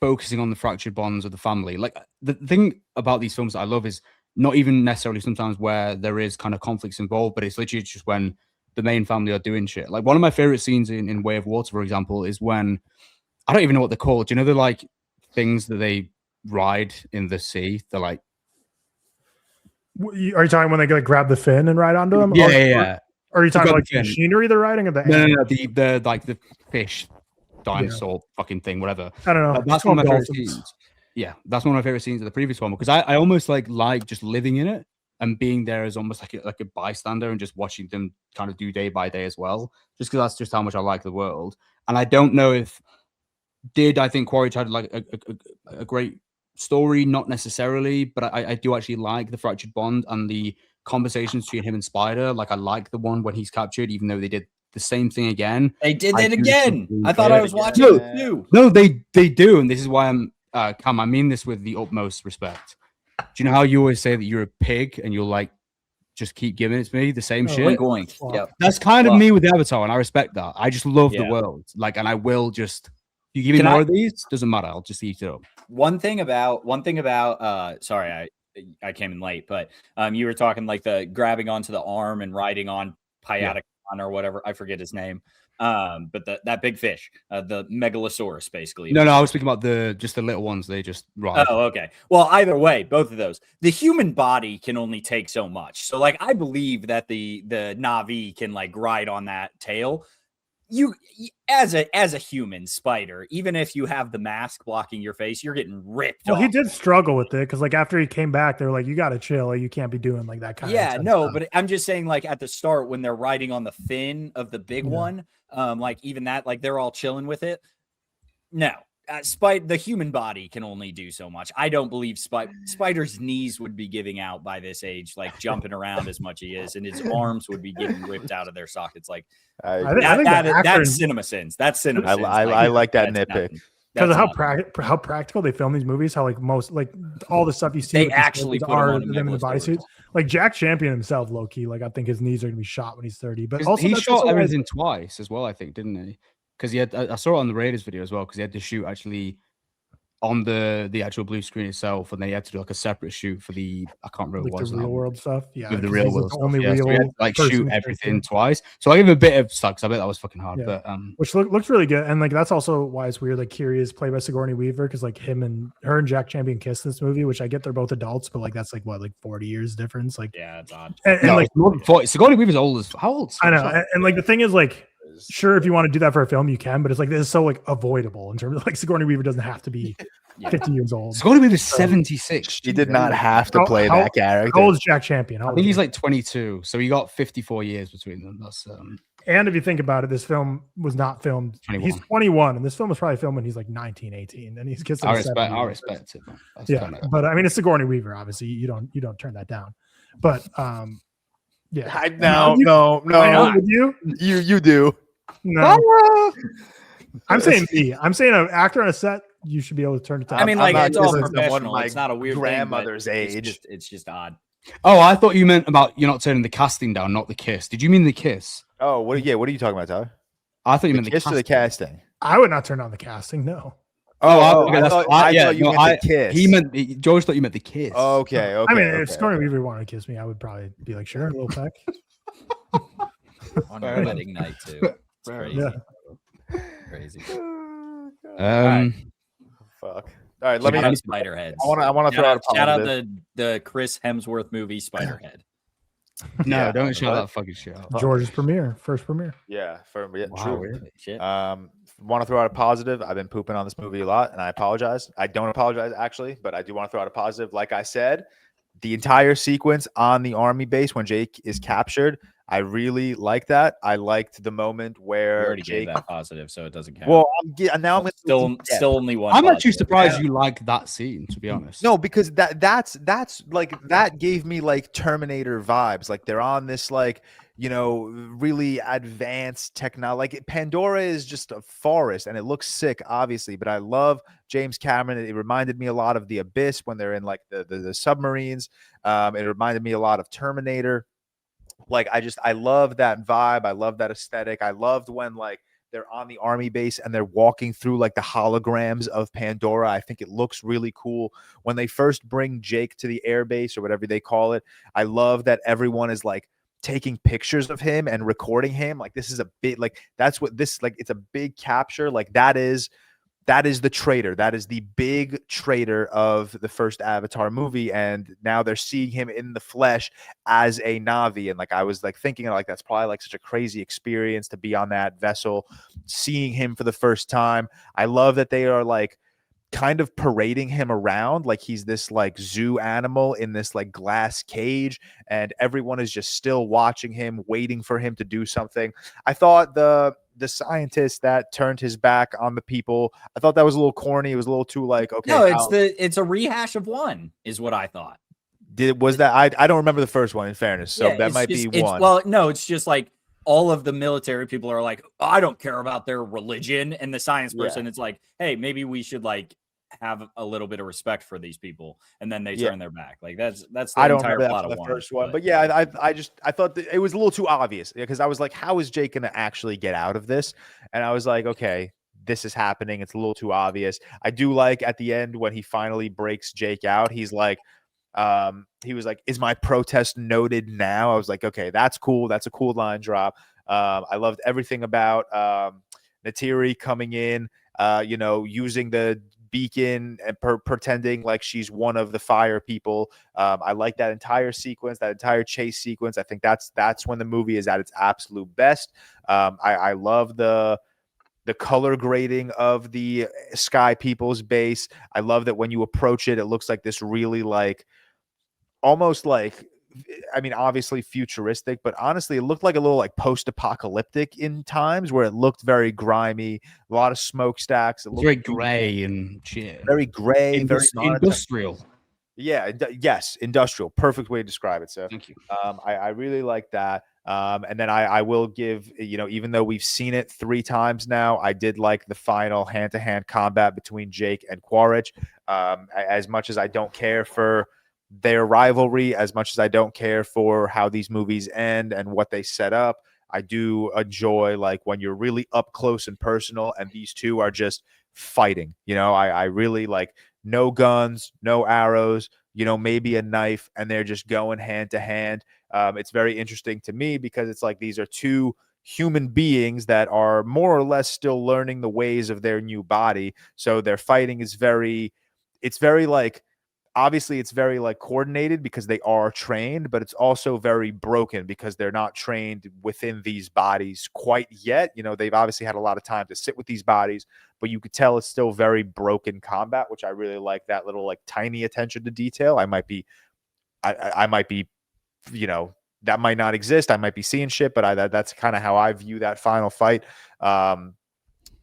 S1: focusing on the fractured bonds of the family. Like the thing about these films that I love is not even necessarily sometimes where there is kind of conflicts involved, but it's literally just when the main family are doing shit. Like one of my favorite scenes in Way of Water, for example, is when I don't even know what they're called. Do you know the like things that they ride in the sea? They're like,
S3: are you talking when they like grab the fin and ride onto them?
S1: Yeah.
S3: Or are you talking like the machinery they're riding or the
S1: no, the like the fish dinosaur fucking thing, whatever.
S3: I don't know.
S1: That's one of my favorite scenes. Yeah, that's one of my favorite scenes of the previous one because I almost like just living in it and being there as almost like a bystander and just watching them kind of do day by day as well. Just because that's just how much I like the world. And I don't know if I think Quaritch had like a great story, not necessarily, but I do actually like the fractured bond and the conversations between him and Spider. Like I like the one when he's captured, even though they did the same thing again.
S4: They did it again. I thought I was watching it too.
S1: No, they do, and this is why I'm Cam, I mean this with the utmost respect. Do you know how you always say that you're a pig and you'll like just keep giving it to me the same shit?
S4: Yep.
S1: That's kind of me with the Avatar, and I respect that. I just love the world, like, and I will just. You give me more of these, doesn't matter. I'll just eat it up.
S4: One thing about sorry, I came in late, but you were talking like the grabbing onto the arm and riding on Piaticon or whatever. I forget his name. But that big fish, the Megalosaurus, basically.
S1: No, I was speaking about the little ones. They just ride.
S4: Oh, okay. Well, either way, both of those. The human body can only take so much. So, like, I believe that the Na'vi can like ride on that tail. You as a human spider, even if you have the mask blocking your face, you're getting ripped off.
S3: He did struggle with it because like after he came back, they were like, you got to chill. Like, you can't be doing like that kind of stuff.
S4: But I'm just saying, like at the start when they're riding on the fin of the big one, like even that, like they're all chilling with it. No, the human body can only do so much. I don't believe Spider's knees would be giving out by this age, like jumping around as much he is, and his arms would be getting ripped out of their sockets. Like that's cinema sins. That's cinema sins.
S2: I like that nitpick.
S3: Because of how practical they film these movies, how like most like all the stuff you see,
S4: they actually put
S3: them in the bodysuits. Like Jack Champion himself, low key, like I think his knees are gonna be shot when he's 30. But also
S1: he shot everything twice as well, I think, didn't he? Because he had, I saw it on the Raiders video as well, because he had to shoot actually on the actual blue screen itself, and they had to do like a separate shoot for the, I can't remember what it was,
S3: the real world stuff. Yeah,
S1: with the real world stuff. Only real so he had to, like shoot everything twice. So I give him a bit of sucks. I bet that was fucking hard, but
S3: which looks really good, and like that's also why it's weird. Like Kyrie played by Sigourney Weaver, because like her and Jack Champion kissed in this movie, which I get they're both adults, but like that's like what, like 40 years difference. Like
S4: it's odd.
S3: And like
S1: Sigourney Weaver's old as how old?
S3: I know, and like the thing is like
S2: was
S3: sure, if you want to do that for a film, you can, but it's like this is so like avoidable in terms of like Sigourney Weaver doesn't have to be 50 years old.
S1: Sigourney Weaver's 76.
S2: She did not have to
S3: How-
S2: play
S3: how-
S2: that character.
S3: How old is Jack Champion? How
S1: I
S3: old
S1: think
S3: is
S1: he's like 22, so you got 54 years between them. That's
S3: And if you think about it, this film was not filmed.
S1: 21.
S3: He's 21, and this film was probably filmed when he's like 19, 18, and he's kissing.
S1: I respect it. Man. That's
S3: Yeah,
S1: kinda-
S3: but I mean, it's Sigourney Weaver. Obviously, you don't turn that down. But yeah,
S2: No.
S3: Why not? Would you?
S2: You do.
S3: No, I'm saying me. I'm saying an actor on a set. You should be able to turn it down.
S4: I mean,
S2: I'm
S4: like
S2: not
S4: it's all
S2: kissing someone
S4: professional.
S2: my
S4: It's not a weird
S2: grandmother's
S4: thing, but
S2: age.
S4: It's just odd.
S1: Oh, I thought you meant about you're not turning the casting down, not the kiss. Did you mean the kiss?
S2: Oh, what are you talking about, Tyler?
S1: I thought you
S2: The
S1: meant the
S2: kiss or the
S1: casting.
S2: casting?
S3: I would not turn down the casting. No.
S1: Okay,
S2: I
S1: that's
S2: thought,
S1: fine.
S2: I thought you meant the kiss.
S1: He meant George thought you meant the kiss.
S2: Okay.
S3: I mean,
S2: okay,
S3: if Sigourney Weaver wanted to kiss me, I would probably be like, sure, a little peck.
S4: On
S1: Fair
S4: your
S1: enough.
S4: wedding night too. It's crazy.
S3: Yeah.
S4: Crazy.
S2: Fuck. All right, let me.
S4: Shout out Spiderheads.
S2: I want to throw out a
S4: Shout out
S2: positive.
S4: the Chris Hemsworth movie Spiderhead.
S1: No,
S2: Yeah.
S1: don't shout
S2: What?
S1: that fucking shit out.
S3: George's first premiere.
S2: Yeah,
S1: Wow,
S2: true.
S1: really?
S4: Shit.
S2: Want to throw out a positive. I've been pooping on this movie a lot, and I apologize. I don't apologize actually, but I do want to throw out a positive. Like I said, the entire sequence on the army base when Jake is captured, I really like that. I liked the moment
S4: We
S2: where
S4: already gave
S2: Jake.
S4: that positive, so it doesn't count.
S2: Well, now I'm
S4: still only one.
S1: I'm actually
S4: positive.
S1: surprised you like that scene, to be honest.
S2: No, because that's like that gave me like Terminator vibes. Like they're on this like really advanced technology. Like Pandora is just a forest and it looks sick, obviously. But I love James Cameron. It reminded me a lot of The Abyss when they're in like the submarines. It reminded me a lot of Terminator. Like I love that vibe. I love that aesthetic. I loved when like they're on the army base and they're walking through like the holograms of Pandora. I think it looks really cool. When they first bring Jake to the air base or whatever they call it, I love that everyone is like taking pictures of him and recording him. Like this is a bit like that's what this like it's a big capture. Like that is the traitor. That is the big traitor of the first Avatar movie. And now they're seeing him in the flesh as a Na'vi. And like, I was like thinking like, that's probably like such a crazy experience to be on that vessel, seeing him for the first time. I love that they are like kind of parading him around like he's this like zoo animal in this like glass cage. And everyone is just still watching him, waiting for him to do something. I thought the scientist that turned his back on the people, I thought that was a little corny. It was a little too like, okay.
S4: No, it's a rehash of one, is what I thought.
S2: Was that I don't remember the first one in fairness. So
S4: Yeah,
S2: that
S4: it's
S2: might
S4: just-
S2: be one.
S4: Well, no, it's just like all of the military people are like, oh, I don't care about their religion. And the science person, it's like, hey, maybe we should like have a little bit of respect for these people, and then they turn their back. Like that's the
S2: I don't
S4: entire
S2: remember
S4: plot
S2: that from
S4: of
S2: the
S4: one.
S2: first one, but yeah, I thought that it was a little too obvious because I was like, how is Jake going to actually get out of this? And I was like, okay, this is happening. It's a little too obvious. I do like at the end when he finally breaks Jake out, he's like, he was like, is my protest noted now? I was like, okay, that's cool. That's a cool line drop. I loved everything about Natiri coming in, using the beacon and pretending like she's one of the fire people. I like that entire sequence, that entire chase sequence. I think that's when the movie is at its absolute best. I love the color grading of the Sky People's base. I love that when you approach it, it looks like this really like almost like, I mean, obviously futuristic, but honestly, it looked like a little like post-apocalyptic in times where it looked very grimy, a lot of smokestacks. It looked
S1: very gray and shit.
S2: very gray, very
S1: industrial.
S2: Yeah, yes, industrial. Perfect way to describe it. So
S1: Thank you.
S2: I really like that. And then I will give, even though we've seen it 3 times now, I did like the final hand-to-hand combat between Jake and Quaritch. As much as I don't care for their rivalry, as much as I don't care for how these movies end and what they set up, I do enjoy like when you're really up close and personal and these two are just fighting. I really like no guns, no arrows, maybe a knife, and they're just going hand to hand. It's very interesting to me because it's like these are two human beings that are more or less still learning the ways of their new body. So their fighting is very like obviously it's very like coordinated because they are trained, but it's also very broken because they're not trained within these bodies quite yet. You know, they've obviously had a lot of time to sit with these bodies, but you could tell it's still very broken combat, which I really like, that little like tiny attention to detail. I might be, you know, that might not exist. I might be seeing shit, but that's kind of how I view that final fight. So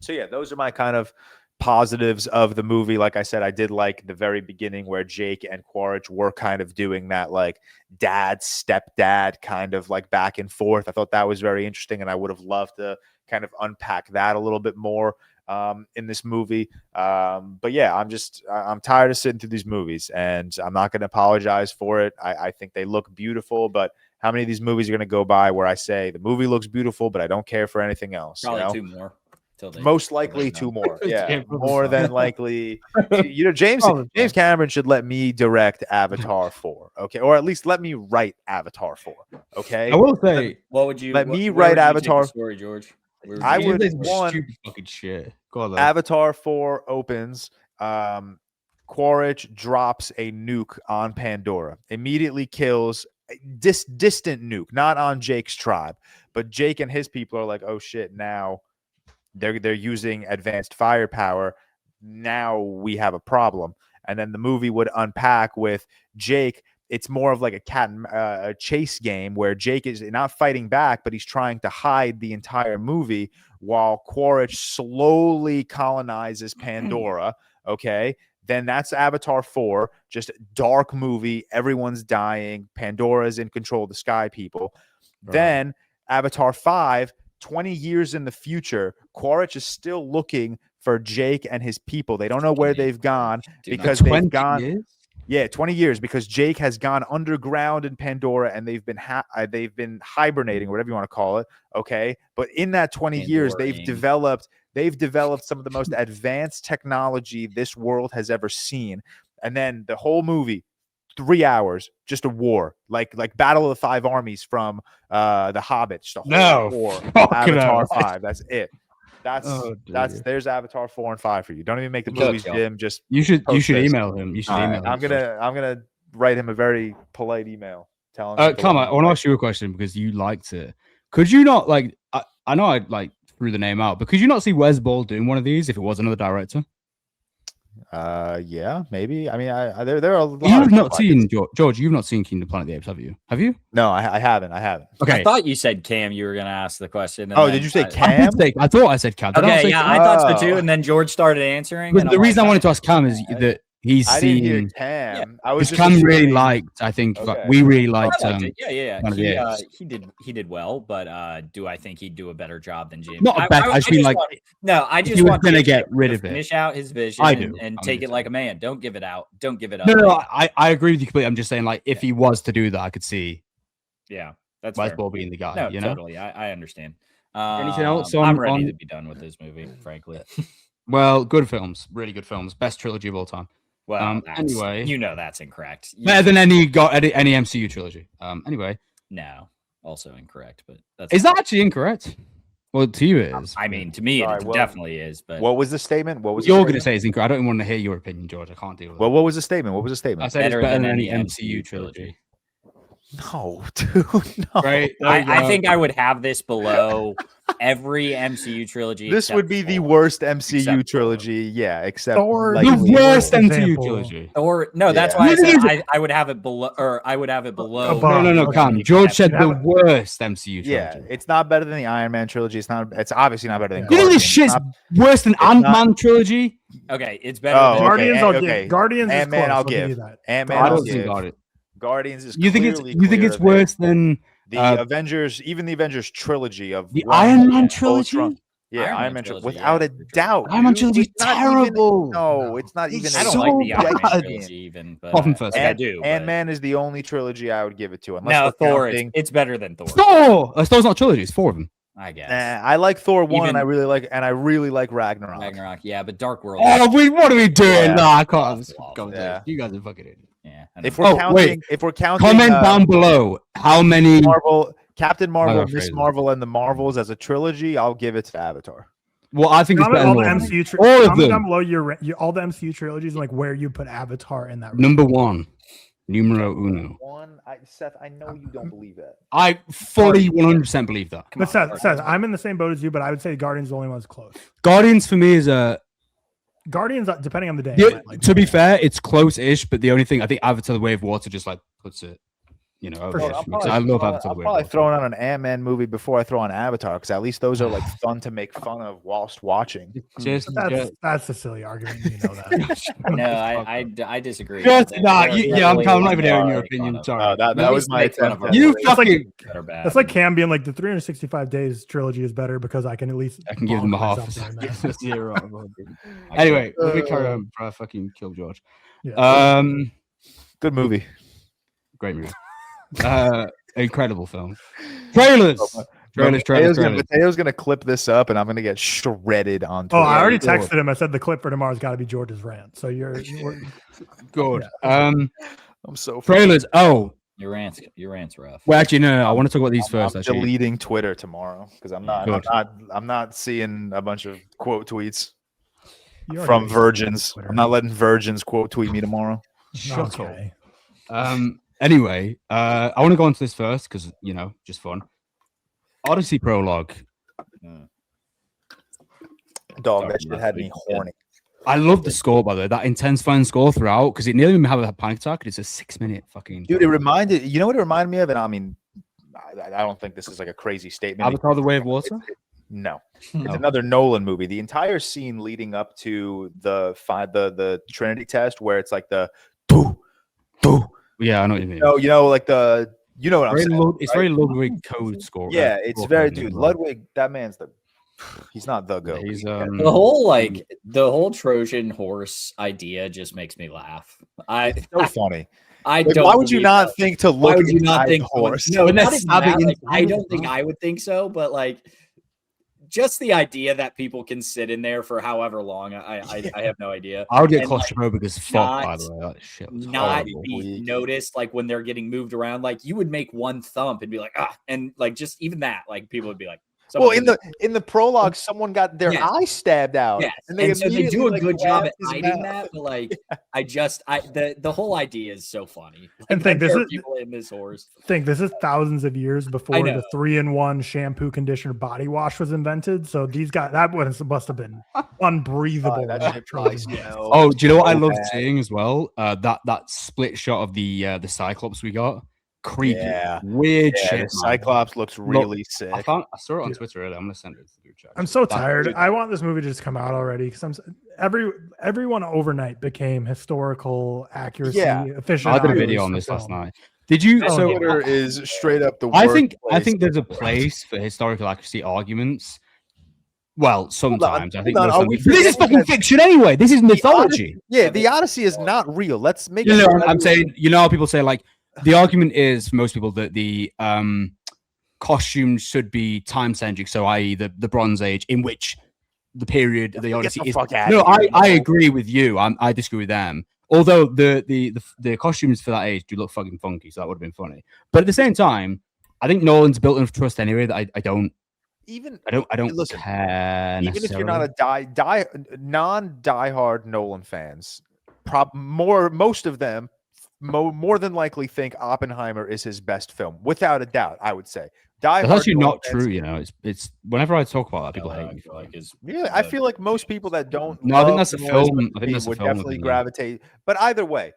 S2: yeah, those are my kind of positives of the movie. Like I said, I did like the very beginning where Jake and Quaritch were kind of doing that like dad, stepdad kind of like back and forth. I thought that was very interesting, and I would have loved to kind of unpack that a little bit more in this movie. But yeah, I'm tired of sitting through these movies, and I'm not going to apologize for it. I think they look beautiful, but how many of these movies are going to go by where I say the movie looks beautiful, but I don't care for anything else?
S4: Probably 2 more.
S2: Most likely 2 more. Yeah, more than likely. You know, James Cameron should let me direct Avatar 4, okay, or at least let me write Avatar 4. Okay,
S1: I will say,
S4: what would you
S2: let me write Avatar
S4: story, George?
S2: I would
S1: want stupid fucking shit. Go on,
S2: Avatar 4 opens. Quaritch drops a nuke on Pandora, immediately kills distant nuke, not on Jake's tribe, but Jake and his people are like, oh shit, now they're using advanced firepower. Now we have a problem. And then the movie would unpack with Jake. It's more of like a cat and chase game where Jake is not fighting back, but he's trying to hide the entire movie while Quaritch slowly colonizes Pandora. Okay. Then that's Avatar 4, just dark movie. Everyone's dying. Pandora's in control of the sky people. Right. Then Avatar 5, 20 years in the future, Quaritch is still looking for Jake and his people. They don't know where they've gone because they've gone. Years? Yeah, 20 years, because Jake has gone underground in Pandora and they've been hibernating, whatever you want to call it. Okay, but in that 20 years, they've developed some of the most advanced technology this world has ever seen. And then the whole movie, 3 hours, just a war, like Battle of the Five Armies from The Hobbit. Just a whole war. Avatar 5. That's it. There's Avatar 4 and 5 for you. Don't even make the movies, Jim. Just
S1: you should email him. You should email him.
S2: I'm gonna write him a very polite email telling him.
S1: Come on, I want to ask you a question because you liked it. Could you not like? I know I like threw the name out, but could you not see Wes Ball doing one of these if it was another director?
S2: Yeah, maybe. I mean, there are a lot.
S1: You've not seen George. You've not seen Kingdom Planet of the Apes, have you? Have you?
S2: No, I haven't.
S1: Okay.
S4: I thought you said Cam. You were going to ask the question.
S2: Oh, did you say Cam?
S1: I thought I said Cam.
S4: Okay, yeah, I thought so too. And then George started answering.
S1: But the reason I wanted to ask Cam is that he's
S2: I
S1: seen.
S2: Didn't hear Cam.
S1: Yeah.
S2: I was just
S1: Cam really liked. I think we really liked.
S4: He did well, but do I think he'd do a better job than James?
S1: Not better. I just like.
S4: I just want
S1: to get rid of it.
S4: Finish out his vision. And take it like a man. Don't give it out. Don't give it up.
S1: No, I agree with you completely. I'm just saying, like, if he was to do that, I could see.
S4: Yeah, that's
S1: Wes Ball being the guy.
S4: No,
S1: you know?
S4: Totally. I understand.
S1: Anything else?
S4: I'm ready to be done with this movie, frankly.
S1: Well, good films, really good films, best trilogy of all time.
S4: Well,
S1: anyway,
S4: you know that's incorrect.
S1: Better than any MCU trilogy. Anyway,
S4: no, also incorrect. But
S1: is that actually incorrect? Well, to you it is.
S4: I mean, to me, it definitely is. But
S2: what was the statement? What was
S1: you're going to say is incorrect? I don't even want to hear your opinion, George. I can't deal with it.
S2: Well, what was the statement? What was the statement?
S1: I said it's better than any MCU trilogy.
S2: No, dude. No.
S1: Right?
S4: I think I would have this below every MCU trilogy.
S2: This would be the worst MCU trilogy. Yeah, except
S3: Thor.
S1: The worst MCU trilogy.
S4: Or no, that's why I said I would have it below, or I would have it below.
S1: No, come. George said the worst MCU trilogy.
S2: Yeah, it's not better than the Iron Man trilogy. It's obviously not better than.
S1: You think this shit's worse than Ant-Man trilogy?
S4: Okay, it's better than
S3: Guardians. I'll give Guardians.
S2: Ant-Man, I'll give. Ant-Man, I'll give. Guardians is you think
S1: it's worse than
S2: the Avengers, even the Avengers trilogy of
S1: the Iron Man trilogy?
S2: Yeah, Iron Man trilogy, without a doubt.
S1: Iron Man trilogy is terrible.
S2: No, it's not even.
S4: I don't like the Iron Man trilogy even, but I do.
S2: Ant-Man is the only trilogy I would give it to.
S4: No, Thor. It's better than Thor.
S1: Thor's not a trilogy. It's 4 of them.
S4: I guess.
S2: I like Thor 1, and I really like Ragnarok.
S4: Ragnarok, yeah, but Dark World.
S1: Oh, what are we doing? Yeah. No, I can't. You guys are fucking idiots.
S4: Yeah.
S2: If we're counting,
S1: comment down below how many
S2: Captain Marvel, Miss Marvel, and the Marvels as a trilogy. I'll give it to Avatar.
S1: Well, I think it's better
S3: all
S1: than
S3: the
S1: all
S3: MCU.
S1: all of
S3: Comment down
S1: them.
S3: below all the MCU trilogies and like where you put Avatar in that.
S1: Number one, numero uno.
S2: Seth, I know you don't believe that.
S1: I fully 100% believe that.
S3: But Seth, I'm in the same boat as you, but I would say Guardians is the only one that's close.
S1: Guardians for me is a.
S3: Guardians, depending on the day.
S1: Yeah, to be fair, it's close-ish, but the only thing I think Avatar: The Way of Water just like puts it, over
S3: sure.
S1: the edge for me, 'cause I love Avatar: The Way of
S2: probably
S1: Water.
S2: throwing on an Ant-Man movie before I throw on Avatar, because at least those are like fun to make fun of whilst watching.
S1: Just,
S3: That's a silly argument. You know that.
S4: No, I disagree.
S1: just
S4: They're-
S1: nah,
S4: they're
S1: yeah, I'm
S4: really
S1: not even hearing your
S4: fun
S1: opinion.
S4: of-
S1: Sorry.
S2: That was my
S4: Movies make fun
S2: attempt.
S4: of
S1: You
S4: movies
S1: fucking.
S4: that are bad.
S3: That's like Cam being like the 365 days trilogy is better because I can at least.
S1: I can give them a
S3: bonk
S1: half.
S3: myself during that.
S1: Zero.
S4: I
S1: Anyway, let me carry on before I fucking kill George.
S3: Yeah.
S2: Good movie.
S1: Great movie. Incredible film. Trailers.
S2: Mateo's gonna clip this up, and I'm gonna get shredded on
S3: Oh,
S2: Twitter.
S3: I already
S1: Good.
S3: texted him. I said the clip for tomorrow's got to be George's rant. So you're
S1: Good.
S2: I'm so
S1: Trailers. Oh,
S4: Your rant's rough.
S1: well, actually, no. I want to talk about these first.
S2: I'm
S1: Actually,
S2: deleting Twitter tomorrow because I'm
S1: Good.
S2: not seeing a bunch of quote tweets
S3: you already
S2: from
S3: made
S2: virgins.
S3: Twitter.
S2: I'm not letting virgins quote tweet me tomorrow.
S1: shut up.
S3: Okay.
S1: Anyway, I want to go on to this first because just fun. Odyssey Prologue.
S2: Dog, that shit had me horny.
S1: I love the score, by the way. That intense fun score throughout because it nearly made me have a panic attack. It's a 6-minute fucking.
S2: Dude, it reminded you know what it reminded me of, and I mean, I don't think this is like a crazy statement.
S1: Avatar: The Way of Water.
S2: No,
S1: Oh.
S2: it's another Nolan movie. The entire scene leading up to the Trinity test, where it's like the do.
S1: Yeah, I know what you mean.
S2: You know, like the what I'm saying.
S1: It's very Ludwig code score.
S2: Yeah, it's
S1: score
S2: very
S1: code
S2: dude.
S1: as well.
S2: Ludwig, that man's he's not the goat.
S1: He's
S4: The whole Trojan horse idea just makes me laugh.
S2: It's so funny.
S4: I
S2: Like,
S4: don't.
S2: why would you
S4: believe
S2: not
S4: that.
S2: think to
S4: Why
S2: look
S4: would you not
S2: inside
S4: think
S2: the horse?
S4: No,
S1: When they're
S4: not even
S1: stabbing
S4: that, like, I
S1: inside
S4: don't
S1: the
S4: think I would think so, but like, just the idea that people can sit in there for however long, I have no idea.
S1: I would get
S4: And, like,
S1: claustrophobic as fuck. By the way, that shit was
S4: not
S1: horrible.
S4: be noticed like when they're getting moved around. Like you would make one thump and be like, and like just even that, like people would be like,
S2: Well,
S4: someone
S2: in the prologue, someone got their
S4: Yes.
S2: eye stabbed out.
S4: yes,
S2: and
S4: so they do a
S2: immediately,
S4: good job
S2: grabbed
S4: at
S2: his
S4: hiding
S2: mouth.
S4: that. But like, the whole idea is so funny. Like,
S3: And think
S4: there
S3: this
S4: are
S3: is-
S4: people in this horse.
S3: This is thousands of years before
S4: know.
S3: the 3-in-1 shampoo, conditioner, body wash was invented. So these guys, must have been unbreathable.
S2: Oh, that
S3: when
S2: shit
S3: Trojan
S2: probably
S3: was-
S2: smells
S1: Oh, do you know what I
S2: so
S1: loved
S2: bad.
S1: seeing as well? That split shot of the Cyclops we got. Creepy,
S2: Yeah.
S1: weird
S2: Yeah,
S1: shit.
S2: the
S1: man.
S2: Cyclops looks really sick.
S1: I saw it on
S3: Dude.
S1: Twitter earlier. I'm gonna send it to the group chat.
S3: I'm so
S1: That-
S3: tired.
S1: dude,
S3: I want this movie to just come out already because everyone overnight became historical accuracy
S2: Yeah.
S3: efficient.
S1: I did a video on this last night. Did you?
S3: Oh,
S1: So
S2: Twitter is straight up the.
S1: I
S2: worst
S1: think
S2: place
S1: there's a
S2: to-
S1: place for historical accuracy arguments. Well, sometimes I think
S2: hold on,
S1: most
S2: are
S1: of
S2: we
S1: them- this is
S2: forgetting
S1: fucking
S2: that-
S1: fiction anyway. This is mythology.
S2: Yeah, the Odyssey is not real. Let's make.
S1: You
S2: it
S1: know, I'm saying, how people say like the argument is for most people that the costumes should be time centric, so i.e. the Bronze Age, in which the period of the Odyssey is. No, I agree with you. I disagree with them. Although the costumes for that age do look fucking funky, so that would have been funny. But at the same time, I think Nolan's built enough trust anyway that I don't
S2: listen,
S1: care.
S2: even if you're not a non-diehard Nolan fans, most of them more than likely think Oppenheimer is his best film, without a doubt. I would say
S1: That's actually
S2: Nolan
S1: not
S2: fans-
S1: true. It's whenever I talk about that, people hate me.
S4: Like is
S2: Really, I feel like most people that don't.
S1: No, I think
S2: love
S1: that's a
S2: Nolan's
S1: film. I think
S2: movie
S1: that's a
S2: would
S1: film
S2: definitely
S1: opinion.
S2: gravitate. But either way,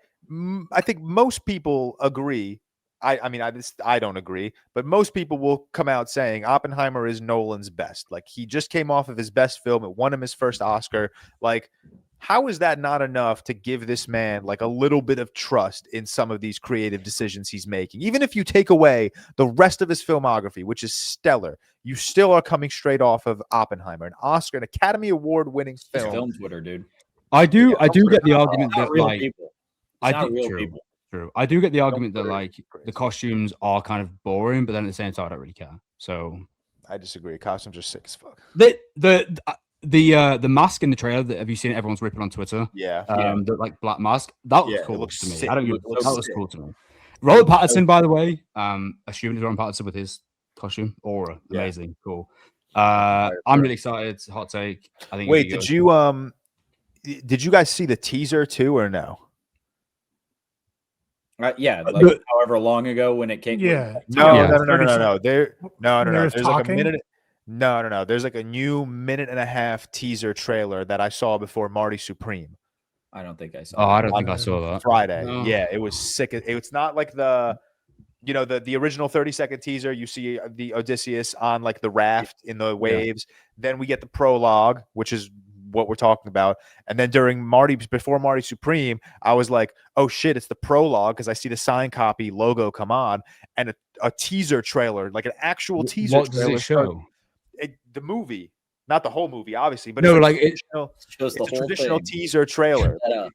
S2: I think most people agree. I mean, I don't agree, but most people will come out saying Oppenheimer is Nolan's best. Like he just came off of his best film. It won him his first Oscar. Like, how is that not enough to give this man like a little bit of trust in some of these creative decisions he's making? Even if you take away the rest of his filmography, which is stellar, you still are coming straight off of Oppenheimer, an Oscar, an Academy Award winning
S4: it's
S2: film.
S4: film Twitter, dude.
S1: I do get the
S4: It's
S1: argument
S4: not
S1: that
S4: real
S1: like
S4: people.
S1: I
S4: It's not
S1: do-
S4: real
S1: true.
S4: people.
S1: True. I do get the argument that
S2: Twitter
S1: like
S2: is crazy.
S1: the costumes are kind of boring, but then at the same time, I don't really care. So
S2: I disagree. Costumes are sick as fuck.
S1: the mask in the trailer that have you seen? Everyone's ripping on Twitter.
S2: Yeah.
S1: The like black mask that
S2: Yeah,
S1: looks
S2: it
S1: cool
S2: looks
S1: to me.
S2: sick.
S1: I don't.
S2: It looks
S1: That looks
S2: sick.
S1: cool to me. Robert Pattinson, by the way, assuming it's Robert Pattinson with his costume, aura,
S2: Yeah.
S1: amazing, cool. I'm really excited. It's a hot take. I think.
S2: Wait, did you guys see the teaser too, or no?
S4: Yeah, like
S1: But-
S4: however long ago when it came.
S3: Yeah.
S2: No.
S3: There's
S2: There's like a
S3: talking?
S2: minute. No. There's like a new 1.5-minute teaser trailer that I saw before Marty Supreme
S4: I don't think I saw.
S1: Oh, I don't
S2: on
S1: think I saw that.
S2: Friday.
S1: No.
S2: Yeah, it was sick. It's not like the original 30-second teaser. You see the Odysseus on like the raft in the waves. Then we get the prologue, which is what we're talking about. And then before Marty Supreme, I was like, oh shit, it's the prologue because I see the signed copy logo come on and a teaser trailer, like an actual teaser
S1: What does
S2: trailer.
S1: it show?
S2: The movie, not the whole movie, obviously, but
S1: No,
S2: it's
S1: like it
S4: shows the
S2: it's a
S4: whole
S2: traditional
S4: thing.
S2: teaser trailer.
S4: Shut up.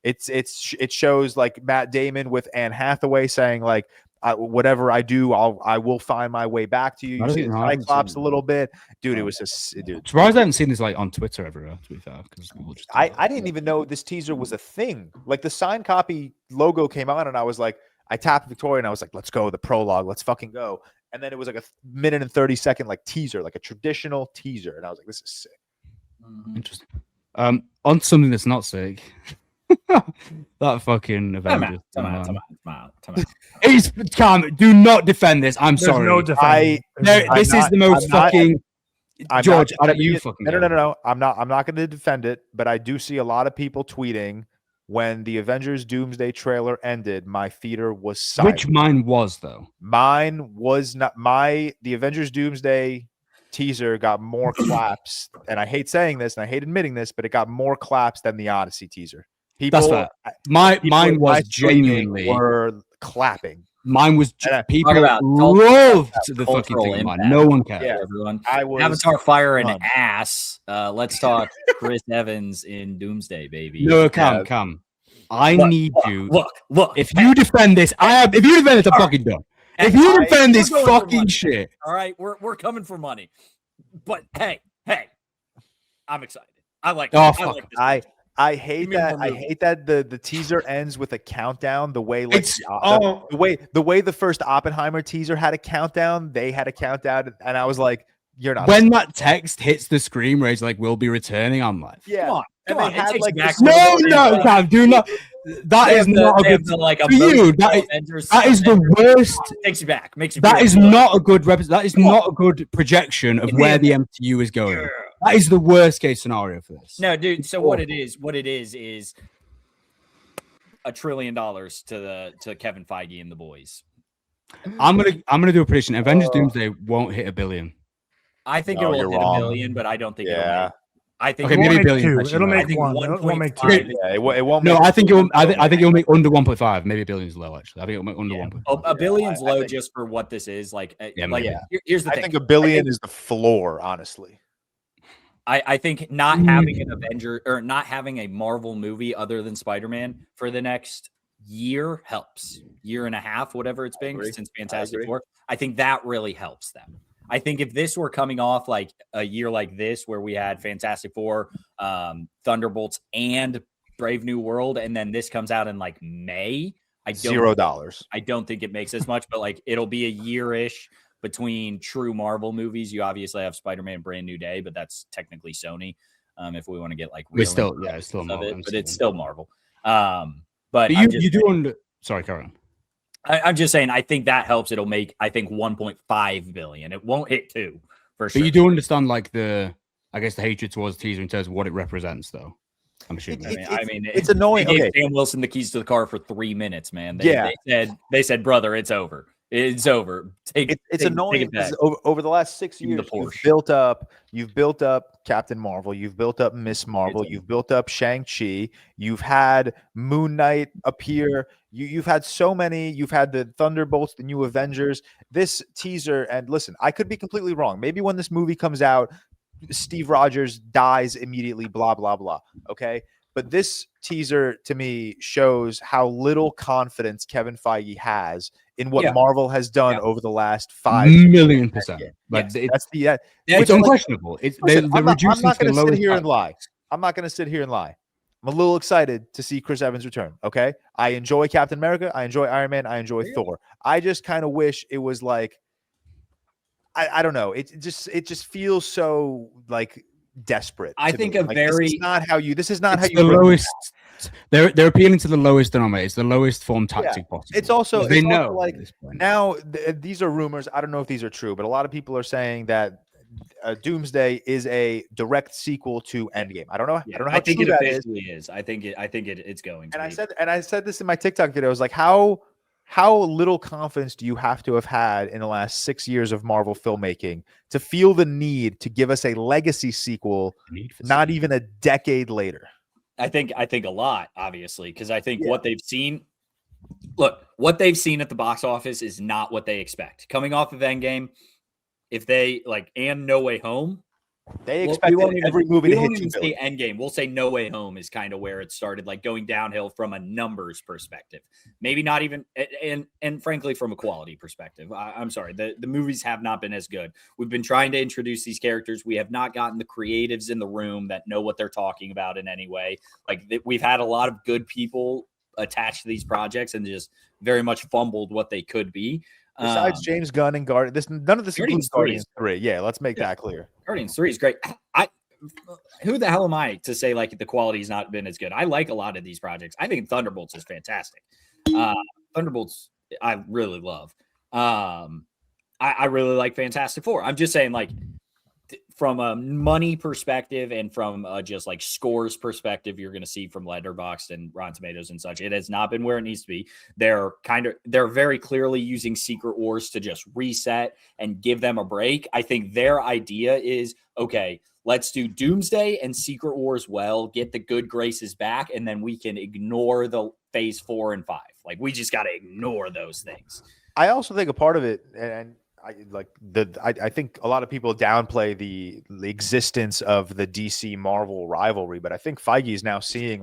S2: It's sick. It shows like Matt Damon with Anne Hathaway saying like, whatever I do, I will find my way back to you.
S1: I
S2: You see
S1: don't
S2: the
S1: know, I haven't
S2: Cyclops
S1: seen
S2: a
S1: it.
S2: little bit, dude. It was just, dude.
S1: surprised I haven't seen this like on Twitter everywhere. To be fair, because
S2: I didn't even know this teaser was a thing. Like the signed copy logo came on, and I was like, I tapped Victoria, and I was like, let's go the prologue, let's fucking go. And then it was like a 1:30 like teaser, like a traditional teaser, and I was like, this is sick.
S1: Interesting. On to something that's not sick. That fucking Avengers.
S4: Come on.
S1: It's calm. Do not defend this. I'm
S3: There's
S1: sorry.
S3: no defending.
S1: This is the most
S2: I'm not-
S1: fucking.
S2: I'm
S1: George,
S2: not
S1: I don't- you
S2: defending it.
S1: fucking
S2: No.
S1: go.
S2: I'm not going to defend it, but I do see a lot of people tweeting when the Avengers Doomsday trailer ended. My theater was silent.
S1: Which mine was though.
S2: Mine was not the Avengers Doomsday teaser got more claps, and I hate saying this and I hate admitting this, but it got more claps than the Odyssey teaser. People,
S1: That's fair.
S2: people
S1: Mine
S2: in my
S1: was
S2: streaming
S1: genuinely.
S2: were clapping.
S1: Mine was.
S2: And I-
S1: People
S4: Talk about
S1: loved the fucking
S4: cultural
S1: thing. of mine.
S4: impact.
S1: No one cared.
S2: Yeah.
S4: Everyone.
S2: I was
S4: Avatar Fire and
S2: dumb.
S4: ass. Let's talk Chris Evans in Doomsday, baby.
S1: No,
S2: Yeah.
S1: come. I
S4: Look,
S1: need you.
S4: Look.
S1: If you defend this, if you defend this, I'm fucking done. If you defend this
S4: We're going for
S1: fucking
S4: money.
S1: shit,
S4: All right, we're coming for money. But hey, I'm excited. I like.
S1: Oh,
S4: I
S1: fuck.
S4: like this.
S2: I hate
S4: Give me
S2: that.
S4: more
S2: I
S4: movie.
S2: hate that the teaser ends with a countdown. The way like
S1: It's-
S2: the way the first Oppenheimer teaser had a countdown, they had a countdown, and I was like, "You're not."
S1: when that text hits the screen where it's like, we'll be returning, I'm like,
S2: yeah,
S4: Come on,
S2: and
S4: come on.
S2: they
S4: It
S2: had
S4: takes
S2: like
S4: me back
S2: this-
S4: to
S1: no, Cam, do not. That is not a good.
S4: like
S1: for you, that is the worst.
S4: Takes you back. Makes you.
S1: That
S4: feel
S1: is
S4: good.
S1: not a good that is not a good projection of where the MCU is going.
S4: Yeah.
S1: That is the worst case scenario for this.
S4: No, dude. So what it is is $1 trillion to Kevin Feige and the boys.
S1: I'm gonna do a prediction. Avengers Doomsday won't hit $1 billion.
S4: I think
S2: No,
S4: it will
S2: you're
S4: hit
S2: wrong.
S4: $1 billion, but I don't think it'll
S2: Yeah.
S4: make. I think
S1: Okay,
S4: it
S1: maybe
S4: will
S1: $1 billion.
S3: two.
S1: actually,
S3: It'll
S1: no.
S3: make
S4: I think
S3: one. It won't make two.
S4: 1.5.
S2: Yeah, it won't.
S1: No,
S2: make
S1: I think
S2: it.
S1: I think it'll make under 1.5. Maybe $1 billion is low. Actually, I think it'll make under 1.5.
S4: A billion's
S2: I
S4: low
S2: think-
S4: just for what this is. Like,
S1: Yeah,
S4: like
S2: yeah.
S4: here's the
S2: I
S4: thing.
S2: think $1 billion is the floor. Honestly,
S4: I think not having an Avenger or not having a Marvel movie other than Spider-Man for the next year helps. Year and a half, whatever it's been
S2: Agree.
S4: since Fantastic
S2: agree.
S4: Four. I think that really helps them. I think if this were coming off like a year like this, where we had Fantastic Four, Thunderbolts, and Brave New World, and then this comes out in like May,
S2: $0.
S4: I don't think it makes as much, but like it'll be a year-ish between true Marvel movies. You obviously have Spider-Man Brand New Day, but that's technically Sony. If we want to get like
S1: We're
S4: real
S1: still,
S4: into
S1: yeah, it's still
S4: of
S1: Marvel,
S4: it,
S1: I'm
S4: but it's
S1: still-
S4: still Marvel. But
S1: But
S4: I'm just
S1: you do
S4: saying-
S1: under. Sorry, Karen.
S4: I'm just saying, I think that helps. It'll make, I think, 1.5 billion. It won't hit 2 for sure.
S1: But you do understand, like the hatred towards the teaser in terms of what it represents, though. I'm assuming.
S4: I mean,
S2: it's annoying.
S4: They gave
S2: Okay,
S4: Sam Wilson the keys to the car for 3 minutes, man.
S2: Yeah.
S4: They said, brother, it's over. It's over.
S2: it's
S4: take
S2: annoying
S4: it back.
S2: because over the last 6
S4: Give me the
S2: years,
S4: Porsche.
S2: you've built up Captain Marvel, you've built up Miss Marvel, you've built up Shang-Chi, you've had Moon Knight appear, you've had so many, you've had the Thunderbolts, the new Avengers, this teaser, and listen, I could be completely wrong. Maybe when this movie comes out, Steve Rogers dies immediately, blah, blah, blah. Okay. But this teaser to me shows how little confidence Kevin Feige has in what
S4: Yeah.
S2: Marvel has done
S4: Yeah.
S2: over the last 5
S1: 1,000,000%. Like
S4: Yes.
S2: That's the
S4: Yeah,
S1: it's
S2: like-
S1: unquestionable. It's
S2: Listen,
S1: they're
S2: I'm not
S1: reducing
S2: going
S1: to the
S2: to sit
S1: lowest
S2: here
S1: part.
S2: and lie. I'm not going to sit here and lie. I'm a little excited to see Chris Evans return. Okay, I enjoy Captain America. I enjoy Iron Man. I enjoy Thor. I just kind of wish it was like I don't know. It just feels so like desperate.
S4: I
S2: to
S4: think
S2: me.
S4: a
S2: Like,
S4: very
S2: this is not how you. This is not
S1: It's
S2: how you.
S1: the
S2: bring
S1: lowest. They're appealing to the lowest denominator. It's the lowest form tactic possible.
S2: It's also
S1: they
S2: it's also
S1: know
S2: like
S1: at this point.
S2: now these are rumors. I don't know if these are true, but a lot of people are saying that Doomsday is a direct sequel to Endgame. I don't know.
S4: Yeah,
S2: I don't know how
S4: think
S2: true
S4: it
S2: that is.
S4: officially is. I think it's going to.
S2: And I said this in my TikTok video. I was like, how little confidence do you have to have had in the last 6 years of Marvel filmmaking to feel the need to give us a legacy sequel, not even a decade later?
S4: I think a lot, obviously, because I think what they've seen. Look, what they've seen at the box office is not what they expect. Coming off of Endgame, if they and No Way Home,
S2: they expected every movie to hit 2
S4: say
S2: billion.
S4: Endgame. We'll say No Way Home is kind of where it started, like going downhill from a numbers perspective. Maybe not even, and frankly, from a quality perspective. I'm sorry, the movies have not been as good. We've been trying to introduce these characters. We have not gotten the creatives in the room that know what they're talking about in any way. Like we've had a lot of good people attached to these projects and just very much fumbled what they could be.
S2: Besides James Gunn and none of this includes Guardians 3. Yeah, let's make that clear.
S4: Guardians 3 is great. Who the hell am I to say like the quality's not been as good? I like a lot of these projects. I think Thunderbolts is fantastic. Thunderbolts I really love. I really like Fantastic Four. I'm just saying, like, from a money perspective and from just like scores perspective, you're going to see from Letterboxd and Rotten Tomatoes and such, it has not been where it needs to be. They're very clearly using Secret Wars to just reset and give them a break. I think their idea is, okay, let's do Doomsday and Secret Wars well, get the good graces back, and then we can ignore the phase 4 and 5. Like, we just got to ignore those things.
S2: I also think a part of it, and I think a lot of people downplay the existence of the DC Marvel rivalry, but I think Feige is now seeing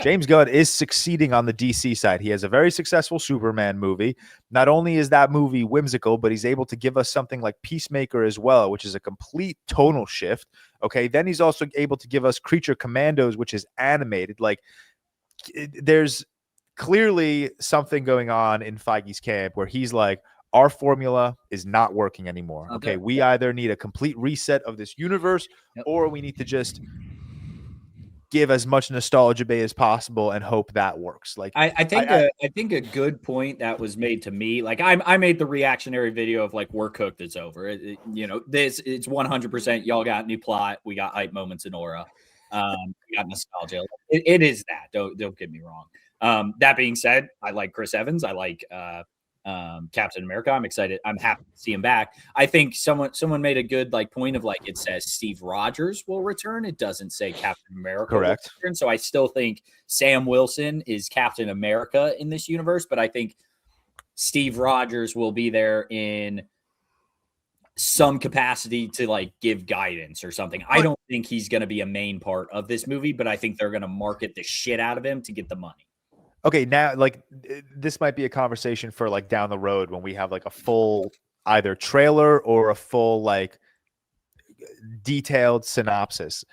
S2: James Gunn is succeeding on the DC side. He has a very successful Superman movie. Not only is that movie whimsical, but he's able to give us something like Peacemaker as well, which is a complete tonal shift. Okay, then he's also able to give us Creature Commandos, which is animated. Like, there's clearly something going on in Feige's camp where he's like, our formula is not working anymore. Okay, we either need a complete reset of this universe, or we need to just give as much nostalgia bait as possible and hope that works. Like,
S4: I think a good point that was made to me, like I made the reactionary video of like, we're cooked, it's over. It's 100%. Y'all got new plot. We got hype moments in aura. We got nostalgia. It is that. Don't get me wrong. That being said, I like Chris Evans. I like Captain America. I'm excited. I'm happy to see him back. I think someone made a good point of it says Steve Rogers will return. It doesn't say Captain America.
S2: Correct.
S4: Will return. So I still think Sam Wilson is Captain America in this universe, but I think Steve Rogers will be there in some capacity to give guidance or something. I don't think he's going to be a main part of this movie, but I think they're going to market the shit out of him to get the money.
S2: Okay, now this might be a conversation for down the road when we have a full either trailer or a full detailed synopsis.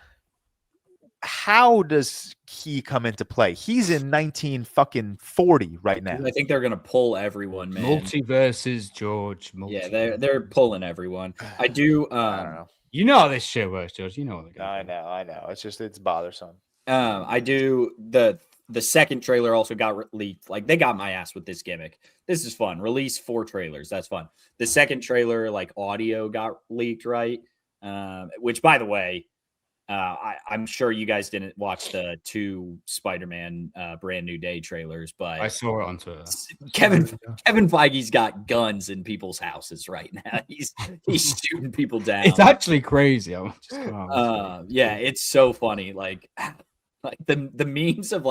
S2: How does he come into play? He's in 1940 right now.
S4: I think they're gonna pull everyone, man.
S1: Multiverses, George.
S4: Yeah, they're pulling everyone. I do.
S2: I don't know.
S1: You know how this shit works, George. You know what
S2: I know. It's bothersome.
S4: I do the second trailer also got leaked. They got my ass with this gimmick. This is fun. Release 4 trailers. That's fun. The second trailer, audio got leaked, right? Which, by the way, I'm sure you guys didn't watch the 2 Spider-Man Brand New Day trailers, but
S1: I saw it on Twitter.
S4: Kevin Feige's got guns in people's houses right now. He's shooting people down.
S1: It's actually crazy.
S4: Yeah, it's so funny. The memes of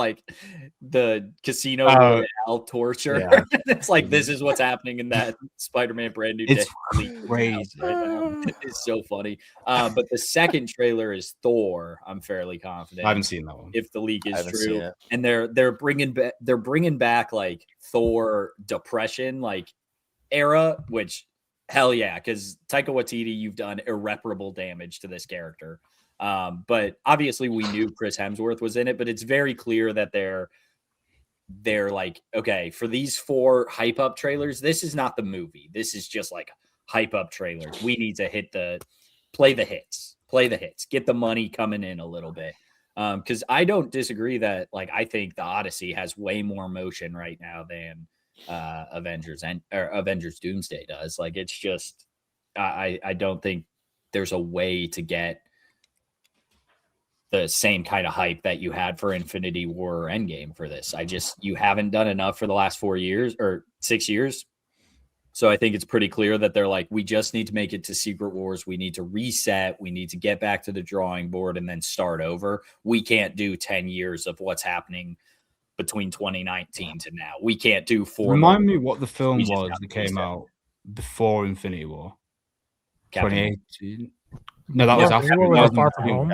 S4: the Casino Royale torture. Yeah. It's this is what's happening in that Spider-Man Brand New Day.
S1: It's crazy.
S4: It's so funny. But the second trailer is Thor. I'm fairly confident.
S1: I haven't seen that one.
S4: If the leak is true, and they're bringing back Thor depression era, which hell yeah, because Taika Waititi, you've done irreparable damage to this character. But obviously we knew Chris Hemsworth was in it, but it's very clear that they're okay, for these 4 hype up trailers, this is not the movie. This is just hype up trailers. We need to play the hits, get the money coming in a little bit. Because I don't disagree that like I think the Odyssey has way more motion right now than Avengers Doomsday does. Like it's just I don't think there's a way to get the same kind of hype that you had for Infinity War or Endgame for this. You haven't done enough for the last 4 years or 6 years. So I think it's pretty clear that they're like, we just need to make it to Secret Wars. We need to reset. We need to get back to the drawing board and then start over. We can't do 10 years of what's happening between 2019 to now. We can't do 4.
S1: Remind me what the film was that came out before Infinity War. 2018. No, that was after.
S3: Far From Home.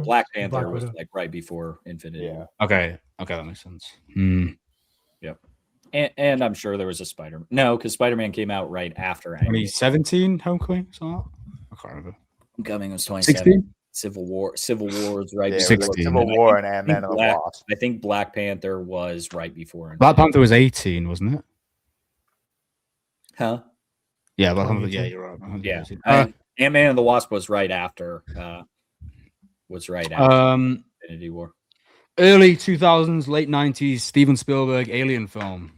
S4: Black Panther was like right before Infinity War.
S1: Okay, that makes sense.
S4: Yep. And I'm sure there was a Spider-Man. No, because Spider-Man came out right after.
S1: 2017 Homecoming? I can't remember.
S4: Homecoming was 2016. Civil War was right before.
S1: 16.
S2: Civil War and Ant-Man and the Wasp.
S4: I think Black Panther was right before.
S1: Black Panther was 18, wasn't it?
S4: Huh?
S1: Yeah, Black Panther. Yeah, you're right.
S4: Yeah. Ant-Man and the Wasp was right after. Infinity War.
S1: Early 2000s, late 90s, Steven Spielberg alien film.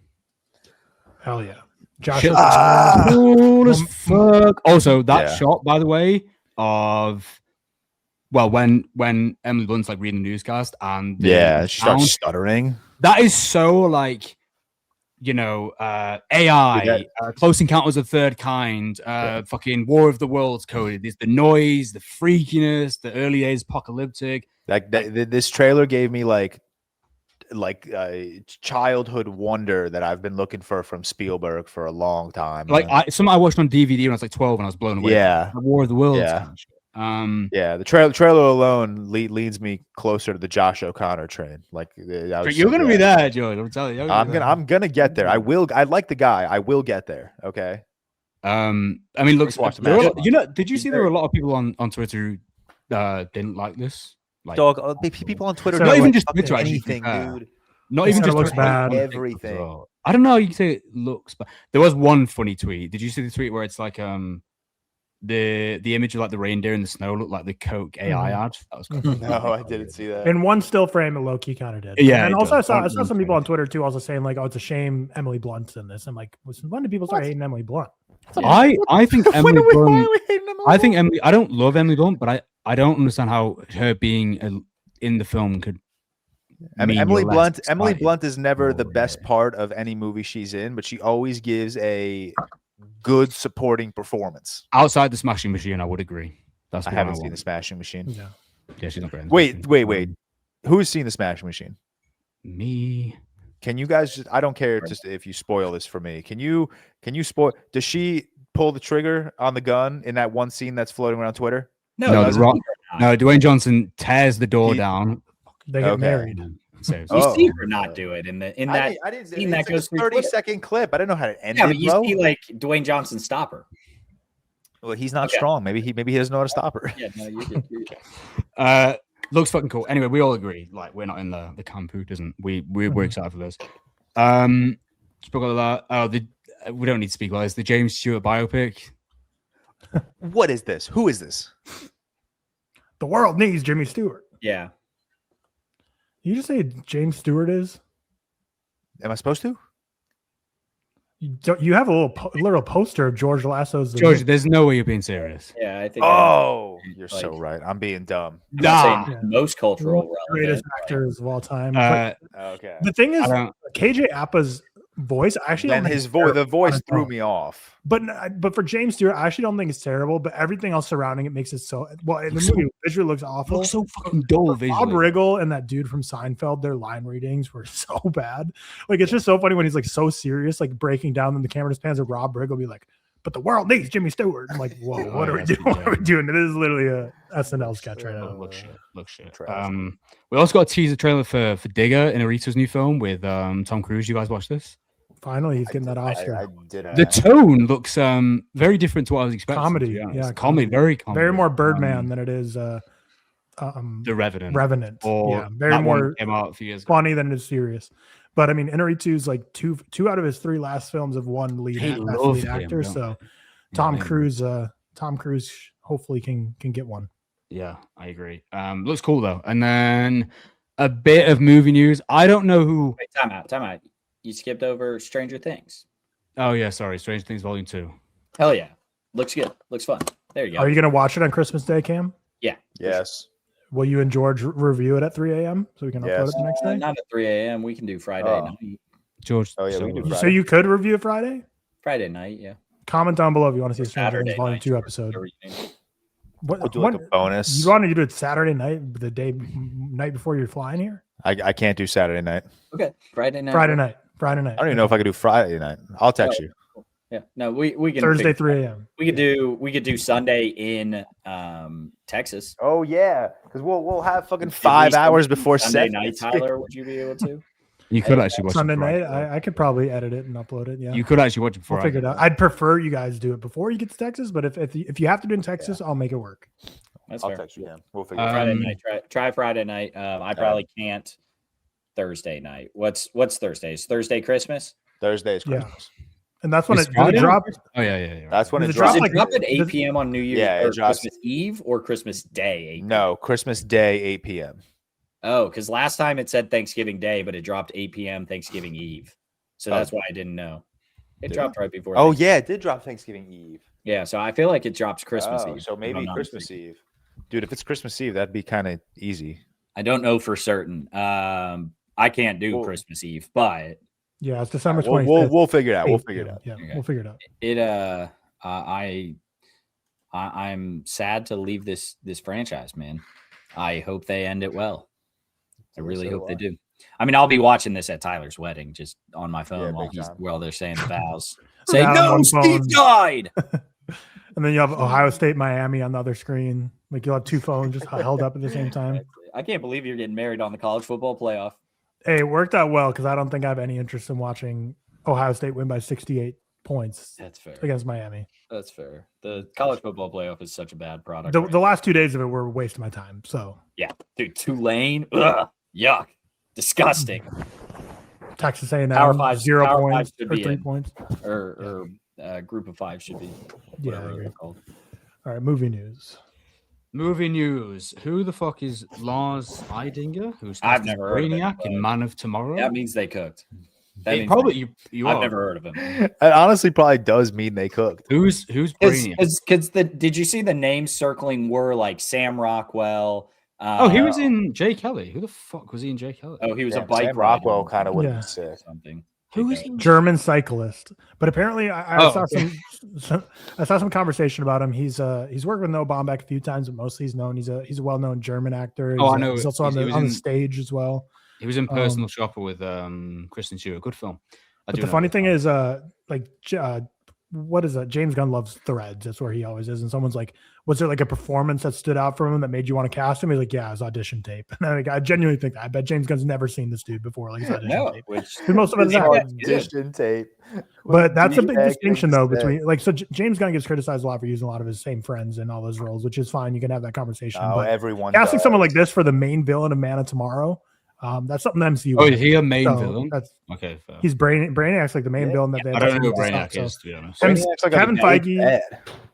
S3: Hell yeah. Josh
S1: cool as fuck. Also, that shot, by the way, of when Emily Blunt's like reading the newscast and
S2: she starts stuttering.
S1: That is so like, AI, Close Encounters of the Third Kind, fucking War of the Worlds coded. There's the noise, the freakiness, the early days apocalyptic.
S2: This trailer gave me like childhood wonder that I've been looking for from Spielberg for a long time.
S1: Like something I watched on DVD when I was like 12 and I was blown away.
S2: Yeah,
S1: War of the Worlds.
S2: Yeah. The trailer alone leads me closer to the Josh O'Connor train. Like
S1: you're gonna be there, George. I'm telling you.
S2: I'm gonna get there. I will. I like the guy. I will get there. Okay.
S1: I mean, look. Did you see there were a lot of people on Twitter who didn't like this? Like,
S2: people on Twitter.
S1: Not even just Twitter.
S2: Anything, dude.
S1: Not even just
S3: looks bad.
S2: Everything.
S1: Well. I don't know. You can say it looks bad. There was one funny tweet. Did you see the tweet where it's like the image of like the reindeer in the snow looked like the Coke AI ad? That was cool.
S2: No, I didn't see that.
S3: In one still frame, it low-key kind of did.
S1: Yeah.
S3: And also I saw some people on Twitter too also saying like, oh, it's a shame Emily Blunt's in this. I'm like, when did people start hating Emily Blunt?
S1: I think Emily Blunt. I think Emily. I don't love Emily Blunt, but I don't understand how her being in the film could.
S2: Emily Blunt is never the best part of any movie she's in, but she always gives a good supporting performance.
S1: Outside the Smashing Machine, I would agree.
S2: I haven't seen the Smashing Machine.
S1: Yeah, she's not great.
S2: Wait. Who's seen the Smashing Machine?
S1: Me.
S2: Can you guys just? I don't care just if you spoil this for me. Can you spoil? Does she pull the trigger on the gun in that one scene that's floating around Twitter?
S1: No, Dwayne Johnson tears the door down.
S3: They get married.
S4: You see her not do it in that scene that goes
S2: 30-second clip. I didn't know how to end it.
S4: Yeah, but you see like Dwayne Johnson stop her.
S2: Well, he's not strong. Maybe he doesn't know how to stop her.
S4: Yeah, no, you're
S1: looks fucking cool. Anyway, we all agree. Like we're not in the camp who doesn't. We're excited for this. Spoke about that. We don't need to speak about this. The James Stewart biopic.
S2: What is this? Who is this?
S3: The world needs Jimmy Stewart.
S4: Yeah.
S3: You just say James Stewart is?
S2: Am I supposed to?
S3: You have a little poster of George Lasso's.
S1: George, there's no way you're being serious.
S4: Yeah, I think.
S2: Oh, you're so right. I'm being dumb.
S4: Most cultural
S3: greatest actors of all time.
S2: Okay.
S3: The thing is, KJ Appa's voice actually.
S2: And the voice threw me off.
S3: But for James Stewart, I actually don't think it's terrible. But everything else surrounding it makes it so well. In the movie, visually looks awful.
S1: Looks so fucking dull. Visually.
S3: Bob Riggle and that dude from Seinfeld, their line readings were so bad. Like it's just so funny when he's like so serious, like breaking down, and the camera just pans, and Rob Riggle be like, "But the world needs Jimmy Stewart." I'm like, "Whoa, what are we doing? What are we doing?" It is literally a SNL sketch right now.
S1: Look shit. We also got a teaser trailer for Digger, Inarritu's new film with Tom Cruise. You guys watch this?
S3: Finally, he's getting that Oscar.
S1: The tone looks very different to what I was expecting.
S3: Comedy,
S1: comedy,
S3: very more Birdman than it is
S1: The Revenant.
S3: Very more
S1: came out a few years ago.
S3: funny than it is serious. But I mean, Inarritu's like two out of his 3 last films have won lead actor. So Tom
S1: Yeah,
S3: Cruise. Tom Cruise hopefully can get one.
S1: Yeah, I agree. Looks cool though. And then a bit of movie news. I don't know who.
S4: Wait, time out. You skipped over Stranger Things.
S1: Oh yeah, sorry. Stranger Things Volume 2.
S4: Hell yeah. Looks good. Looks fun. There you go.
S3: Are you gonna watch it on Christmas Day, Cam?
S2: Yes.
S3: Will you and George review it at 3 a.m. so we can upload
S2: Yes.
S3: it the next day?
S4: Not at 3 a.m. We can do Friday
S2: Oh.
S4: night.
S1: George.
S2: Oh, yeah, we can do
S3: So you could review it Friday?
S4: Friday night, yeah.
S3: Comment down below if you want to see a Stranger
S4: Saturday
S3: Things Volume
S4: night,
S3: 2
S4: George,
S3: episode.
S4: whatever you need.
S3: What,
S2: We'll do like a bonus.
S3: you want to do it Saturday night, the night before you're flying here?
S2: I can't do Saturday night.
S4: Okay. Friday night.
S3: Friday night.
S2: I don't even know if I could do Friday night. I'll text you.
S4: Yeah. No, we can
S3: Thursday,
S4: figure
S3: 3
S4: it out.
S3: a.m.
S4: We could do Sunday in Texas.
S2: Oh yeah, because we'll have fucking
S4: At
S2: 5
S4: least
S2: hours before
S4: Sunday
S2: Seth
S4: night,
S2: gets here.
S4: Tyler, would you be able to?
S1: You could actually watch
S3: Sunday
S1: it before
S3: night.
S1: I-
S3: I could probably edit it and upload it. Yeah.
S1: You could actually watch it before
S3: We'll figure it
S1: I-
S3: out. I'd prefer you guys do it before you get to Texas, but if you have to do it in Texas, I'll make it work.
S4: That's
S2: I'll
S4: fair.
S2: text you. Yeah, we'll figure it out.
S4: Friday
S1: Um,
S4: night. Try Friday night. I probably can't Thursday night. What's Thursday? Is Thursday Christmas?
S2: Thursday is
S3: Yeah.
S2: Christmas.
S3: And that's when
S1: Is
S3: it
S1: Friday?
S3: dropped.
S1: Oh yeah.
S2: That's when
S3: Does
S2: it
S3: it drop
S4: Does
S2: drops.
S4: it drop at 8
S3: does-
S4: p.m. on New Year's
S2: Yeah, it
S4: or
S2: drops-
S4: Christmas Eve or Christmas Day? 8 p.m.?
S2: No, Christmas Day, 8 p.m.
S4: Oh, because last time it said Thanksgiving Day, but it dropped 8 p.m. Thanksgiving Eve. So that's why I didn't know. It
S2: Did
S4: dropped right before.
S2: Oh
S4: Thanksgiving.
S2: yeah, it did drop Thanksgiving Eve.
S4: Yeah, so I feel like it drops Christmas
S2: Oh,
S4: Eve.
S2: so
S4: if
S2: maybe
S4: I'm not
S2: Christmas
S4: mistaken.
S2: Eve. Dude, if it's Christmas Eve, that'd be kind of easy.
S4: I don't know for certain. I can't do
S2: Well-
S4: Christmas Eve, but
S3: Yeah, it's December
S2: We'll,
S3: 25th.
S2: we'll figure it out. We'll
S3: 8
S2: figure it
S3: p.m.
S2: out.
S3: Yeah,
S4: Okay.
S3: we'll figure it out.
S4: it I'm sad to leave this franchise, man. I hope they end it well. I really
S2: So
S4: hope they
S2: do I.
S4: do. I mean, I'll be watching this at Tyler's wedding, just on my phone
S2: Yeah, big time.
S4: while they're saying the vows. Say
S3: Down
S4: no,
S3: one
S4: Steve
S3: phone.
S4: died.
S3: And then you have Ohio State, Miami on the other screen. Like you'll have two phones just held up at the same time.
S4: I can't believe you're getting married on the college football playoff.
S3: Hey, it worked out well because I don't think I have any interest in watching Ohio State win by 68 points
S4: That's fair.
S3: against Miami.
S4: That's fair. The college football playoff is such a bad product.
S3: The last 2 days of it were a waste of my time. So
S4: Yeah, dude, Tulane, ugh, yuck, disgusting.
S3: Texas A&M,
S4: Power five-
S3: 0
S4: Power
S3: points
S4: five should
S3: or
S4: be
S3: 3
S4: in.
S3: points.
S4: Or group of 5 should be
S3: Yeah, I
S4: whatever
S3: agree.
S4: they're called.
S3: All right, movie news.
S1: Movie news. Who the fuck is Lars Eidinger? Who's
S4: I've
S1: cast as
S4: never heard of him,
S1: Brainiac in
S4: but-
S1: Man of Tomorrow?
S4: That means they cooked. That
S1: It
S4: means
S1: probably you
S4: I've
S1: are.
S4: never heard of him.
S2: It honestly probably does mean they cooked.
S1: Who's Brainiac?
S4: Because did you see the names circling were like Sam Rockwell?
S1: Oh, he was in Jay Kelly. Who the fuck was he in Jay Kelly?
S4: Oh, he was a
S2: Damn,
S4: bike
S2: Sam
S4: rider
S2: Rockwell kind of would
S3: Yeah.
S2: be sick.
S4: or something.
S1: Who is he?
S3: German cyclist. But apparently I
S1: Oh,
S3: saw
S1: okay.
S3: I saw some conversation about him. He's worked with Noah Baumbach a few times, but mostly he's known. He's a well-known German actor.
S1: Oh, I
S3: He's,
S1: know.
S3: He's also
S1: He
S3: on
S1: was
S3: the
S1: in-
S3: stage as well.
S1: He was in Personal Shopper with Kristen Stewart. Good film. I
S3: But
S1: do
S3: the
S1: know
S3: funny
S1: that.
S3: thing is, what is that? James Gunn loves Threads. That's where he always is. And someone's like, "Was there like a performance that stood out from him that made you want to cast him?" He's like, "Yeah, his audition tape." And I genuinely think that. I bet James Gunn's never seen this dude before. Like his audition
S4: No,
S3: tape.
S4: which
S3: 'Cause most of it is
S4: Yeah,
S3: acting.
S2: Audition tape.
S3: But that's a big
S2: Jack
S3: distinction, though,
S2: Nicholson.
S3: between like James Gunn gets criticized a lot for using a lot of his same friends in all those roles, which is fine. You can have that conversation.
S2: Oh,
S3: but
S2: everyone.
S3: casting
S2: does.
S3: someone like this for the main villain of Man of Tomorrow, that's something the MCU.
S1: Oh,
S3: would
S1: is
S3: do.
S1: he a main
S3: So
S1: villain?
S3: That's
S1: He's
S3: he's Brainiac's like the main
S2: Yeah.
S3: villain that they.
S1: I don't know who
S3: that's
S1: Brainiac
S3: so-
S1: is, to be honest.
S3: Kevin-
S2: Brainiac's like a
S3: Kevin
S2: big
S3: Feige-
S2: bad.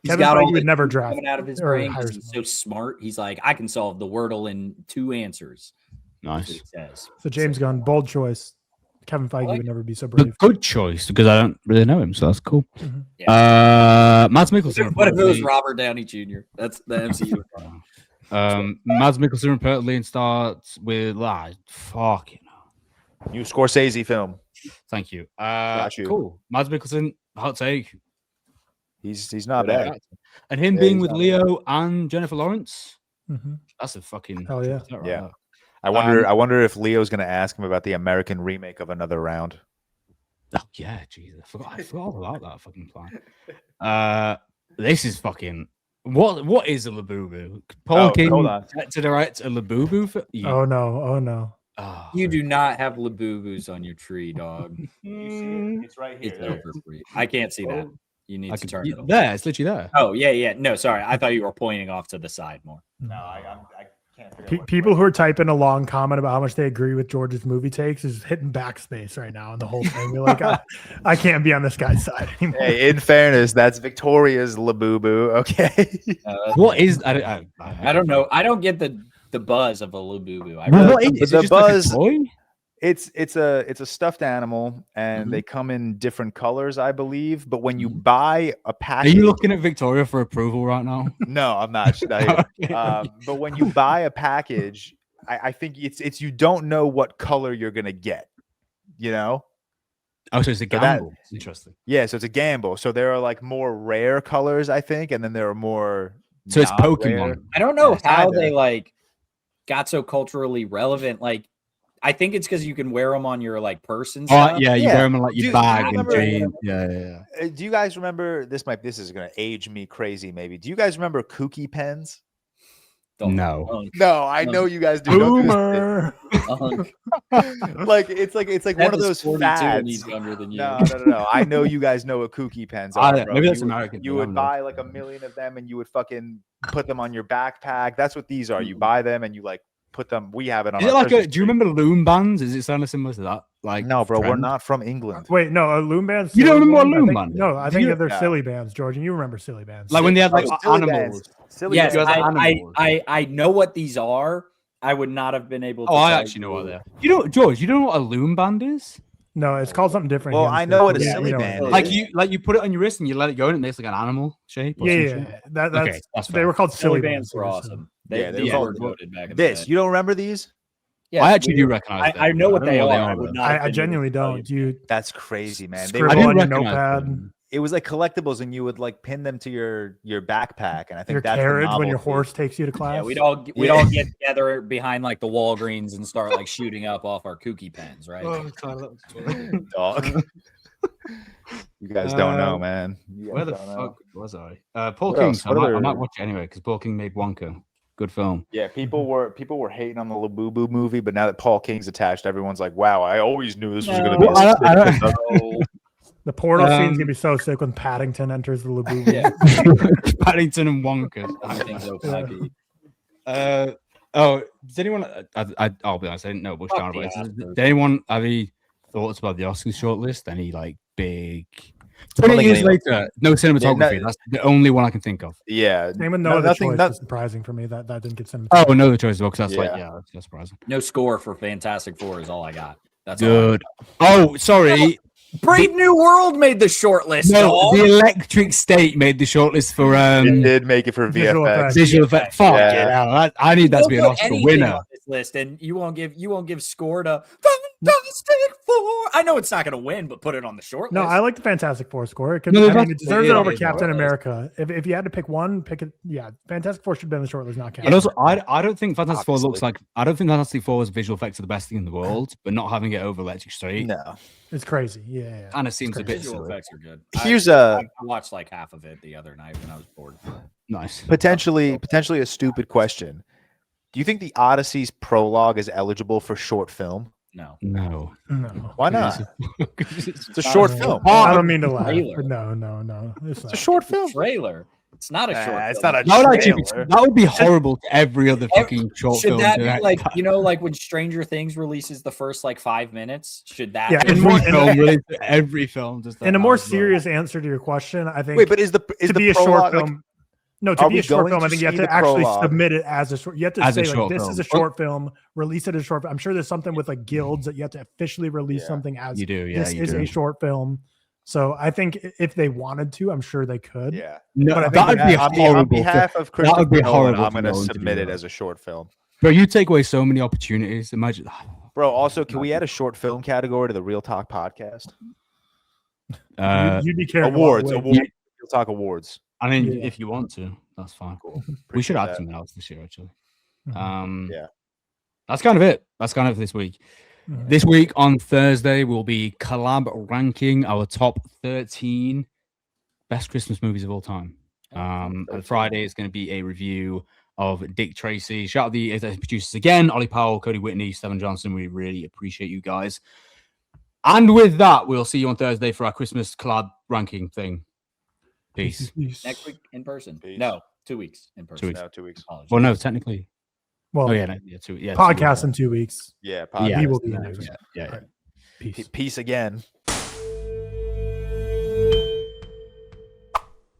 S4: he's
S3: Kevin
S4: got all
S3: Feige would
S4: the
S3: never
S4: truth
S3: draft
S4: coming out of his
S3: or
S4: brain.
S3: hire
S4: 'Cause he's so smart. He's like, I can solve the Wordle in 2 answers. That's what
S1: Nice.
S4: he says.
S3: So James Gunn, bold choice. Kevin Feige
S4: like
S3: would never be so
S1: But
S3: brave.
S1: good choice because I don't really know him, so that's cool.
S3: Mhm.
S1: Mads Mikkelsen.
S4: What if it was
S1: reportedly-
S4: Robert Downey Jr.? That's the MCU.
S1: Mads Mikkelsen reportedly starts with fucking.
S2: New Scorsese film.
S1: Thank you.
S2: Got you.
S1: Cool. Mads Mikkelsen, hot take.
S2: He's not
S1: Good
S2: bad.
S1: actor. And him
S2: Yeah,
S1: being
S2: he's
S1: with
S2: not
S1: Leo and Jennifer Lawrence,
S3: Mhm.
S1: that's a fucking.
S3: Hell yeah.
S1: right
S2: Yeah.
S1: there.
S2: I wonder if Leo's gonna ask him about the American remake of Another Round.
S1: Oh yeah, Jesus, I forgot all about that fucking plan. This is fucking. What is a Labubu? Paul King
S2: hold on.
S1: to direct a Labubu for you.
S3: Oh no! Oh no!
S1: Oh.
S4: You do not have Labubus on your tree, dog.
S2: It's right
S4: It's over for you. I can't see that. You need
S1: I
S4: to
S1: could,
S4: turn it.
S1: there, it's literally there.
S4: Oh yeah, yeah. No, sorry. I thought you were pointing off to the side more.
S2: No, I
S3: People who are typing a long comment about how much they agree with George's movie takes is hitting backspace right now on the whole thing. You're like, I can't be on this guy's side anymore.
S2: Hey, in fairness, that's Victoria's Labubu. Okay.
S1: What is?
S4: I don't know. I don't get the buzz of a Labubu.
S1: What is
S2: the
S1: it? Just
S2: buzz?
S1: Like a toy?
S2: It's a stuffed animal, and they come in different colors, I believe. But when you buy a
S1: Are
S2: package,
S1: you looking at Victoria for approval right now?
S2: no, I'm not. But when you buy a package, I think it's you don't know what color you're gonna get. You know.
S1: Oh, so it's a gamble. It's interesting.
S2: Yeah, so it's a gamble. So there are like more rare colors, I think, and then there are more.
S1: So it's
S2: not
S1: Pokemon.
S2: rare.
S4: I don't know
S2: Yeah,
S4: how
S2: kinda.
S4: they like got so culturally relevant. Like, I think it's because you can wear them on your like purse and
S1: Oh,
S4: stuff.
S1: yeah, you
S2: Yeah.
S1: wear them in like your
S2: Dude,
S1: bag
S2: I
S1: and
S2: remember-
S1: jeans. Yeah.
S2: Do you guys remember this? This is gonna age me crazy, maybe. Do you guys remember Kooky pens?
S1: No.
S2: No, I know you guys do. Don't do this
S3: Boomer.
S2: thing. Like it's like one of those fads.
S4: Younger than you.
S2: No. I know you guys know what Kooky pens are. Bro.
S1: Maybe that's
S2: you would,
S1: American.
S2: You
S1: I
S2: would
S1: don't know.
S2: buy like 1 million of them, and you would fucking put them on your backpack. That's what these are. You buy them and you like put them. We have it on.
S1: Is it
S2: our
S1: like
S2: Christmas
S1: do you
S2: tree.
S1: remember loom bands? Is it sounding similar to that? Like
S2: No, bro, we're
S1: trend?
S2: not from England.
S3: Wait, no, a loom band.
S1: You don't remember what a loom
S3: band?
S1: band is?
S3: No, I
S1: Do
S3: think
S1: you-
S3: they're
S2: No.
S3: silly bands, George, and you remember silly bands.
S1: Like when they had like
S2: Oh, silly
S1: animals.
S2: bands. Silly
S4: Yes,
S2: bands.
S1: You guys are animals.
S4: I know what these are. I would not have been able to.
S1: Oh, I
S4: tell
S1: actually know
S4: you.
S1: what they are. You know, George, you don't know what a loom band is?
S3: No, it's called something different.
S2: Well,
S3: here in
S2: I know what a
S3: States.
S2: silly
S3: you know
S2: band
S3: what it
S2: is.
S1: Like you put it on your wrist and you let it go and it makes like an animal shape. Or
S3: is.
S1: some
S3: Yeah,
S1: shit?
S3: that's
S1: Okay, that's
S3: they
S1: fair.
S3: were called
S4: Silly
S3: silly
S4: bands were
S3: so-
S4: awesome.
S2: Yeah, they
S4: These
S2: were
S4: were
S2: called-
S4: voted back in the
S2: This,
S4: day.
S2: you don't remember these?
S4: Yes,
S1: I actually
S4: we-
S1: do recognize.
S4: I know what
S1: don't
S4: they
S1: know
S4: are.
S1: what
S4: I would
S1: though.
S4: not. have
S3: I
S4: been
S3: genuinely
S4: able to tell
S3: don't. You
S2: That's crazy, man. They
S3: scribble
S1: I
S2: were,
S1: do
S3: on your
S1: recognize
S3: notepad,
S1: them.
S2: it was like collectibles, and you would like pin them to your backpack, and I think
S3: your
S2: that's the
S3: carriage when your
S2: novelty.
S3: horse takes you to class.
S4: Yeah, we'd all get together behind like the Walgreens and start like shooting up off our kooky pens, right?
S2: Dog. You guys don't know, man. You guys
S1: Where the
S2: don't know.
S1: fuck was I? Paul
S2: What
S1: King.
S2: else?
S1: I might
S2: What
S1: watch it anyway because Paul King made Wonka. Good film.
S2: Yeah, people were hating on the Labubu movie, but now that Paul King's attached, everyone's like, "Wow, I always knew this was going to be."
S1: Well, I don't-
S3: The portal scene's
S1: Um,
S3: gonna be so sick when Paddington enters the Labubu.
S4: Yeah.
S1: Paddington and Wonka.
S4: Everything's opaque.
S1: Does anyone? I'll be honest. I didn't know much
S4: Fuck
S1: down about
S4: the
S1: it.
S4: Oscars.
S1: Did anyone have any thoughts about the Oscars shortlist? Any like big?
S2: don't
S1: 20
S2: think
S1: years
S2: anyone-
S1: later, no cinematography.
S2: no-
S1: That's the only one I can think of.
S2: Yeah,
S3: Same with
S2: no-
S3: no other
S2: nothing-
S3: choice.
S2: not-
S3: Is surprising for me that didn't get some.
S1: Oh, no, the choice because that's like
S2: Yeah.
S1: that's surprising.
S4: No score for Fantastic Four is all I got. That's all I got.
S1: Good. Oh, sorry.
S4: Brave New World made the short list.
S1: No,
S4: dog.
S1: the Electric State made the shortlist for
S2: it did make it for
S3: Visual
S2: VFX.
S3: effects.
S1: visual effect. Fuck
S2: Yeah.
S1: it. I need that to be an
S4: Don't put
S1: Oscar
S4: anything
S1: winner.
S4: on this list, and you won't give score to Fantastic Four. I know it's not going to win, but put it on the short
S3: No,
S4: list.
S3: I like the Fantastic Four score. It could,
S1: No,
S3: I mean,
S1: that's-
S3: it deserves
S1: yeah,
S3: it over
S1: yeah,
S3: Captain
S4: yeah.
S3: America. If you had to pick one, pick it. Yeah, Fantastic Four should have been in the short list, not Captain.
S1: And also, I don't think Fantastic Four
S2: Obviously.
S1: looks like. I don't think Fantastic Four's visual effects are the best thing in the world, but not having it over Electric State
S2: No,
S3: It's crazy. Yeah.
S1: kind of seems a bit
S4: Visual
S1: silly.
S4: effects are good.
S2: here's
S4: I watched like half of it the other night when I was bored.
S1: Nice.
S2: potentially a stupid question. Do you think the Odyssey's prologue is eligible for short film?
S4: No.
S1: No.
S3: No.
S2: Why not?
S1: it's
S2: It's a short
S3: I
S2: film.
S3: I don't mean to laugh.
S4: trailer.
S3: But no.
S2: It's a short film.
S4: Trailer. It's not a short.
S2: It's
S4: film.
S2: not a
S1: That would actually
S2: trailer.
S1: that would be horrible to every other fucking short
S4: Should
S1: film.
S4: that be
S1: direct.
S4: like like when Stranger Things releases the first like 5 minutes? Should that?
S3: Yeah,
S4: be-
S3: and
S1: every
S3: more-
S1: film? Really, every film does that.
S3: In a
S1: now
S3: more
S1: as well.
S3: serious answer to your question, I think
S2: Wait, but is the
S3: to be a short
S2: prologue,
S3: film.
S2: like,
S3: No, to
S2: Are
S3: be
S2: we
S3: a short
S2: going
S3: film,
S2: to
S3: I think you have
S2: see
S3: to
S2: the
S3: actually
S2: prologue?
S3: submit it as a short. You have to
S1: As a
S3: say like
S1: short
S3: this
S1: film.
S3: is a short film. Release it as a short. I'm sure there's something with like guilds that you have to officially release
S2: Yeah.
S3: something as
S1: You do, yeah.
S3: this
S1: You
S3: is
S1: do.
S3: a short film. So I think if they wanted to, I'm sure they could.
S2: yeah.
S1: No,
S3: But I think
S1: that would be
S2: on
S1: horrible.
S2: behalf of
S1: that
S2: Christopher
S1: would be
S2: Nolan,
S1: horrible
S2: I'm
S1: for
S2: going to
S1: Nolan to do
S2: submit it
S1: that.
S2: as a short film.
S1: Bro, you take away so many opportunities. Imagine.
S2: Bro, also, can we add a short film category to the ReelTok podcast?
S3: You'd be carrying
S2: Awards,
S3: a lot of weight.
S2: ReelTok awards.
S1: I mean,
S3: Yeah.
S1: if you want to, that's fine. We
S2: Appreciate
S1: should add
S2: that.
S1: something else this year, actually.
S3: Mhm.
S2: Yeah.
S1: That's kind of it. That's kind of this week.
S3: Mhm.
S1: This week on Thursday, we'll be collab ranking our top 13 best Christmas movies of all time. On Friday, it's going to be a review of Dick Tracy. Shout out the executive producers again, Ollie Powell, Cody Whitney, Stephen Johnson. We really appreciate you guys. And with that, we'll see you on Thursday for our Christmas collab ranking thing. Peace.
S4: Next week in person.
S2: Peace.
S4: No, 2 weeks in person.
S1: 2 weeks.
S2: No, 2 weeks.
S4: Apologies.
S1: Well, no, technically.
S3: Well,
S1: Oh yeah, no, yeah, 2
S3: podcast in 2 weeks.
S2: Yeah,
S1: Yeah,
S3: He will be
S1: yeah,
S3: in news.
S1: yeah, yeah.
S3: All right. Peace.
S2: Peace again.